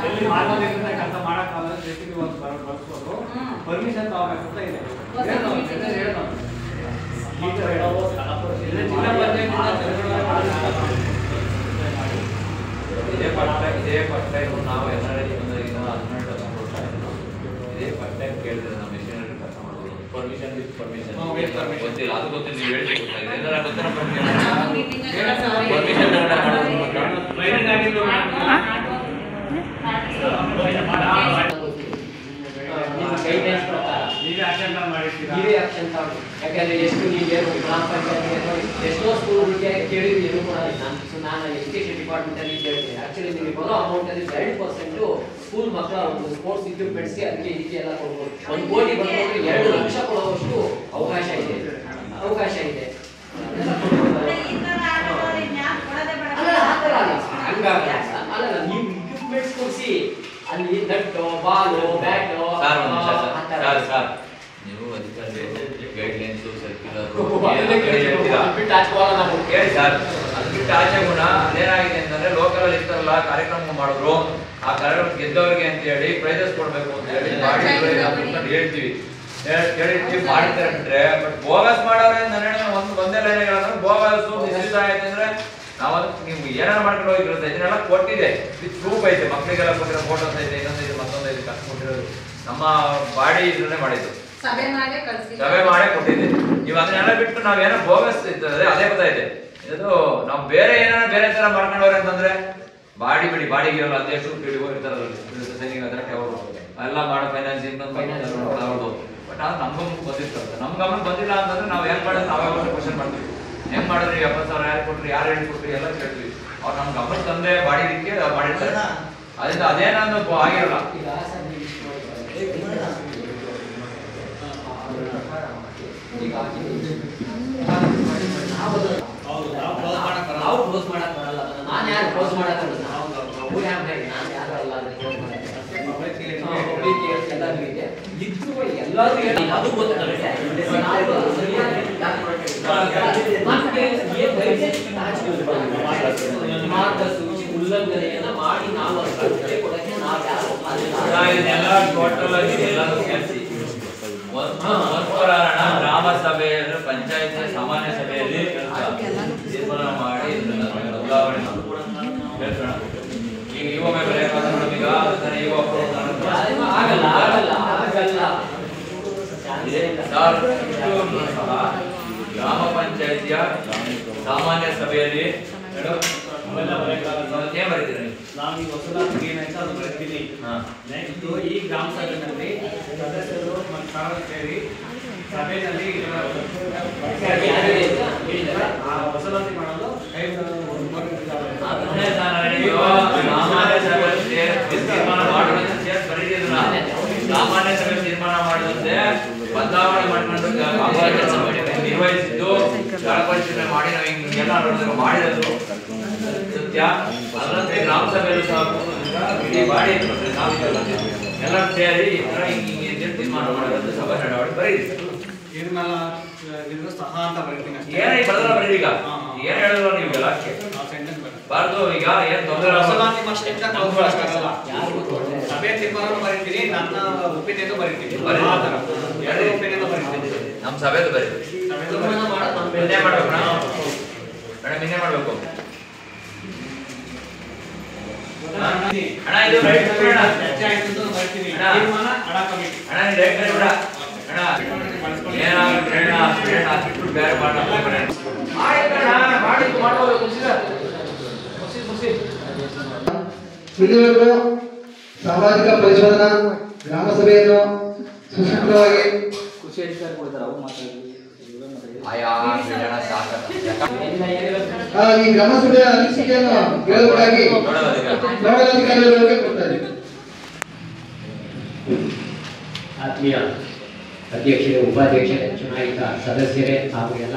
ಎಲ್ಲಿ ಮಾಡೋದ್ರಿಂದ ಕೆಲಸ ಮಾಡಕ್ಕಾಗಲ್ಲ, JCB ಒಂದು ಬಳಸ್ಬೋದು, ಪರ್ಮಿಷನ್ ತಗೋಬೇಕಂತ ಇದೆ. ಇದೇ ಫಸ್ಟ್ ಟೈಮ್ ನಾವು NRI ಬಂದಾಗ 12 ಕೊಡ್ತಾ ಇದ್ರು. ಇದೇ ಫಸ್ಟ್ ಟೈಮ್ ಕೇಳಿದ್ರೆ ನಮ್ಮ ಮೆಷಿನರಿ ಕೆಲಸ ಮಾಡ್ಬೋದು. ಪರ್ಮಿಷನ್ ಗೊತ್ತಿಲ್ಲ, ಅದು ಗೊತ್ತಿಲ್ಲ, ನೀವು ಹೇಳಿ ಗೊತ್ತಾಗಿದೆ. ಏನಾರ ಗೊತ್ತಿಲ್ಲ ಗೈಡ್ಲೈನ್ಸ್ ಪ್ರಕಾರ ನೀವೇ ಆಕ್ಷನ್ ತಗೊಂಡು, ಯಾಕಂದ್ರೆ ಎಷ್ಟು ನೀವು ಗ್ರಾಮ ಪಂಚಾಯತ್ ಎಷ್ಟೋ ಸ್ಕೂಲ್ಗಳಿಗೆ ಕೇಳಿದ್ರು ಕೂಡ ನಾನು ಎಜುಕೇಶನ್ ಡಿಪಾರ್ಟ್ಮೆಂಟ್ ಅಲ್ಲಿ ಕೇಳಿದ್ದೀನಿ. ಆಕ್ಚುಲಿ ನೀವು ಬರೋ ಅಮೌಂಟ್ ಅಲ್ಲಿ 2% ಸ್ಕೂಲ್ ಮಕ್ಕಳ ಒಂದು ಸ್ಪೋರ್ಟ್ಸ್ ಇಕ್ವಿಪ್ಮೆಂಟ್ಸ್ಗೆ ಅದಕ್ಕೆ ಇದಕ್ಕೆ ಎಲ್ಲ ಕೊಡ್ಬೋದು. 1 ಕೋಟಿ ಬಂದ್ರೆ 2 ಲಕ್ಷ ಕೊಡುವಷ್ಟು ಅವಕಾಶ ಇದೆ. ಅಲ್ಲ, ನೀವು ಇಕ್ವಿಪ್ಮೆಂಟ್ಸ್ ಕೊಡಿಸಿ ಅಲ್ಲಿ ನಟ್ಟು ಬಾಲು ಬ್ಯಾಟು ಸರ್, ನೀವು ಅಧಿಕಾರಿ ಗೈಡ್ಲೈನ್ಸ್ ಸರ್ಕ್ಯುಲರ್ ಕೇಳಿ ಸರ್. ಅದು ಬಿಟ್ಟು ಆಚೆ ಗುಣ ಅದೇನಾಗಿದೆ ಅಂತಂದ್ರೆ ಲೋಕಲ್ ಅಲ್ಲಿ ಇರ್ತಾರಲ್ಲ ಕಾರ್ಯಕ್ರಮ ಮಾಡಿದ್ರು, ಆ ಕಾರ್ಯಕ್ರಮ ಗೆದ್ದವರಿಗೆ ಅಂತ ಹೇಳಿ ಪ್ರೈಸಸ್ ಕೊಡ್ಬೇಕು ಅಂತ ಹೇಳಿ ಹೇಳ್ತೀವಿ ಮಾಡ್ತಾರೆ ಬಿಟ್ರೆ, ಬಟ್ ಬೋಗಸ್ ಮಾಡೋರೆ ಒಂದೇ ಲೈನ್ ಹೇಳೋದ್ರೆ ಬೋಗಸ್ ಮಿಸ್ಯೂಸ್ ಆಯ್ತು ಅಂದ್ರೆ ನಾವು ಅದಕ್ಕೆ ನೀವು ಏನಾರು ಮಾಡ್ಕೊಂಡು ಹೋಗಿರುತ್ತೆ. ಇದನ್ನೆಲ್ಲ ಕೊಟ್ಟಿದೆ, ವಿತ್ ಪ್ರೂಫ್ ಐತೆ, ಮಕ್ಕಳಿಗೆಲ್ಲ ಕೊಟ್ಟಿರೋ ಫೋಟೋಸ್ ಐತೆ, ಇನ್ನೊಂದು ಮತ್ತೊಂದು ಐತೆ, ಕಷ್ಟ ಕೊಟ್ಟಿರೋದು ನಮ್ಮ ಬಾಡಿ ಇದನ್ನೇ ಮಾಡಿದ್ದು, ಸಭೆ ಮಾಡೇ ಕೊಟ್ಟಿದ್ದೆ. ನೀವು ಅದನ್ನೆಲ್ಲ ಬಿಟ್ಟು ನಾವೇನೋ ಬೋಗಸ್ ಇರ್ತದೆ ಅದೇ ಗೊತ್ತಾಯ್ತೆ. ಇದು ನಾವು ಬೇರೆ ಏನಾರ ಬೇರೆ ತರ ಮಾಡ್ಕೊಂಡವ್ರೆ ಅಂತಂದ್ರೆ ಬಾಡಿ ಬಿಡಿ, ಬಾಡಿಗಿರಲ್ಲ ಅಧ್ಯಕ್ಷರು ಪಿಡಿಒ ಇರ್ತಾರಲ್ಲ, ಸೈನಿಕ ಅವರು ಎಲ್ಲ ಮಾಡೋ ಫೈನಾನ್ಸ್ ಅವ್ರದ್ದು. ಬಟ್ ಅದು ನಮ್ಮ ಗಮನಕ್ಕೆ ಬಂದಿರ್ತದೆ. ನಮ್ಮ ಗಮನಕ್ಕೆ ಬಂದಿಲ್ಲ ಅಂತಂದ್ರೆ ನಾವು ಏನ್ ಮಾಡೋದು ನಾವೇ ಕ್ವಶನ್ ಮಾಡ್ತೀವಿ. ಹೆಂಗ್ ಮಾಡಿದ್ರಿ, 70,000 ಯಾರು ಕೊಟ್ರಿ, ಯಾರು ಹೇಳಿಕೊಟ್ರಿ ಎಲ್ಲ ಕೇಳ್ತೀವಿ. ಅವ್ರು ನಮ್ ಗಮನ ತಂದೆ ಬಾಡಿದಕ್ಕೆ ಮಾಡಿರ್ತಾರೆ. ಅದರಿಂದ ಅದೇನಂದು ಆಗಿರಲ್ಲ. ನಾವು ಕ್ಲೋಸ್ ಮಾಡಕ್ ಬರಲ್ಲ. ನಾನು ಯಾರು ಕ್ಲೋಸ್ ಮಾಡಕ್ ನಾನು ಯಾರು ಅಲ್ಲ ಎಲ್ಲರೂ ಅದು ಗೊತ್ತಾಗುತ್ತೆ. ಉಲ್ಲಂಘನೆಯನ್ನ ಮಾಡಿ ನಾವು ಕೊಡಕ್ಕೆ ಇದನ್ನೆಲ್ಲ ಟೋಟಲ್ ಆಗಿ ಎಲ್ಲರೂ ಸೇರಿಸಿ ಗ್ರಾಮ ಸಭೆಯಲ್ಲಿ ಪಂಚಾಯತ್ ಸಾಮಾನ್ಯ ಸಭೆಯಲ್ಲಿ ತೀರ್ಮಾನ ಮಾಡಿ ಬದಲಾವಣೆ ಹೇಳ್ಸೋಣ. ಈಗ ಯುವ ಈಗ ಗ್ರಾಮ ಪಂಚಾಯತಿಯ ಸಾಮಾನ್ಯ ಸಭೆಯಲ್ಲಿ ಏನ್ ಬರೀತೀರಿ? ನಾವು ಈ ಹೊಸದಾಗಿ ಏನಾಯ್ತು ಅದು ಬರ್ತೀನಿ. ನೆಕ್ಸ್ಟ್ ಈ ಗ್ರಾಮ ಸಭೆಯಲ್ಲಿ ಸದಸ್ಯರು ಮತ್ತು ಸೇರಿ ಸಭೆಯಲ್ಲಿ ಹೊಸದಾಗಿ ಮಾಡೋದು ನಿರ್ವಹಿಸಿದ್ದು ಸ್ಥಳ ಪರಿಶೀಲನೆ ಮಾಡಿ ನಾವು ಹಿಂಗೆಲ್ಲ ಮಾಡಿರೋದು ಸತ್ಯ. ಅದರಂತೆ ಗ್ರಾಮ ಸಭೆಯಲ್ಲೂ ಸಹ ಇಡೀ ಬಾಡಿ ಎಲ್ಲರೂ ಸೇರಿ ಈ ತರ ಹಿಂಗೆ ತೀರ್ಮಾನ ಮಾಡೋದು ಸಭೆ ನಡವಳಿಕೆ ಬರೀರಿ. ಸಹ ಅಂತ ಬರ್ತೀನಿ ಏನ ಈ ಬದಲ ಬರೀರಿ. ಈಗ ಏನ್ ಹೇಳಿದ್ರು ನೀವು ಲಾಸ್ಟ್ಗೆ ಬಾರ್ದು. ಈಗ ಏನ್ ತೊಂದರೆ ಸಭೆ ತೀರ್ಮಾನ ಬರೀತೀನಿ, ನನ್ನ ಒಪ್ಪಿಗೆಯನ್ನು ಬರೀತೀನಿ. ನಮ್ಮ ಸಭೆದು ಬರೀರಿ. ಇನ್ನೇ ಮಾಡ್ಬೇಕು ಮೇಡಮ್, ಇನ್ನೇ ಮಾಡ್ಬೇಕು ಅಣ್ಣ. ಇದು ರೈಟ್ ಅಣ್ಣ, ಬೇರೆ ಇಲ್ಲಿವರೆಗೂ ಸಾಮಾಜಿಕ ಪರಿಶೋಧನಾ ಗ್ರಾಮ ಸಭೆಯನ್ನು ಸುಸೂತ್ರವಾಗಿ ಈ ಗ್ರಾಮ ಸಭೆಯ ಅನಿಸಿಕೆಯನ್ನು ಹೇಳುವುದಾಗಿ ನೋಡಲಾಧಿಕಾರಿಗಳಿಗೆ ಕೊಡ್ತಾ ಇದ್ದೀವಿ. ಆತ್ಮೀಯ ಅಧ್ಯಕ್ಷರೇ, ಉಪಾಧ್ಯಕ್ಷರೇ, ಚುನಾಯಿತ ಸದಸ್ಯರೇ ಹಾಗೂ ಎಲ್ಲ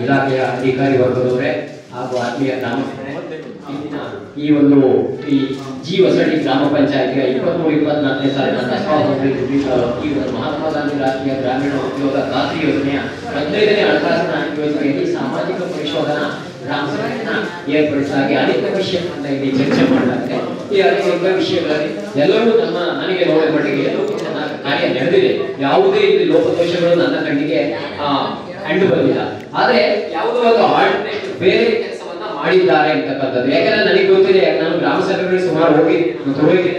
ಇಲಾಖೆಯ ಅಧಿಕಾರಿ ವರ್ಗದವರೇ ಹಾಗೂ ಆತ್ಮೀಯ ಗ್ರಾಮಸ್ಥರೇ, ಈ ಒಂದು ಈ ಜಿ ಹೊಸಳ್ಳಿ ಗ್ರಾಮ ಪಂಚಾಯತಿಯ 23-24ನೇ ಸಾಲಿನ ಈ ಮಹಾತ್ಮ ಗಾಂಧಿ ರಾಷ್ಟ್ರೀಯ ಗ್ರಾಮೀಣ ಉದ್ಯೋಗ ಖಾತ್ರಿ ಯೋಜನೆಯ 15ನೇ ಹಣಕಾಸಿನ ಯೋಜನೆಯಲ್ಲಿ ಸಾಮಾಜಿಕ ಪರಿಶೋಧನಾ ಗ್ರಾಮ ಸಭೆಯನ್ನ ಏರ್ಪಡಿಸಲಾಗಿ ಅನೇಕ ವಿಷಯಗಳನ್ನ ಇಲ್ಲಿ ಚರ್ಚೆ ಮಾಡಲಾಗಿದೆ. ಈ ಅನೇಕ ವಿಷಯಗಳಲ್ಲಿ ಎಲ್ಲರೂ ನನಗೆ ನೋಡಿದ ಮಟ್ಟಿಗೆ ಎಲ್ಲವೂ ಚೆನ್ನಾಗಿ ಕಾರ್ಯ ನಡೆದಿದೆ. ಯಾವುದೇ ಇಲ್ಲಿ ಲೋಪದೋಷಗಳು ನನ್ನ ಕಣ್ಣಿಗೆ ಕಂಡು ಬಂದಿಲ್ಲ. ಆದ್ರೆ ಯಾವುದೋ ಒಂದು ಆಲ್ಟರ್ನೇಟಿವ್ ಬೇರೆ ಕೆಲಸವನ್ನ ಮಾಡಿದ್ದಾರೆ ಅಂತಕ್ಕಂಥದ್ದು. ಯಾಕಂದ್ರೆ ನನಗೆ ಗೊತ್ತಿದೆ, ನಾನು ಗ್ರಾಮ ಸಭೆಗಳಿಗೆ ಸುಮಾರು ಹೋಗಿದ್ದೆ.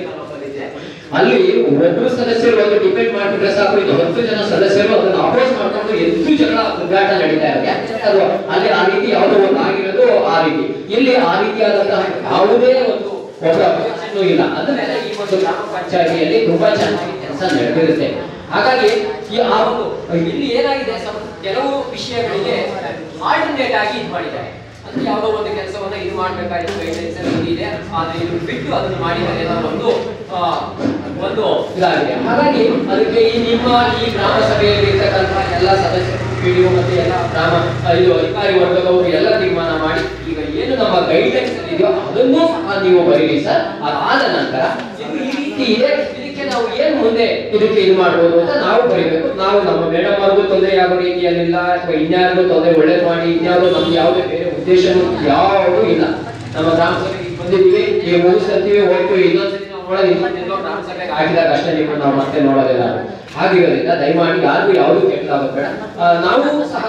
ಅಲ್ಲಿ ಒಬ್ಬರು ಸದಸ್ಯರು ಒಂದು ಡಿಪೆಂಡ್ ಮಾಡಿಬಿಟ್ರೆ ಸಾಕು, ಇದು 10 ಜನ ಸದಸ್ಯರು ಅದನ್ನು ಅಪೋಸ್ ಮಾಡ್ಕೊಂಡು ಎಷ್ಟು ಜಗಳ ಉದ್ಘಾಟ ನಡೀತಾ ಇದೆ. ಅದು ಅಲ್ಲಿ ಆ ರೀತಿ ಯಾವುದೋ ಒಂದು ಆಗಿರೋದು ಆ ರೀತಿ. ಇಲ್ಲಿ ಆ ರೀತಿಯಾದಂತಹ ಯಾವುದೇ ಒಂದು ಒಬ್ಬ ಇಲ್ಲ. ಅಂದ್ಮೇಲೆ ಈ ಒಂದು ಗ್ರಾಮ ಪಂಚಾಯತಿಯಲ್ಲಿ ತುಂಬಾ ಚೆನ್ನಾಗಿ ಕೆಲಸ ನಡೆದಿರುತ್ತೆ. ಹಾಗಾಗಿ ಈ ಆ ಒಂದು ಇಲ್ಲಿ ಏನಾಗಿದೆ, ಕೆಲವು ವಿಷಯಗಳಿಗೆ ಆಲ್ಟರ್ನೇಟ್ ಆಗಿ ಇದು ಮಾಡಿದ್ದಾರೆ. ಅಂದ್ರೆ ಯಾವುದೋ ಒಂದು ಕೆಲಸವನ್ನ ಇದು ಮಾಡ್ಬೇಕಾದ್ರೆ ಗೈಡ್ಲೈನ್ಸ್ ಇದೆ, ಆದ್ರೆ ಇದು ಬಿಟ್ಟು ಅದನ್ನು ಮಾಡಿದ್ದಾರೆ ಅನ್ನೋ ಒಂದು ಇದಾಗಿದೆ. ಹಾಗಾಗಿ ಅದಕ್ಕೆ ಈ ನಿಮ್ಮ ಈ ಗ್ರಾಮ ಸಭೆಯಲ್ಲಿ ಇರ್ತಕ್ಕಂಥ ಎಲ್ಲ ಸದಸ್ಯರು, ಪಿಡಿಒ ಮತ್ತೆ ಎಲ್ಲ ಗ್ರಾಮ ಇದು ಅಧಿಕಾರಿ ವರ್ಗದವರು ಎಲ್ಲ ತೀರ್ಮಾನ ಮಾಡಿ ಈಗ ಏನು ನಮ್ಮ ಗೈಡ್ಲೈನ್ಸ್ ಇದೆಯೋ ಅದನ್ನೂ ಸಹ ನೀವು ಬರೀರಿ ಸರ್. ಅದಾದ ನಂತರ ಈ ರೀತಿ ಇದೆ, ಇದಕ್ಕೆ ನಾವು ಏನು ಮುಂದೆ ಇದಕ್ಕೆ ಇದು ಮಾಡ್ಬೋದು ಅಂತ ನಾವು ಬರೀಬೇಕು. ನಾವು ನಮ್ಮ ಮೇಡಮ್ ಅವ್ರಿಗೂ ತೊಂದರೆ ಆಗೋ ರೀತಿಯಲ್ಲಿಲ್ಲ, ಅಥವಾ ಇನ್ಯಾರಿಗೂ ತೊಂದರೆ ಒಳ್ಳೇದು ಮಾಡಿ ಇನ್ಯಾವುದೋ ನಮ್ಗೆ ಯಾವುದೇ ಬೇರೆ ಉದ್ದೇಶನೂ ಯಾವುದೂ ಇಲ್ಲ. ನಮ್ಮ ಗ್ರಾಮ ಸಭೆಗೆ ಬಂದಿದ್ದೀವಿ, ಈಗ ಮುಗಿಸ್ತೀವಿ, ಹೋಗ್ತೀವಿ, ಇನ್ನೊಂದ್ಸತಿ ನಾವು ನೋಡೋದು ಇನ್ನೊಂದೆಲ್ಲೋ ಗ್ರಾಮ ಸಭೆಗೆ ಆಗಿದಾಗ ಅಷ್ಟೇ ನಿಮ್ಮನ್ನು ನಾವು ಮತ್ತೆ ನೋಡೋದಿಲ್ಲ. ಹಾಗಿರೋದ್ರಿಂದ ದಯಮಾಡಿ ಯಾರಿಗೂ ಯಾವುದು ಕೆಟ್ಟದಾಗೋದು ಬೇಡ. ನಾವು ಸಹ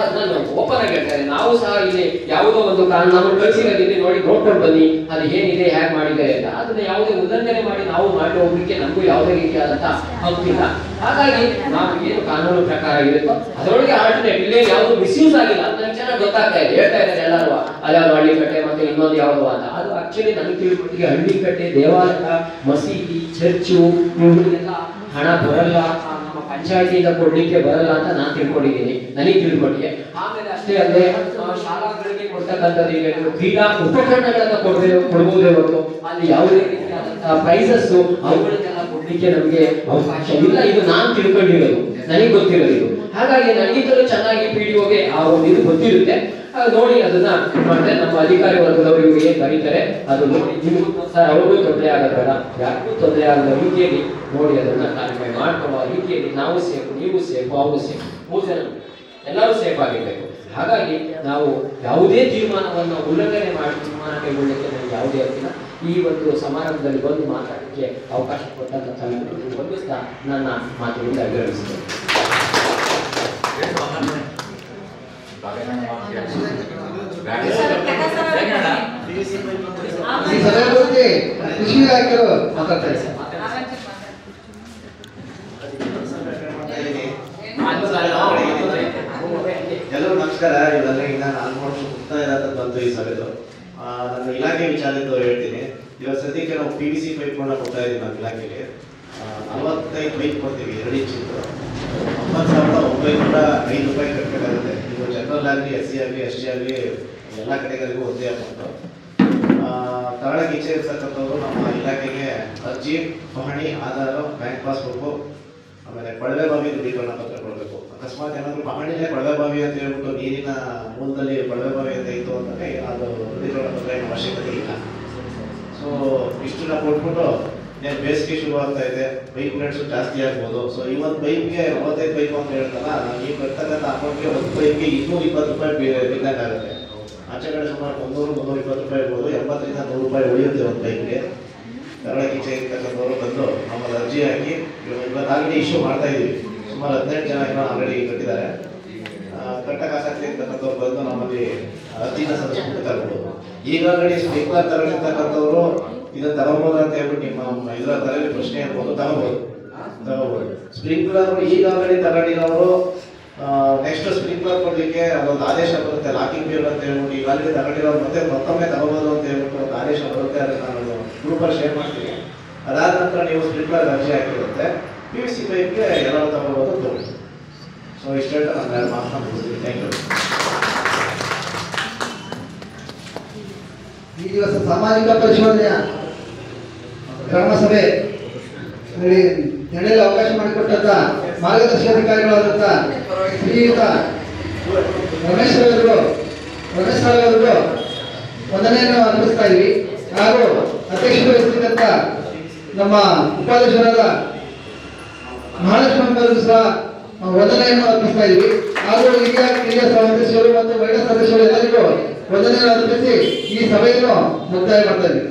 ಓಪನ್ ಆಗಿ ಹೇಳ್ತಾರೆ, ನಾವು ಸಹ ಇಲ್ಲಿ ಯಾವುದೋ ಒಂದು ನಮ್ಮನ್ನು ಕಳಿಸಿರೋದಿದೆ ನೋಡಿ ನೋಡ್ಕೊಂಡು ಬನ್ನಿ, ಅದು ಏನಿದೆ ಹೇಗೆ ಮಾಡಿದ್ದಾರೆ ಅಂತ. ಅದನ್ನ ಯಾವುದೇ ಉಲ್ಲಂಘನೆ ಮಾಡಿ ನಾವು ಮಾಡಿ ಹೋಗ್ಲಿಕ್ಕೆ ನಮಗೂ ಯಾವುದೇ ರೀತಿಯಾದಂತಹ ಹಕ್ಕಿಲ್ಲ. ಹಾಗಾಗಿ ನಾವು ಏನು ಕಾನೂನು ಪ್ರಕಾರ ಇರುತ್ತೋ ಅದರೊಳಗೆ ಆಲ್ಟರ್ನೇಟ್ ಇಲ್ಲೇ ಯಾವುದು ಮಿಸ್ಯೂಸ್ ಆಗಿಲ್ಲ ಅಂತ ನನಗೆ ಚೆನ್ನಾಗಿ ಗೊತ್ತಾಗ್ತಾ ಇದೆ. ಹೇಳ್ತಾ ಇದ್ದಾರೆ ಎಲ್ಲರೂ ಅದ್ಯಾವುದು ಹಳ್ಳಿಕಟ್ಟೆ ಮತ್ತೆ ಇನ್ನೊಂದು ಯಾವುದು ಅಂತ. ಅದು ಆಕ್ಚುಲಿ ನನಗೆ ತಿಳಿದ್ಬಿಟ್ಟಿಗೆ ಹಳ್ಳಿಕಟ್ಟೆ, ದೇವಾಲಯ, ಮಸೀದಿ, ಚರ್ಚು ಇವುಗಳಿಗೆಲ್ಲ ಹಣ ಬರಲ್ಲ, ನಮ್ಮ ಪಂಚಾಯತಿಯಿಂದ ಕೊಡ್ಲಿಕ್ಕೆ ಬರಲ್ಲ ಅಂತ ನಾನು ತಿಳ್ಕೊಂಡಿದ್ದೀನಿ, ನನಗೆ ತಿಳ್ಕೊಂಡಿದ್ದೆ. ಆಮೇಲೆ ಅಷ್ಟೇ ಅಲ್ಲದೆ ಶಾಲಾಗಳಿಗೆ ಕೊಡ್ತಕ್ಕಂಥದ್ದು ಈಗ ಕ್ರೀಡಾ ಉಪಕರಣಗಳನ್ನ ಕೊಡ್ಬೋದೇ ಹೊರತು ಅಲ್ಲಿ ಯಾವುದೇ ರೀತಿಯಾದಂತಹ ಪ್ರೈಸಸ್ ಅವುಗಳನ್ನೆಲ್ಲ ಕೊಡ್ಲಿಕ್ಕೆ ನಮಗೆ ಅವಕಾಶ ಇಲ್ಲ. ಇದು ನಾನು ತಿಳ್ಕೊಂಡಿರೋದು, ನನಗೆ ಗೊತ್ತಿರೋದು ಇದು. ಹಾಗಾಗಿ ನನಗಿಂತಲೂ ಚೆನ್ನಾಗಿ ಪಿಡಿಒಗೆ ಆ ಒಂದು ಇದು ಗೊತ್ತಿರುತ್ತೆ. ನೋಡಿ ಅದನ್ನ ಮಾಡಿದ್ರೆ ನಮ್ಮ ಅಧಿಕಾರಿ ವರ್ಗದವರು ಇವ್ರು ಏನ್ ಬರೀತಾರೆ ಅದು ನೋಡಿ ನಿಮಗೂ ಸರ್ ಅವ್ರಿಗೂ ತೊಂದರೆ ಆಗಬೇಡ, ಯಾರಿಗೂ ತೊಂದರೆ ಆಗದ ರೀತಿಯಲ್ಲಿ ನೋಡಿ ಅದನ್ನ ಕಾರ್ಯ ಮಾಡ್ಕೊಳ್ಳೋ ರೀತಿಯಲ್ಲಿ ನಾವು ಸೇಫ್, ನೀವು ಸೇಫ್, ಅವರು ಸೇಫ್, 3 ಜನ ಎಲ್ಲರೂ ಸೇಫ್ ಆಗಿರ್ಬೇಕು. ಹಾಗಾಗಿ ನಾವು ಯಾವುದೇ ತೀರ್ಮಾನವನ್ನು ಉಲ್ಲಂಘನೆ ಮಾಡಿ ತೀರ್ಮಾನ ಕೈಗೊಳ್ಳಲಿಕ್ಕೆ ನನಗೆ ಯಾವುದೇ ಅರ್ಥಿಲ್ಲ. ಈ ಒಂದು ಸಮಾರಂಭದಲ್ಲಿ ಬಂದು ಮಾತಾಡಲಿಕ್ಕೆ ಅವಕಾಶ ಕೊಟ್ಟಂತ ವಂದಿಸ್ತಾ ನನ್ನ ಮಾತುಗಳಿಂದ ಅಭಿನಂದಿಸುತ್ತೇನೆ. ಈ ಸಭೆ ಬಗ್ಗೆ ಕೃಷಿ ಇಲಾಖೆಯವರು ಮಾತಾಡ್ತಾರೆ ಸರ್. ಎಲ್ಲರೂ ನಮಸ್ಕಾರ. ಇವೆಲ್ಲ ಈಗ ನಾನು ಆಲ್ಮೋಸ್ಟ್ ಮುಕ್ತಾಯ ಬಂತು ಈ ಸಭೆದು. ನನ್ನ ಇಲಾಖೆ ವಿಚಾರದ್ದು ಹೇಳ್ತೀನಿ. ಇವಾಗ ಸದ್ಯಕ್ಕೆ ನಾವು PVC ಪೈಪ್ಗಳನ್ನ ಕೊಡ್ತಾ ಇದ್ದೀವಿ ನಮ್ಮ ಇಲಾಖೆಗೆ. 45 ಪೈಪ್ ಕೊಡ್ತೀವಿ, 2 ಇಂಚಿಂದು. 90,905 ರೂಪಾಯಿ ಕಟ್ಟಬೇಕಾಗುತ್ತೆ. ಇದು ಜನರಲ್ ಆಗಲಿ, SC ಆಗಲಿ, ST ಆಗಲಿ ಎಲ್ಲ ಕಡೆಗಳಿಗೂ ಒಂದೇ ಅಮೌಂಟು. ತಗೊಳಕ್ಕೆ ಇಚ್ಛೆ ಇರ್ತಕ್ಕಂಥವ್ರು ನಮ್ಮ ಇಲಾಖೆಗೆ ಅರ್ಜಿ, ಪಹಣಿ, ಆಧಾರ, ಬ್ಯಾಂಕ್ ಪಾಸ್ಬುಕ್ಕು, ಆಮೇಲೆ ಕೊಳವೆ ಬಾವಿ ದೃಢೀಕರಣ ಪತ್ರ ಕೊಡಬೇಕು. ಅಕಸ್ಮಾತ್ ಏನಾದರೂ ಮಹಡಿನೇ ಕೊಳವೆ ಬಾವಿ ಅಂತ ಹೇಳ್ಬಿಟ್ಟು ನೀರಿನ ಮೂಲದಲ್ಲಿ ಕೊಳವೆ ಬಾವಿ ಅಂತ ಇತ್ತು ಅಂತಂದ್ರೆ ಅದು ದೃಢೀಕರಣ ಪತ್ರ ಏನು ಅವಶ್ಯಕತೆ ಇಲ್ಲ. ಸೊ ಇಷ್ಟನ್ನ ಕೊಟ್ಬಿಟ್ಟು ಬೇಸಿಗೆ ಶುರು ಆಗ್ತಾ ಇದೆ, ಪೈಪ್ ರೇಟ್ಸು ಜಾಸ್ತಿ ಆಗ್ಬೋದು. ಸೊ ಈ ಒಂದು ಪೈಪ್ಗೆ 35 ಪೈಪ್ ಅಂತ ಹೇಳ್ತಲ್ಲ, ನೀವು ಕಟ್ಟತಕ್ಕಂಥ ಅಮೌಂಟ್ಗೆ ಒಂದು ಪೈಪ್ಗೆ 220 ರೂಪಾಯಿ ಬಿದ್ದಾಗುತ್ತೆ. ಆಚೆ ಕಡೆ ಸುಮಾರು 300-320 ರೂಪಾಯಿ ಇರ್ಬೋದು, 80ರಿಂದ 100 ರೂಪಾಯಿ ಉಳಿಯುತ್ತೆ ಒಂದು ಪೈಪ್ಗೆ. ಕರಳಗೀಚೆ ಇರ್ತಕ್ಕಂಥವ್ರು ಬಂದು ನಮ್ಮಲ್ಲಿ ಅರ್ಜಿ ಹಾಕಿ ಇವತ್ತು ಆಲ್ರೆಡಿ ಇಶ್ಯೂ ಮಾಡ್ತಾ ಇದೀವಿ. ಸುಮಾರು 18 ಜನ ಆಲ್ರೆಡಿ ಕಟ್ಟಿದ್ದಾರೆ. ಕಟ್ಟಕ್ಕೆ ಆಸಕ್ತಿ ಇರ್ತಕ್ಕಂಥವ್ರು ಬಂದು ನಮ್ಮಲ್ಲಿ ಅರ್ಜಿನ ಸಲ್ಲಿಸ್ಬಿಟ್ಟು ತರ್ಬೋದು. ಈಗ ಆಲ್ರೆಡಿ ಸ್ಪ್ರಿಂಕ್ಲರ್ ತಗೊಂಡಿರ್ತಕ್ಕಂಥವ್ರು ಇದನ್ನ ತಗೋಬಹುದು ಅಂತ ಹೇಳ್ಬಿಟ್ಟು ನಿಮ್ಮ ಇದರ ತಲೆಯಲ್ಲಿ ಪ್ರಶ್ನೆ ಇರ್ಬೋದು, ತಗೋಬಹುದು. ಸ್ಪ್ರಿಂಕ್ಲರ್ ಈಗ ಆಲ್ರೆಡಿ ತಗೊಂಡಿರೋರು ನೆಕ್ಸ್ಟ್ ಸ್ಪ್ರಿಂಕ್ಲರ್ ಕೊಡ್ಲಿಕ್ಕೆ ಅದೊಂದು ಆದೇಶ ಬರುತ್ತೆ, ಲಾಕಿಂಗ್ ಪೀರಿಯಡ್ ಅಂತ ಹೇಳ್ಬಿಟ್ಟು ಈಗ ಆಲ್ರೆಡಿ ತಗೊಂಡಿರೋರು ಮತ್ತೆ ಮತ್ತೊಮ್ಮೆ ತಗೋಬಹುದು ಅಂತ ಹೇಳ್ಬಿಟ್ಟು ಒಂದು ಆದೇಶ ಬರುತ್ತೆ. ಅದನ್ನ ನಾನು ಗ್ರೂಪಲ್ಲಿ ಶೇರ್ ಮಾಡ್ತೀನಿ. ಅದಾದ ನಂತರ ನೀವು ಸ್ಪ್ರಿಂಕ್ಲರ್ ಅರ್ಜಿ ಹಾಕಿರುತ್ತೆ, PVC ಪೈಪ್ಗೆ ಎಲ್ಲರೂ ತಗೋಬಹುದು ತಗೊಳ್ಳಿ. ಸೊ ಇಷ್ಟು ಹೇಳ್ತಾ ನಾನು 2 ಮಾತನ್ನ ಮುಗಿಸ್ತೀನಿ. Thank you. ಈ ದಿವಸ ಸಾಮಾಜಿಕ ಪರಿಶೋಧನೆಯ ಗ್ರಾಮ ಸಭೆ ನಡೆಯಲು ಅವಕಾಶ ಮಾಡಿಕೊಟ್ಟಂತ ಮಾರ್ಗದರ್ಶಕ ಅಧಿಕಾರಿಗಳಾದಂಥ ಶ್ರೀಯುತ ರಮೇಶ್ ಅವರಿಗೂ ವಂದನೆಯನ್ನು ಅರ್ಪಿಸ್ತಾ ಇದ್ವಿ. ಹಾಗೂ ಅಧ್ಯಕ್ಷರು ವಹಿಸಿದಂಥ ನಮ್ಮ ಉಪಾಧ್ಯಕ್ಷರಾದ ಮಹಾಲಕ್ಷ್ಮಿ ಸಹ ವಂದನೆಯನ್ನು ಅರ್ಪಿಸ್ತಾ ಇದ್ವಿ. ಹಾಗೂ ಹಿರಿಯ ಸದಸ್ಯರು ಮತ್ತು ಮಹಿಳಾ ಸದಸ್ಯರು ಎಲ್ಲರಿಗೂ ವಂದನೆಯನ್ನು ಅರ್ಪಿಸಿ ಈ ಸಭೆಯನ್ನು ಮುಕ್ತಾಯ ಮಾಡ್ತಾ ಇದ್ವಿ.